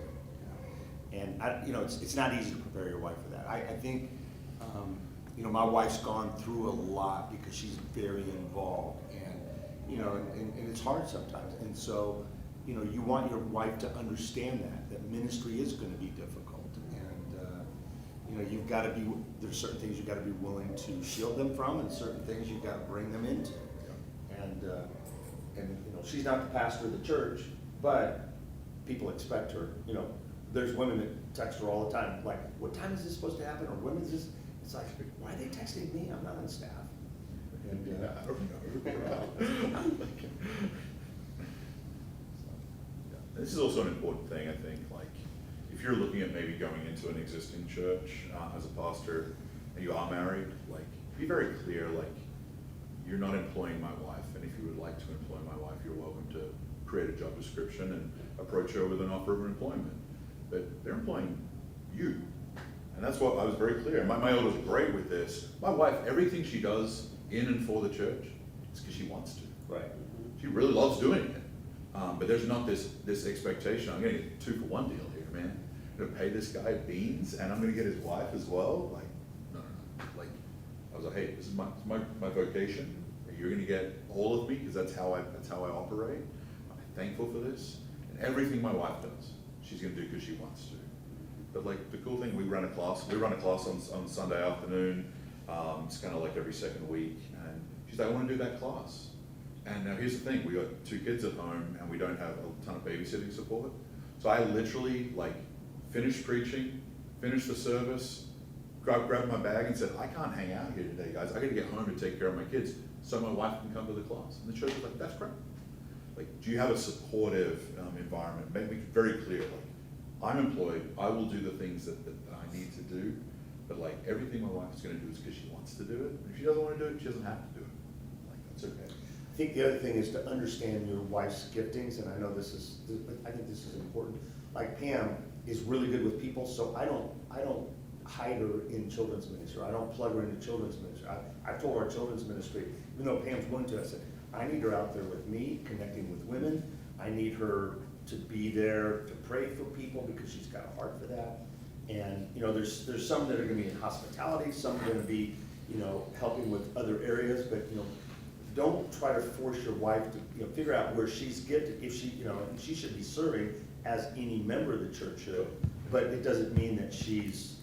And it's not easy to prepare your wife for that. I think, my wife's gone through a lot because she's very involved, and it's hard sometimes. And so, you want your wife to understand that ministry is gonna be difficult. And, you've gotta be, there's certain things you've gotta be willing to shield them from, and certain things you've gotta bring them into. And she's not the pastor of the church, but people expect her. There's women that text her all the time, like, what time is this supposed to happen? Or when is this? It's like, why are they texting me? I'm not on staff. And, I don't know. This is also an important thing, I think, like, if you're looking at maybe going into an existing church as a pastor, and you are married, like, be very clear, like, you're not employing my wife, and if you would like to employ my wife, you're welcome to create a job description and approach her with an offer of employment. But they're employing you. And that's what I was very clear. My elder was great with this. My wife, everything she does in and for the church, it's because she wants to. right. She really loves doing it. But there's not this expectation, I'm gonna get 2-for-1 deal here, man. I'm gonna pay this guy beans and I'm gonna get his wife as well. Like, no. Like, I was like, hey, this is my vocation. You're gonna get all of me because that's how I operate. I'm thankful for this. And everything my wife does, she's gonna do because she wants to. But like the cool thing, we run a class on Sunday afternoon. It's kind of like every second week. And she's like, I want to do that class. And now here's the thing, we got 2 kids at home and we don't have a ton of babysitting support. So I literally like finished preaching, finished the service, grabbed my bag and said, I can't hang out here today, guys. I gotta get home to take care of my kids so my wife can come to the class. And the church was like, that's great. Like, do you have a supportive environment? Make it very clear, like, I'm employed, I will do the things that I need to do, but like everything my wife is gonna do is because she wants to do it. If she doesn't wanna do it, she doesn't have to do it. Like, that's okay. I think the other thing is to understand your wife's giftings, and I know I think this is important. Like Pam is really good with people, so I don't hide her in children's ministry. I don't plug her into children's ministry. I've told our children's ministry, even though Pam's willing to, I said, I need her out there with me, connecting with women. I need her to be there to pray for people because she's got a heart for that. And, there's some that are gonna be in hospitality, some are gonna be, helping with other areas, but, don't try to force your wife to, figure out where she's gifted. If she, and she should be serving as any member of the church should, but it doesn't mean that she's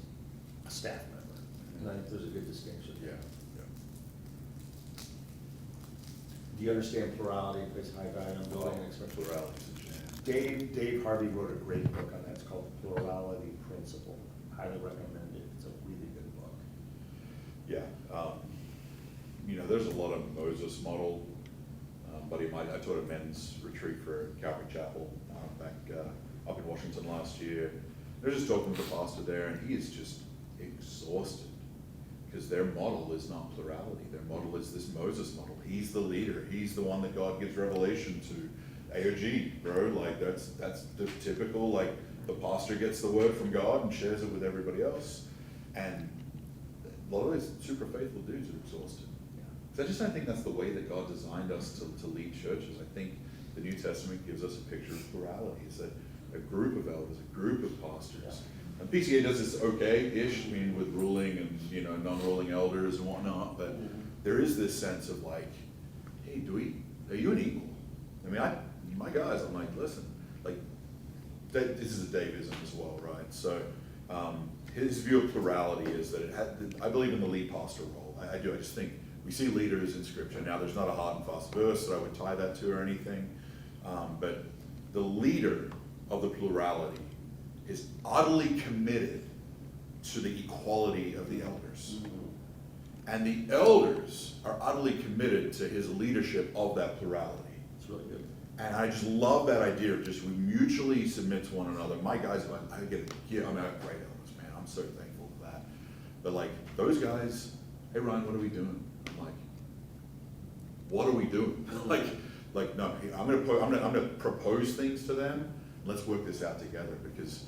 a staff member. And I think there's a good distinction. Yeah. Do you understand plurality, place high value on building and expect Plurality is a jam. Dave Harvey wrote a great book on that. It's called The Plurality Principle. Highly recommend it. It's a really good book. Yeah, there's a lot of Moses model. Buddy of mine, I taught a men's retreat for Calvary Chapel back up in Washington last year. They're just talking with the pastor there, and he is just exhausted because their model is not plurality. Their model is this Moses model. He's the leader. He's the one that God gives revelation to. AOG, bro, like that's the typical, like the pastor gets the word from God and shares it with everybody else. And a lot of these super faithful dudes are exhausted. Because I just don't think that's the way that God designed us to lead churches. I think the New Testament gives us a picture of plurality. It's a group of elders, a group of pastors. And PCA does this okay-ish, I mean, with ruling and, you know, non-ruling elders and whatnot, but there is this sense of like, hey, are you an equal? I mean, my guys, I'm like, listen, like, this is a Davism as well, right? So his view of plurality is that I believe in the lead pastor role. I do. I just think we see leaders in Scripture. Now, there's not a hard and fast verse that I would tie that to or anything, but the leader of the plurality is utterly committed to the equality of the elders. And the elders are utterly committed to his leadership of that plurality. It's really good. And I just love that idea of just we mutually submit to one another. My guys, I have great elders, man. I'm so thankful for that. But like those guys, hey Ryan, what are we doing? I'm like, what are we doing? like no, I'm gonna propose things to them. Let's work this out together because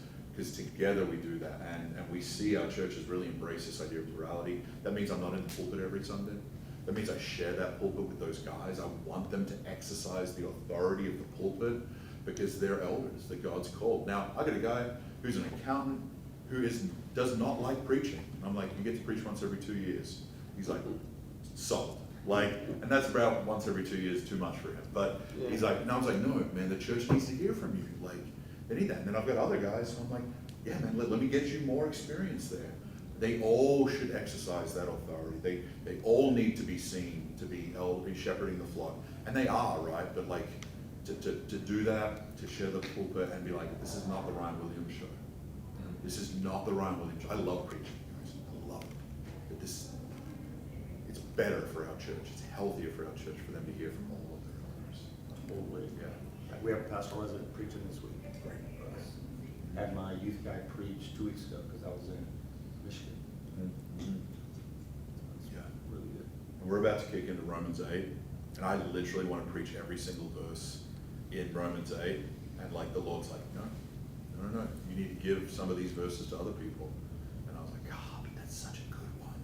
together we do that, and we see our churches really embrace this idea of plurality. That means I'm not in the pulpit every Sunday. That means I share that pulpit with those guys. I want them to exercise the authority of the pulpit because they're elders that God's called. Now, I got a guy who's an accountant who does not like preaching. And I'm like, you get to preach once every 2 years. He's like, solid. Like, and that's about once every 2 years too much for him. But he's like, and I was like, no, man, the church needs to hear from you. Like, they need that. And then I've got other guys, and I'm like, yeah, man, let me get you more experience there. They all should exercise that authority. They all need to be seen to be shepherding the flock. And they are, right? But like, to do that, to share the pulpit and be like, this is not the Ryan Williams show. This is not the Ryan Williams show. I love preaching, guys. I love it. But it's better for our church. It's healthier for our church for them to hear from all of their elders. Totally. Yeah. We have a pastoral resident preaching this week. Great. Had my youth guy preach 2 weeks ago because I was in Michigan. Yeah. Really good. And we're about to kick into Romans 8, and I literally want to preach every single verse in Romans 8, and like the Lord's like, no, you need to give some of these verses to other people. And I was like, but that's such a good one.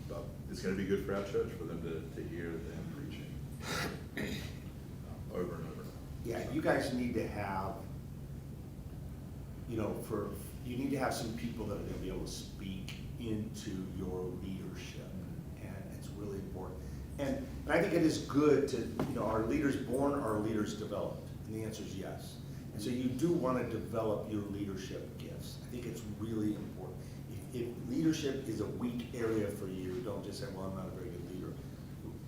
But it's going to be good for our church for them to hear them preaching over and over. Yeah, you guys need to have, you need to have some people that are gonna be able to speak into your leadership, and it's really important. And I think it is good to, are leaders born or are leaders developed? And the answer is yes. And so you do wanna develop your leadership gifts. I think it's really important. If leadership is a weak area for you, don't just say, well, I'm not a very good leader.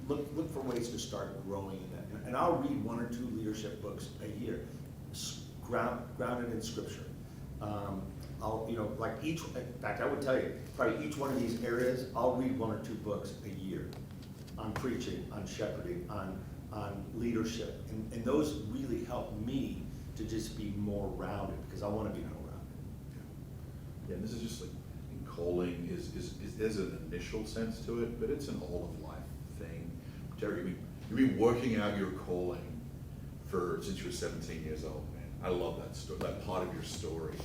Look for ways to start growing in that. And I'll read 1 or 2 leadership books a year, grounded in Scripture. In fact, I would tell you, probably each one of these areas, I'll read 1 or 2 books a year on preaching, on shepherding, on leadership. And those really help me to just be more rounded, because I want to be more rounded. Yeah, and this is just like, calling there's an initial sense to it, but it's an all of life thing. Terry, you've been working out your calling since you were 17 years old, man. I love that story, that part of your story,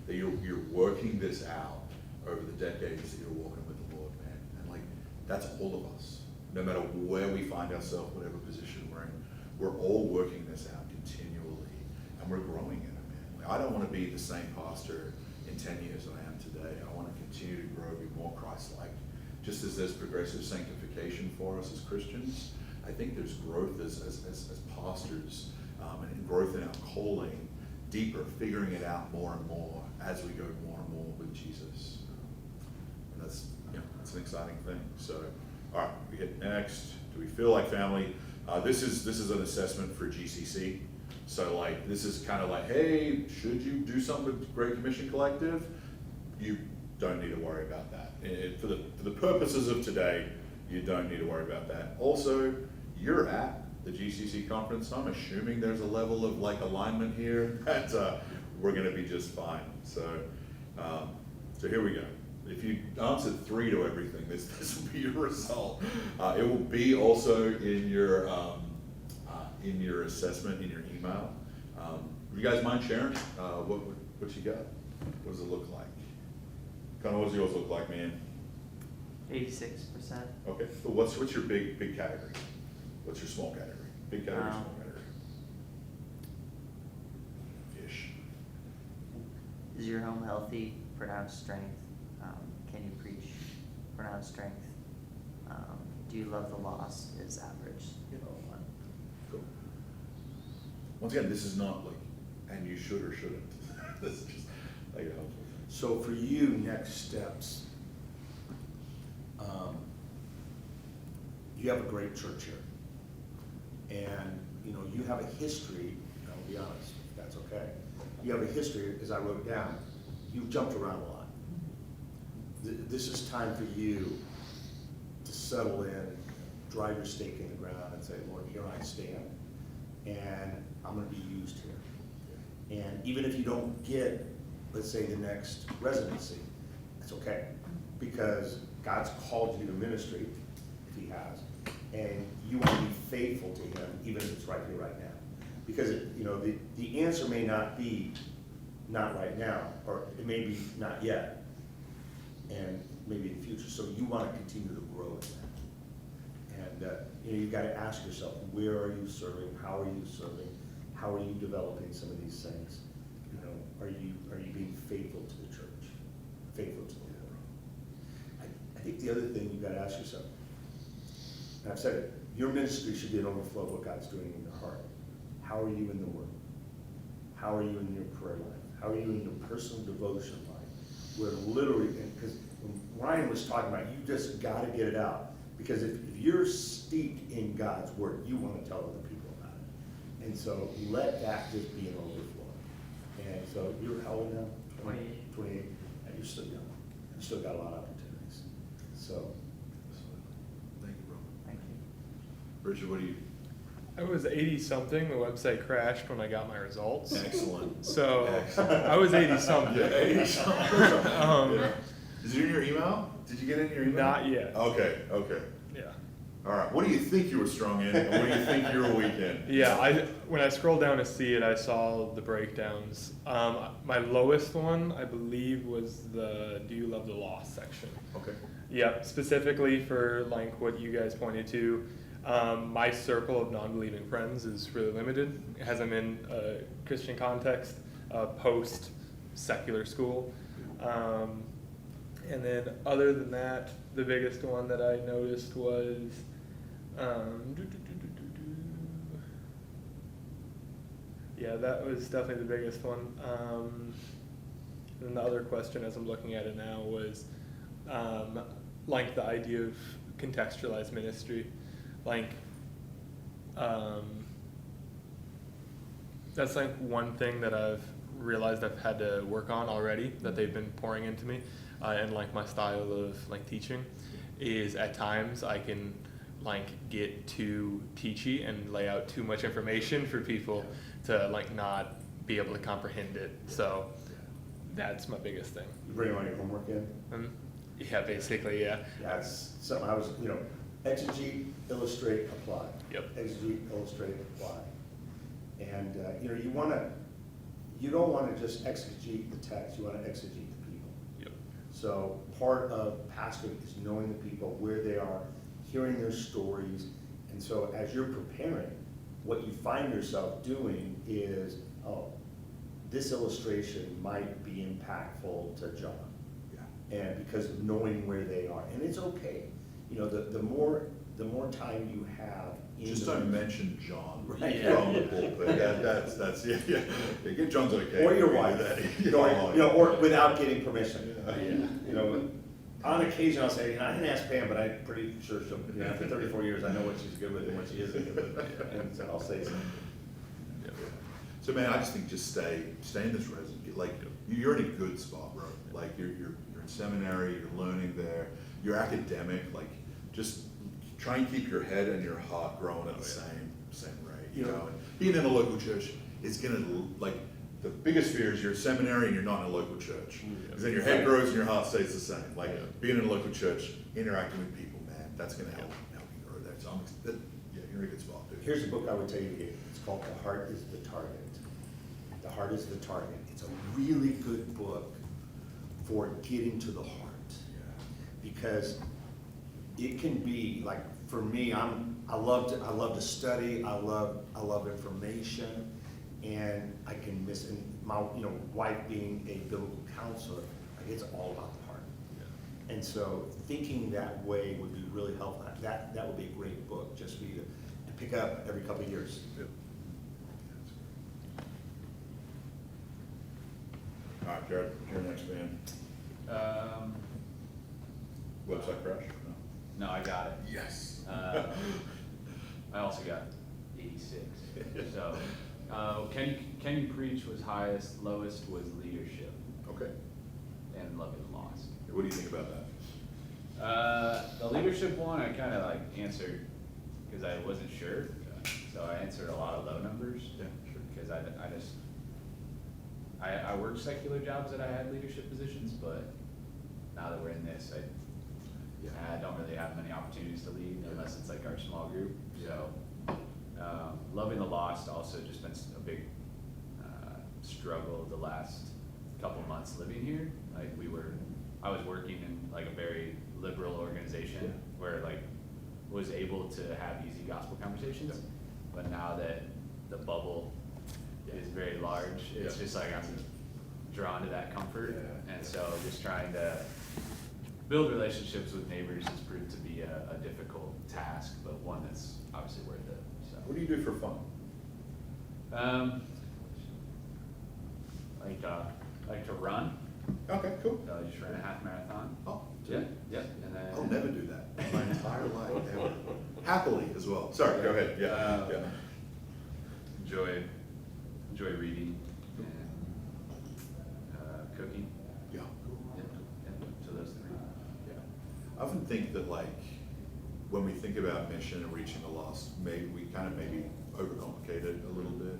that you're working this out over the decades that you're walking with the Lord, man. And like, that's all of us. No matter where we find ourselves, whatever position we're in, we're all working this out continually, and we're growing in it, man. Like, I don't want to be the same pastor in 10 years that I am today. I want to continue to grow, be more Christ-like. Just as there's progressive sanctification for us as Christians, I think there's growth as pastors, and growth in our calling, deeper, figuring it out more and more as we go more and more with Jesus. And that's an exciting thing. So, all right, we hit next. Do we feel like family? This is an assessment for GCC. So like, this is kind of like, hey, should you do something with Great Commission Collective? You don't need to worry about that. For the purposes of today, you don't need to worry about that. Also, you're at the GCC conference, so I'm assuming there's a level of like alignment here that we're going to be just fine. So here we go. If you answered 3 to everything, this will be your result. It will be also in your assessment, in your email. Would you guys mind sharing what you got? What does it look like? Kind of what does yours look like, man? 86%. Okay, so what's your big category? What's your small category? Big category, small category? Ish. Is your home healthy? Pronounced strength. Can you preach? Pronounced strength. Do you love the lost? Is average. Below 1. Cool. Once again, this is not like, and you should or shouldn't. This is just like it helps. So for you, next steps, you have a great church here. And, you know, you have a history, I'll be honest, if that's okay. You have a history, as I wrote down, you've jumped around a lot. This is time for you to settle in, drive your stake in the ground and say, Lord, here I stand, and I'm gonna be used here. And even if you don't get, let's say, the next residency, that's okay, because God's called you to ministry, if he has, and you want to be faithful to him, even if it's right here, right now. Because, you know, the answer may not be not right now, or it may be not yet, and maybe in the future. So you want to continue to grow in that. And, you know, you've got to ask yourself, where are you serving? How are you serving? How are you developing some of these things? You know, are you being faithful to the church? Faithful to the Lord? I think the other thing you've got to ask yourself, and I've said it, your ministry should be an overflow of what God's doing in your heart. How are you in the Word? How are you in your prayer life? How are you in your personal devotion life? Where literally, because when Ryan was talking about, you just got to get it out. Because if you're steeped in God's Word, you want to tell other people about it. And so let that just be an overflow. And so you're how old now? 28. 28. And you're still young. You still got a lot of opportunities. So. Thank you, bro. Thank you. Richard, what do you? I was 80 something. The website crashed when I got my results. Excellent. So Excellent. I was 80 something. Yeah, 80 something. Yeah. Is it in your email? Did you get it in your email? Not yet. Okay, okay. Yeah. All right. What do you think you were strong in, and what do you think you were weak in? Yeah, when I scrolled down to see it, I saw the breakdowns. My lowest one, I believe, was the "Do you love the lost" section. Okay. Yeah, specifically for like what you guys pointed to. My circle of non-believing friends is really limited. It has them in a Christian context, post-secular school. And then other than that, the biggest one that I noticed was, yeah, that was definitely the biggest one. And the other question as I'm looking at it now was, like the idea of contextualized ministry. Like, that's like one thing that I've realized I've had to work on already, that they've been pouring into me, and like my style of like teaching is at times I can like get too teachy and lay out too much information for people to like not be able to comprehend it. So that's my biggest thing. You bring all your homework in? Yeah, basically, yeah. That's something I was, you know, exegete, illustrate, apply. Yep. Exegete, illustrate, apply. And, you know, you don't want to just exegete the text, you want to exegete the people. Yep. So part of pastoring is knowing the people, where they are, hearing their stories. And so as you're preparing, what you find yourself doing is, oh, this illustration might be impactful to John. Yeah. And because of knowing where they are. And it's okay. You know, the more time you have in Just the, don't mention John Right. from the pulpit. That's yeah. Get John's okay. or your We do wife, that. or without getting permission. Yeah. You know, on occasion I'll say, I didn't ask Pam, but I'm pretty sure she'll, you know, after 34 years, I know what she's good with and what she isn't good with. And so I'll say something. So man, I just think stay in this residency. Like you're in a good spot, bro. Like you're in seminary, you're learning there, you're academic. Like just try and keep your head and your heart growing at the same rate. You know, and being in a local church is gonna like the biggest fear is you're a seminary and you're not in a local church. Because then your head grows and your heart stays the same. Like being in a local church, interacting with people, man, that's gonna help you grow there. So you're in a good spot, dude. Here's a book I would tell you to get. It's called The Heart is the Target. The Heart is the Target. It's a really good book for getting to the heart. Because it can be, like, for me, I love to study, I love information, and I can miss, and my, wife being a biblical counselor, like, it's all about the heart. And so thinking that way would be really helpful. That would be a great book, just for you to pick up every couple of years. Yeah. All right, Jared, your next man. Website crash? No, I got it. Yes. I also got 86. So, can you preach was highest, lowest was leadership, Okay. and love and lost. What do you think about that? The leadership one, I kind of like answered because I wasn't sure, so I answered a lot of low numbers. Yeah, sure. Because I worked secular jobs that I had leadership positions, but now that we're in this, I don't really have many opportunities to lead unless it's like our small group. So, loving the lost also just been a big struggle the last couple months living here. Like I was working in like a very liberal organization where like was able to have easy gospel conversations, but now that the bubble is very large, it's just like I'm drawn to that comfort, and so just trying to build relationships with neighbors has proved to be a difficult task, but one that's obviously worth it. So. What do you do for fun? Like to run. Okay, cool. So I just ran a half marathon. Oh, Yeah, and then I'll never do that in my entire life, ever. Happily as well. Sorry, go ahead. Yeah. enjoy reading and cooking. Yeah, cool. So those three. Yeah. I often think that like, when we think about mission and reaching the lost, maybe we kind of maybe overcomplicate it a little bit.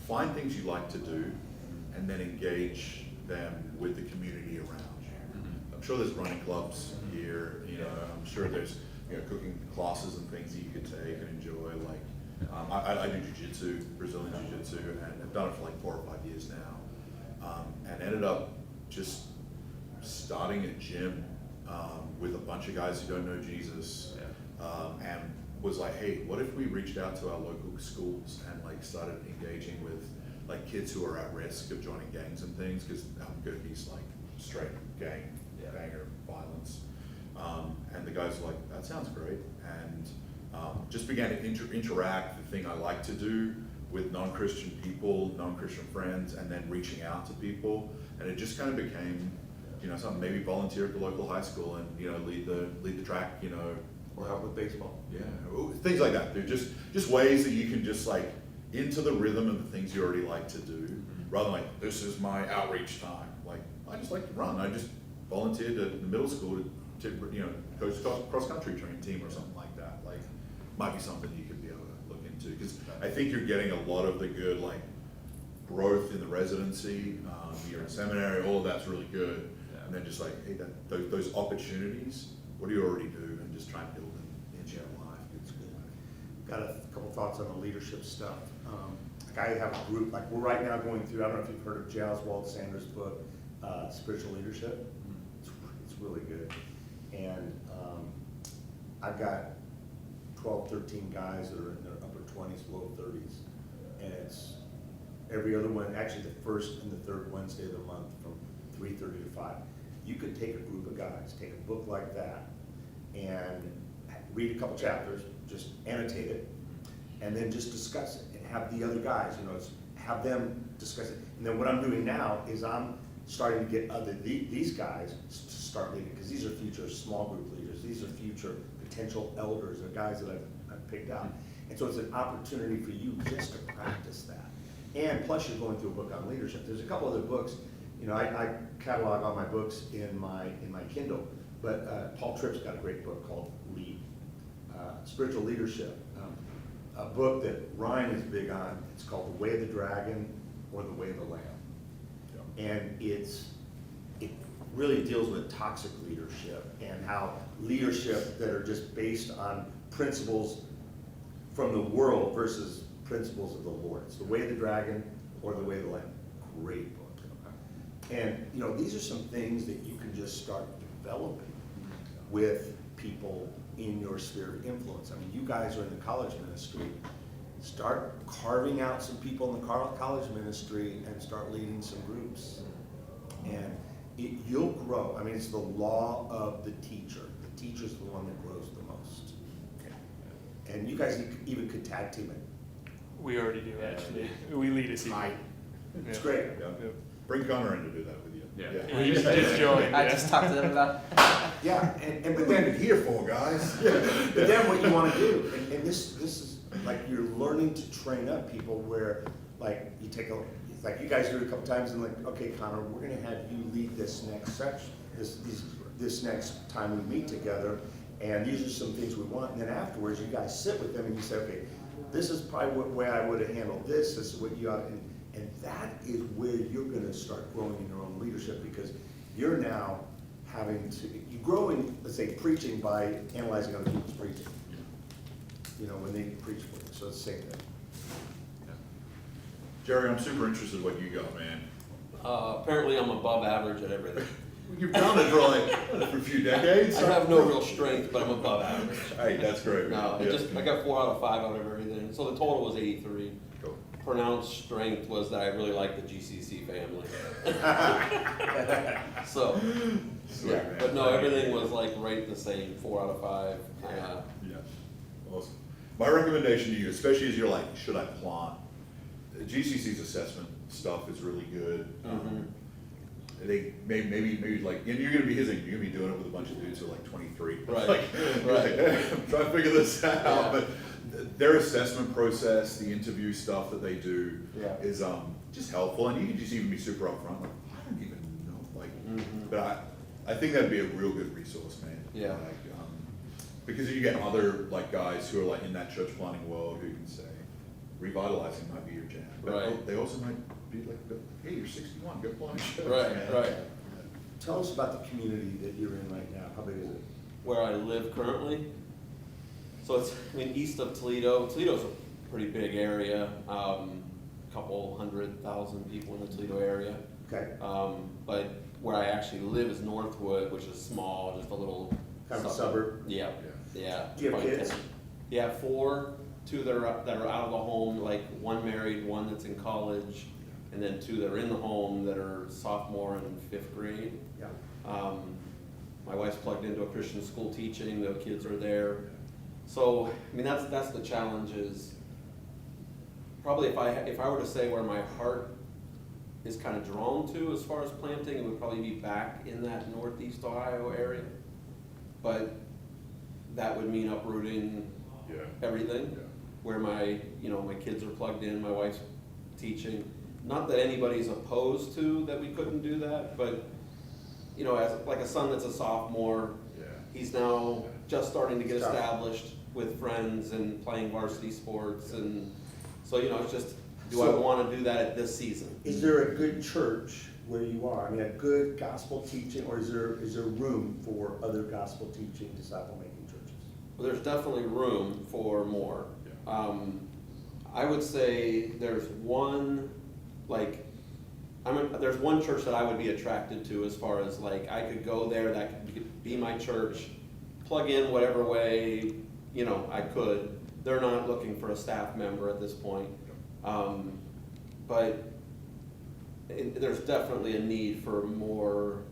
Find things you like to do and then engage them with the community around you. I'm sure there's running clubs here, I'm sure there's cooking classes and things that you could take and enjoy. Like I do jiu-jitsu, Brazilian jiu-jitsu, and I've done it for like 4 or 5 years now, and ended up just starting a gym with a bunch of guys who don't know Jesus, and was like, hey, what if we reached out to our local schools and like started engaging with like kids who are at risk of joining gangs and things, because Albuquerque's like straight banger violence. And the guys were like, that sounds great, and just began to interact, the thing I like to do, with non-Christian people, non-Christian friends, and then reaching out to people, and it just kind of became, something. Maybe volunteer at the local high school and lead the track, Or help with baseball. yeah, things like that. They're just ways that you can just like into the rhythm of the things you already like to do, rather than like, this is my outreach time. Like, I just like to run. I just volunteered at the middle school to coach a cross-country training team or something like that. Like, might be something you could be able to look into, because I think you're getting a lot of the good like growth in the residency, you're in seminary, all of that's really good. And then just like, hey, those opportunities, what do you already do, and just try and build them into your life. It's good. Got a couple thoughts on the leadership stuff. Like I have a group, like we're right now going through, I don't know if you've heard of Giles Wald Sanders' book, Spiritual Leadership. It's really good. And I've got 12, 13 guys that are in their upper 20s, low 30s. And it's every other one, actually the first and the third Wednesday of the month from 3:30 to 5. You could take a group of guys, take a book like that, and read a couple chapters, just annotate it, and then just discuss it, and have the other guys, have them discuss it. And then what I'm doing now is I'm starting to get these guys to start leading, because these are future small group leaders, these are future potential elders, or guys that I've picked out. And so it's an opportunity for you just to practice that. And plus you're going through a book on leadership. There's a couple other books. I catalog all my books in my Kindle, but Paul Tripp's got a great book called Lead, Spiritual Leadership. A book that Ryan is big on, it's called The Way of the Dragon or The Way of the Lamb. And it really deals with toxic leadership and how leadership that are just based on principles from the world versus principles of the Lord. It's The Way of the Dragon or The Way of the Lamb. Great book. And these are some things that you can just start developing. with people in your sphere of influence. I mean, you guys are in the college ministry. Start carving out some people in the college ministry and start leading some groups. And you'll grow. I mean, it's the law of the teacher. The teacher's the one that grows the most. And you guys even could tag team it. We already do, actually. We lead a team. It's Yeah. great. Yeah. Brings Connor in to do that with you. Yeah. He just joined. I yeah. just talked to them about. Yeah, and but What are then you here for, guys? But then what you want to do, and this is like you're learning to train up people where like you take a, like you guys do it a couple times and like, okay, Connor, we're gonna have you lead this next section, this next time we meet together, and these are some things we want, and then afterwards you guys sit with them and you say, okay, this is probably what way I would have handled this is what you ought, and that is where you're gonna start growing in your own leadership because you're now having to, you grow in, let's say, preaching by analyzing other people's preaching. You know, when they preach for you, so it's the same thing. Jerry, I'm super interested in what you got, man. Apparently I'm above average at everything. You've done it for like, for a few decades. I have no real strength, but I'm above average. Hey, that's great. No, man. I got 4 out of 5 out of everything, so the total was 83. Cool. Pronounced strength was that I really like the GCC family. So, Sweet, yeah, man. but no, everything was like right the same, 4 out of 5. Yeah, awesome. My recommendation to you, especially as you're like, should I plant? GCC's assessment stuff is really good. They maybe like, and you're gonna be you're gonna be doing it with a bunch of dudes who are like 23. Right, Like, right. I'm trying to figure this out, Yeah. but their assessment process, the interview stuff that they do Yeah. is just helpful, and you can just even be super upfront, like, I don't even know, like, but I think that'd be a real good resource, man. Yeah. Like, because you get other like guys who are like in that church planting world who can say, revitalizing might be your jam. But Right. they also might be like, hey, you're 61, go plant a church. Right, man. right. Tell us about the community that you're in right now. How big is it? Where I live currently. So it's, I mean, east of Toledo. Toledo's a pretty big area, couple 100,000 people in the Toledo area. Okay, But where I actually live is Northwood, which is small, just a little. kind of a suburb. Yeah, yeah. Do you have probably kids? 10. Yeah, 4, 2 that are out of the home, like 1 married, 1 that's in college, and then 2 that are in the home that are sophomore and 5th grade. Yeah. My wife's plugged into a Christian school teaching, the kids are there. So, I mean, that's the challenge is, probably if I were to say where my heart is kind of drawn to as far as planting, it would probably be back in that northeast Ohio area. But that would mean uprooting Yeah. everything, Yeah. where my kids are plugged in, my wife's teaching. Not that anybody's opposed to that we couldn't do that, but, as like a son that's a sophomore, Yeah. he's now just starting to get Tough. established with friends and playing varsity sports, and so, it's just, do I So- wanna do that at this season? Is there a good church where you are? I mean, a good gospel teaching, or is there room for other gospel teaching, disciple-making churches? Well, there's definitely room for more. Yeah. I would say there's one, there's one church that I would be attracted to as far as like, I could go there, that could be my church, plug in whatever way, I could. They're not looking for a staff member at this point. But there's definitely a need for more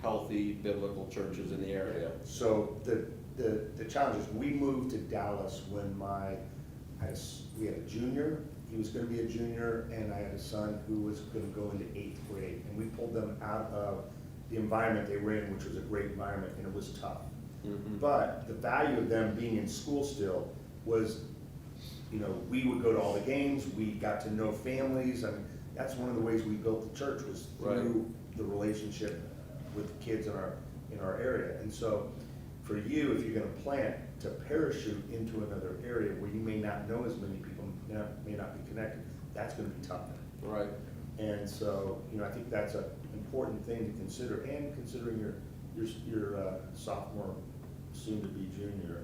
healthy biblical churches in the area. So the challenge is, we moved to Dallas when we had a junior, he was gonna be a junior, and I had a son who was gonna go into 8th grade, and we pulled them out of the environment they were in, which was a great environment, and it was tough. But the value of them being in school still was, we would go to all the games, we got to know families, and that's one of the ways we built the church, was through the relationship with kids in our area. And so for you, if you're gonna plant, to parachute into another area where you may not know as many people, may not be connected, that's gonna be tough. Right. And so, I think that's an important thing to consider, and considering your sophomore, soon to be junior,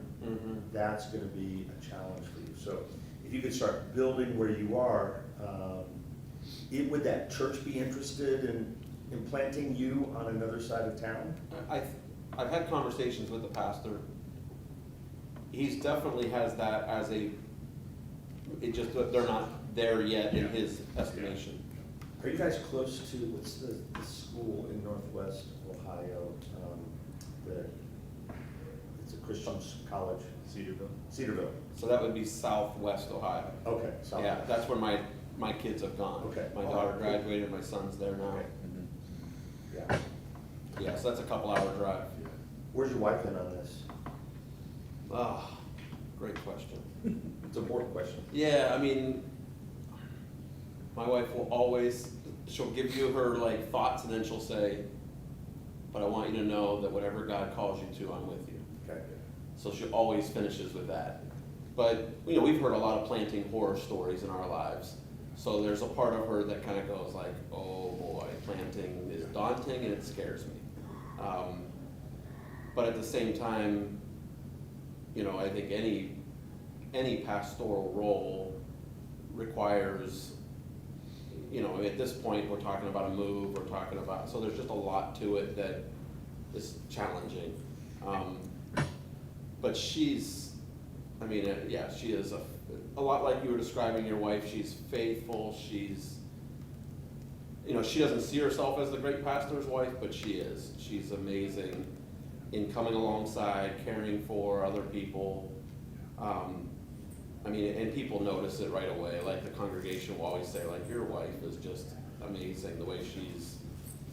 that's gonna be a challenge for you. So if you could start building where you are, would that church be interested in planting you on another side of town? I've had conversations with the pastor. He's definitely has that as a, it just, they're not there yet in his estimation. Are you guys close to, what's the school in Northwest Ohio? It's a Christian college. Cedarville. So that would be Southwest Ohio. Okay. Yeah, that's where my kids have gone. Okay. My daughter graduated, my son's there now. Okay. Yeah. Yeah, so that's a couple hour drive. Where's your wife in on this? Ah, great question. It's a board question. Yeah, I mean, my wife will always, she'll give you her like thoughts and then she'll say, but I want you to know that whatever God calls you to, I'm with you. Okay. So she always finishes with that. But, you know, we've heard a lot of planting horror stories in our lives. So there's a part of her that kind of goes like, oh boy, planting is daunting and it scares me. But at the same time, you know, I think any pastoral role requires, you know, at this point, we're talking about a move, we're talking about, so there's just a lot to it that is challenging. But she's, I mean, yeah, she is a lot like you were describing your wife. She's faithful, she's, you know, she doesn't see herself as the great pastor's wife, but she is. She's amazing in coming alongside, caring for other people. I mean, and people notice it right away. Like the congregation will always say, like, your wife is just amazing, the way she's,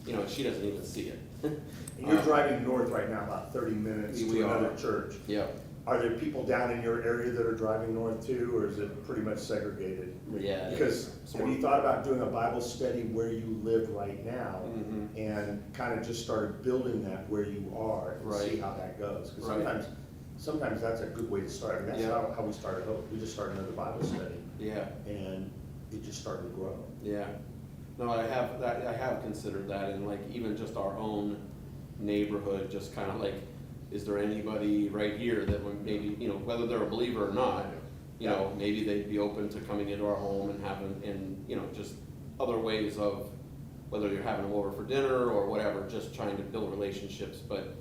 you know, she doesn't even see it. And you're driving north right now, about 30 minutes We to are. another church. Yeah, Are there people down in your area that are driving north too, or is it pretty much segregated? yeah. Because So have you thought about doing a Bible study where you live right now Mhm. and kind of just started building that where you are and see Right. how that goes? Because Right. sometimes that's a good way to start. And that's Yeah. how we started Hope. We just started another Bible study Yeah, and it just started to grow. yeah. No, I have considered that, and like even just our own neighborhood, just kind of like, is there anybody right here that would maybe, you know, whether they're a believer or not, you know, maybe they'd be open to coming into our home and having, and, you know, just other ways of, whether you're having them over for dinner or whatever, just trying to build relationships. But,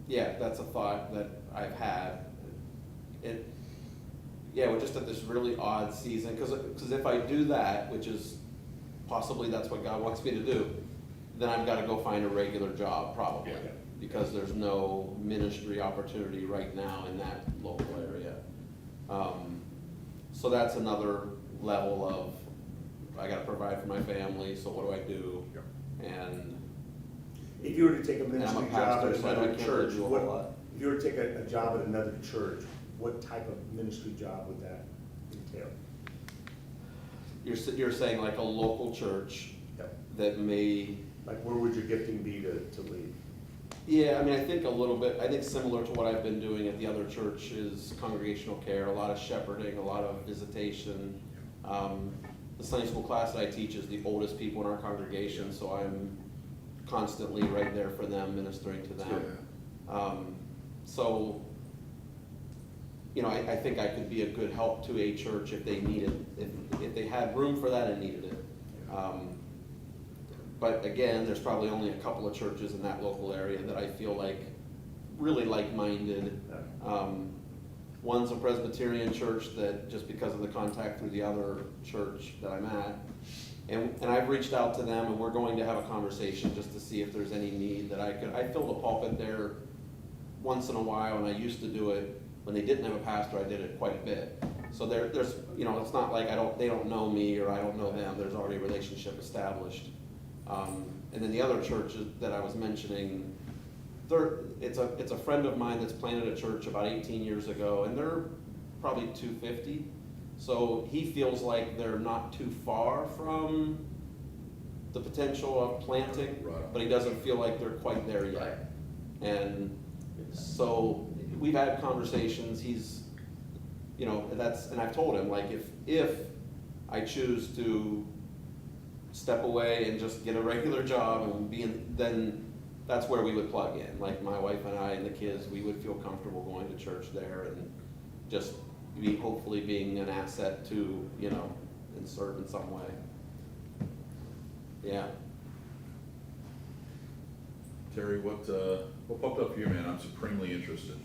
yeah, that's a thought that I've had. Yeah, we're just at this really odd season, because if I do that, which is possibly that's what God wants me to do, then I've got to go find a regular job probably, Yeah. because there's no ministry opportunity right now in that local area. So that's another level of, I got to provide for my family, so what do I do? And If you were to take a I'm a ministry job pastor, at so I another can't church, do a whole lot. if you were to take a job at another church, what type of ministry job would that entail? You're saying like a local church Yep. that may. Like, where would your gifting be to lead? Yeah, I mean, I think a little bit, I think similar to what I've been doing at the other church is congregational care, a lot of shepherding, a lot of visitation. The Sunday school class that I teach is the oldest people in our congregation, so I'm constantly right there for them, ministering to them. So, you know, I think I could be a good help to a church if they needed, if they had room for that and needed it. But again, there's probably only a couple of churches in that local area that I feel like really like-minded. One's a Presbyterian church that, just because of the contact through the other church that I'm at, and I've reached out to them, and we're going to have a conversation just to see if there's any need that I filled a pulpit there once in a while, and I used to do it when they didn't have a pastor. I did it quite a bit. So there's, you know, it's not like they don't know me or I don't know them. There's already a relationship established. And then the other church that I was mentioning, it's a friend of mine that's planted a church about 18 years ago, and they're probably 250. So he feels like they're not too far from the potential of planting, Right. but he doesn't feel like they're quite there yet. And so we've had conversations. He's, you know, and I've told him, like, if I choose to step away and just get a regular job and then that's where we would plug in. Like my wife and I and the kids, we would feel comfortable going to church there and just hopefully being an asset to, you know, and serve in some way. Yeah. Terry, what popped up for you, man? I'm supremely interested.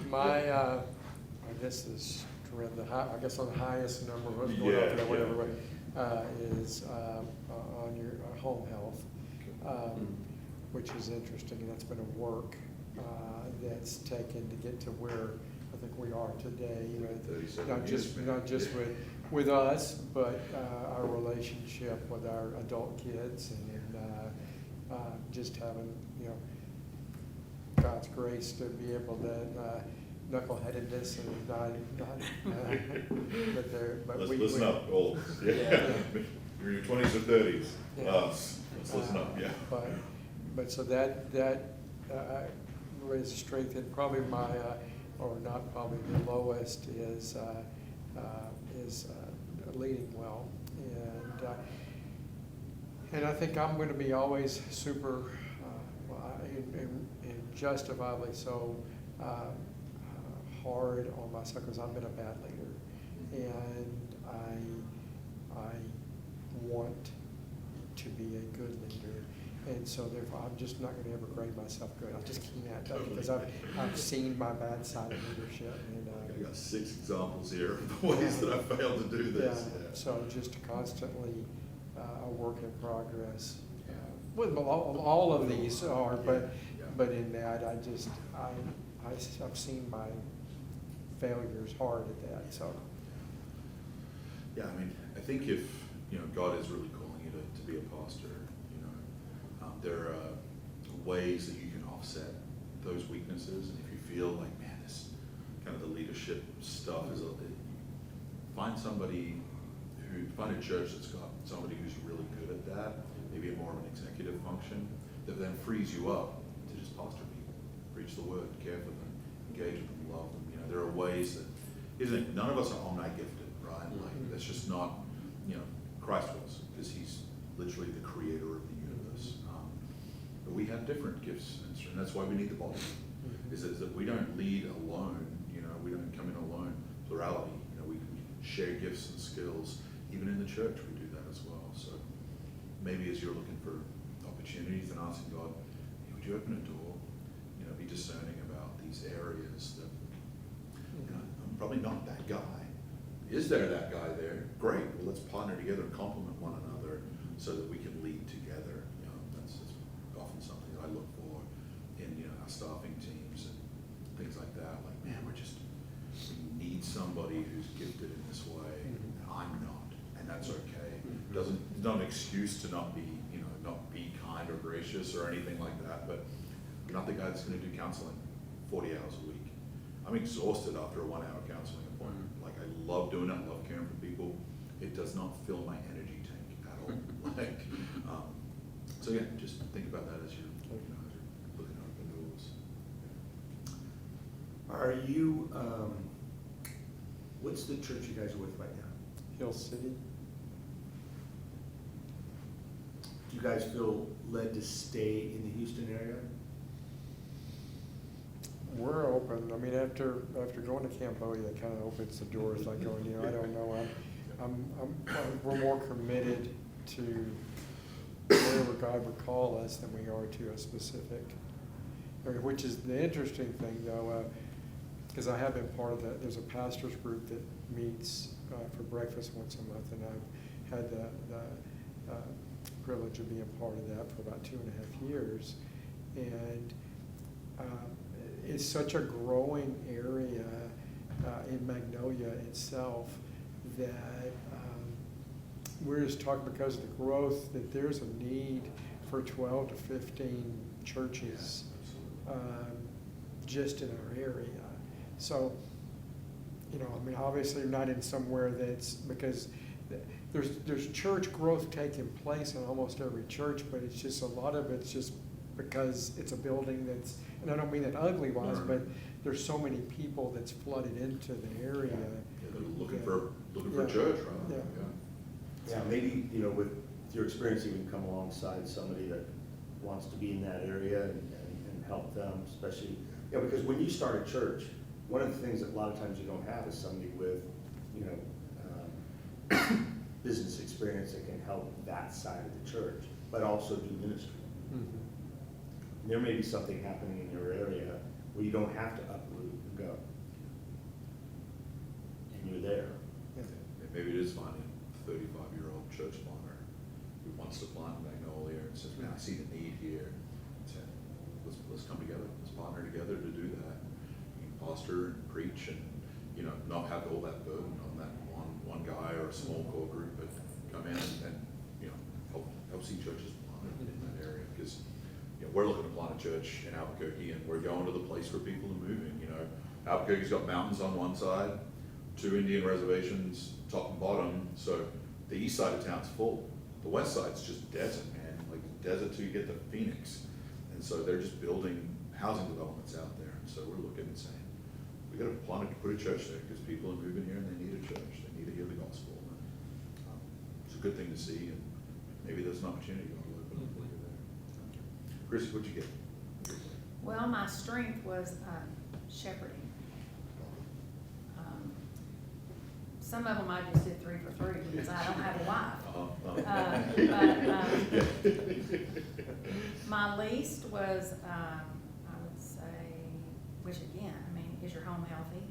My, I guess this, I guess on the highest number, what's going Yeah, on there, whatever, yeah. is on your home health, which is interesting, and that's been a work that's taken to get to where I think we are today. You know, 37 not years, just man. not just Yeah. with us, but our relationship with our adult kids, and just having, you know, God's grace to be able to knuckleheadedness and not but Listen up, old. Yeah. Yeah. You're in your 20s or 30s. Yeah. Let's listen up, yeah. But so that was a strength, and probably my, or not probably, the lowest is leading well. And I think I'm gonna be always super, and justifiably so, hard on myself, because I've been a bad leader. And I want to be a good leader. And so therefore, I'm just not gonna ever grade myself good. I just can't, because I've seen my bad side of leadership. And I got 6 examples here of the ways that I failed to do this. yeah, Yeah. so just constantly a work in progress. Well, all of these are, but in that, I've seen my failures hard at that, so. Yeah, I mean, I think if, you know, God is really calling you to be a pastor, you know, there are ways that you can offset those weaknesses. And if you feel like, man, this kind of the leadership stuff is find a church that's got somebody who's really good at that, maybe more of an executive function, that then frees you up to just pastor people, preach the word, care for them, engage with them, love them. You know, there are ways that, none of us are omni-gifted, right? Like, that's just not, you know, Christ was, because he's literally the creator of the universe. But we have different gifts, and that's why we need the body, is that we don't lead alone, you know, we don't come in alone, plurality, you know, we share gifts and skills. Even in the church, we do that as well. So maybe as you're looking for opportunities and asking God, would you open a door? You know, be discerning about these areas that, you know, I'm probably not that guy. Is there that guy there? Great. Well, let's partner together and complement one another so that we can lead together. You know, that's often something that I look for in, you know, our staffing teams and things like that. Like, man, we need somebody who's gifted in this way, and I'm not. That's okay. It's not an excuse to not be, you know, not be kind or gracious or anything like that, but you're not the guy that's gonna do counseling 40 hours a week. I'm exhausted after a 1-hour counseling appointment. Like, I love doing it, I love caring for people. It does not fill my energy tank at all. Like, so yeah, just think about that as you're, you know, as you're looking at open doors. Are you, what's the church you guys are with right now? Hill City. Do you guys feel led to stay in the Houston area? We're open. I mean, after going to Cambodia, it kind of opens the doors. Like going, you know, I don't know. We're more committed to wherever God would call us than we are to a specific area. Which is the interesting thing, though, because I have been part of that. There's a pastors group that meets for breakfast once a month, and I've had the privilege of being part of that for about 2.5 years. And it's such a growing area in Magnolia itself that we're just talking because of the growth that there's a need for 12 to 15 churches just in our area. So, you know, I mean, obviously not in somewhere that's, because there's church growth taking place in almost every church, but it's just a lot of it's just because it's a building that's, and I don't mean that ugly wise, but there's so many people that's flooded into the area. Yeah, they're looking for a church, right? Yeah, maybe, you know, with your experience, you can come alongside somebody that wants to be in that area and help them, especially, you know, because when you start a church, one of the things that a lot of times you don't have is somebody with, you know, business experience that can help that side of the church, but also do ministry. there may be something happening in your area where you don't have to uproot and go. And you're there. And maybe it is finding a 35-year-old church planter who wants to plant Magnolia and says, man, I see the need here. So let's come together, let's partner together to do that. You can pastor and preach and, you know, not have all that burden on that one guy or a small core group, but come in and you know, help see churches planted in that area. Because, you know, we're looking to plant a church in Albuquerque, and we're going to the place where people are moving. You know, Albuquerque's got mountains on one side, 2 Indian reservations, top and bottom. So the east side of town's full. The west side's just desert, man. Like desert till you get to Phoenix. And so they're just building housing developments out there. And so we're looking and saying, we got to put a church there because people are moving here and they need a church. They need to hear the gospel. And, it's a good thing to see, and maybe there's an opportunity to open for you there. Chris, what'd you get? Well, my strength was shepherding. Some of them I just did 3 for 3 because I don't have a wife. My least was, I would say, which again, I mean, is your home healthy?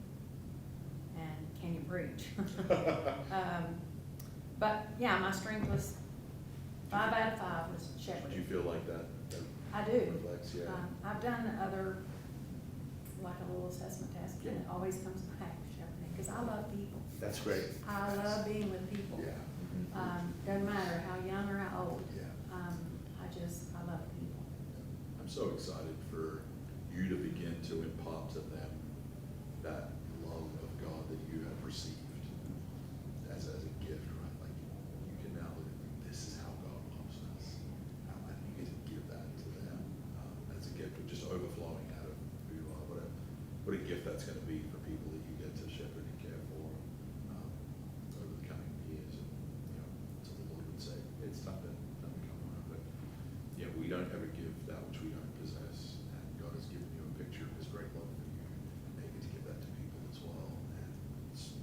And can you preach? But yeah, my strength was 5 out of 5 was Did you shepherding. feel like that? I do. Reflects, yeah. I've done other, like a little assessment test, and it always comes back shepherding, because I love people. That's great. I love being with people. Yeah. Doesn't matter how young or how old. Yeah. I love people. I'm so excited for you to begin to impart to them that love of God that you have received as a gift, right? Like you can now look at this is how God loves us. And you get to give that to them as a gift of just overflowing out of who you are. What a gift that's going to be for people that you get to shepherd and care for over the coming years. And you know, so the Lord would say, it's time to come on. But yeah, we don't ever give that which we don't possess. And God has given you a picture of His great love for you. And you get to give that to people as well. And it's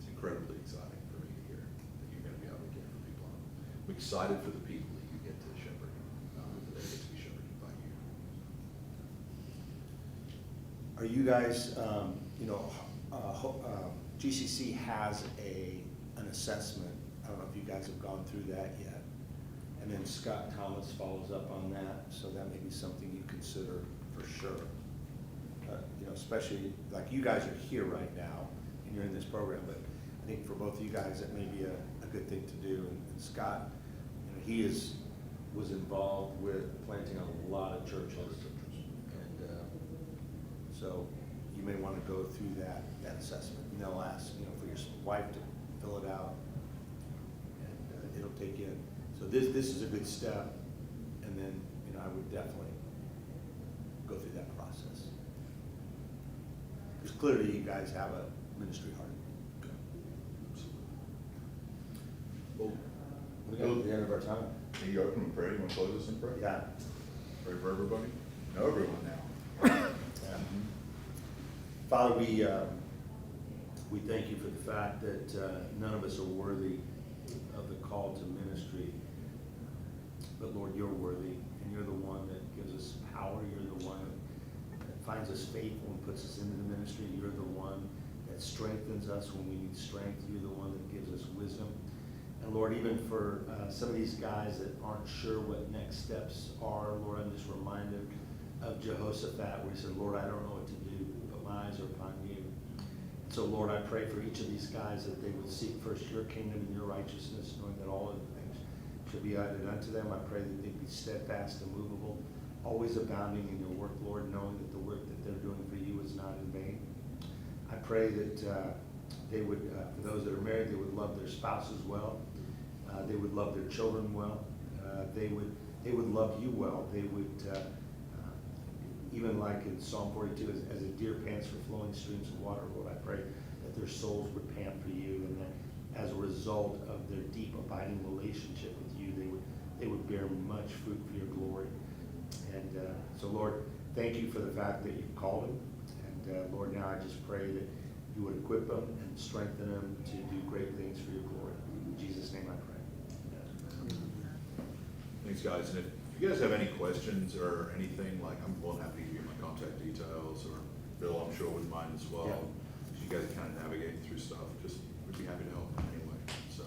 incredibly exciting for me to hear that you're going to be able to care for people. I'm excited for the people that you get to shepherd, that they get to be shepherded by you. Are you guys, GCC has an assessment. I don't know if you guys have gone through that yet. And then Scott Thomas follows up on that, so that may be something you consider for sure. Especially, like you guys are here right now, and you're in this program, but I think for both of you guys, that may be a good thing to do. And Scott, he was involved with planting a lot of churches. And so you may want to go through that assessment. And they'll ask, for your wife to fill it out, and it'll take you. So this is a good step, and then I would definitely go through that process. Because clearly you guys have a ministry heart. Well, We got to the end of our time. can you open and pray? You want to close us in prayer? Yeah. Pray for everybody? Know everyone now. Yeah. Father, we thank you for the fact that none of us are worthy of the call to ministry. But Lord, you're worthy, and you're the one that gives us power. You're the one that finds us faithful and puts us into the ministry. You're the one that strengthens us when we need strength. You're the one that gives us wisdom. And Lord, even for some of these guys that aren't sure what next steps are, Lord, I'm just reminded of Jehoshaphat, where he said, Lord, I don't know what to do, but my eyes are upon you. And so, Lord, I pray for each of these guys that they would seek first your kingdom and your righteousness, knowing that all of the things should be added unto them. I pray that they'd be steadfast and movable, always abounding in your work, Lord, knowing that the work that they're doing for you is not in vain. I pray that they would, for those that are married, they would love their spouses well. They would love their children well. They would love you well. They would, even like in Psalm 42, as a deer pants for flowing streams of water, Lord, I pray that their souls would pant for you, and that as a result of their deep, abiding relationship with you, they would bear much fruit for your glory. And so, Lord, thank you for the fact that you've called them. And Lord, now I just pray that you would equip them and strengthen them to do great things for your glory. In Jesus' name I pray. Thanks, guys. And if If you guys have any questions or anything, like, I'm more than happy to give you my contact details, or Bill, I'm sure would mind as well. Yeah. So you guys kind of navigate through stuff, just, we'd be happy to help in any way, so.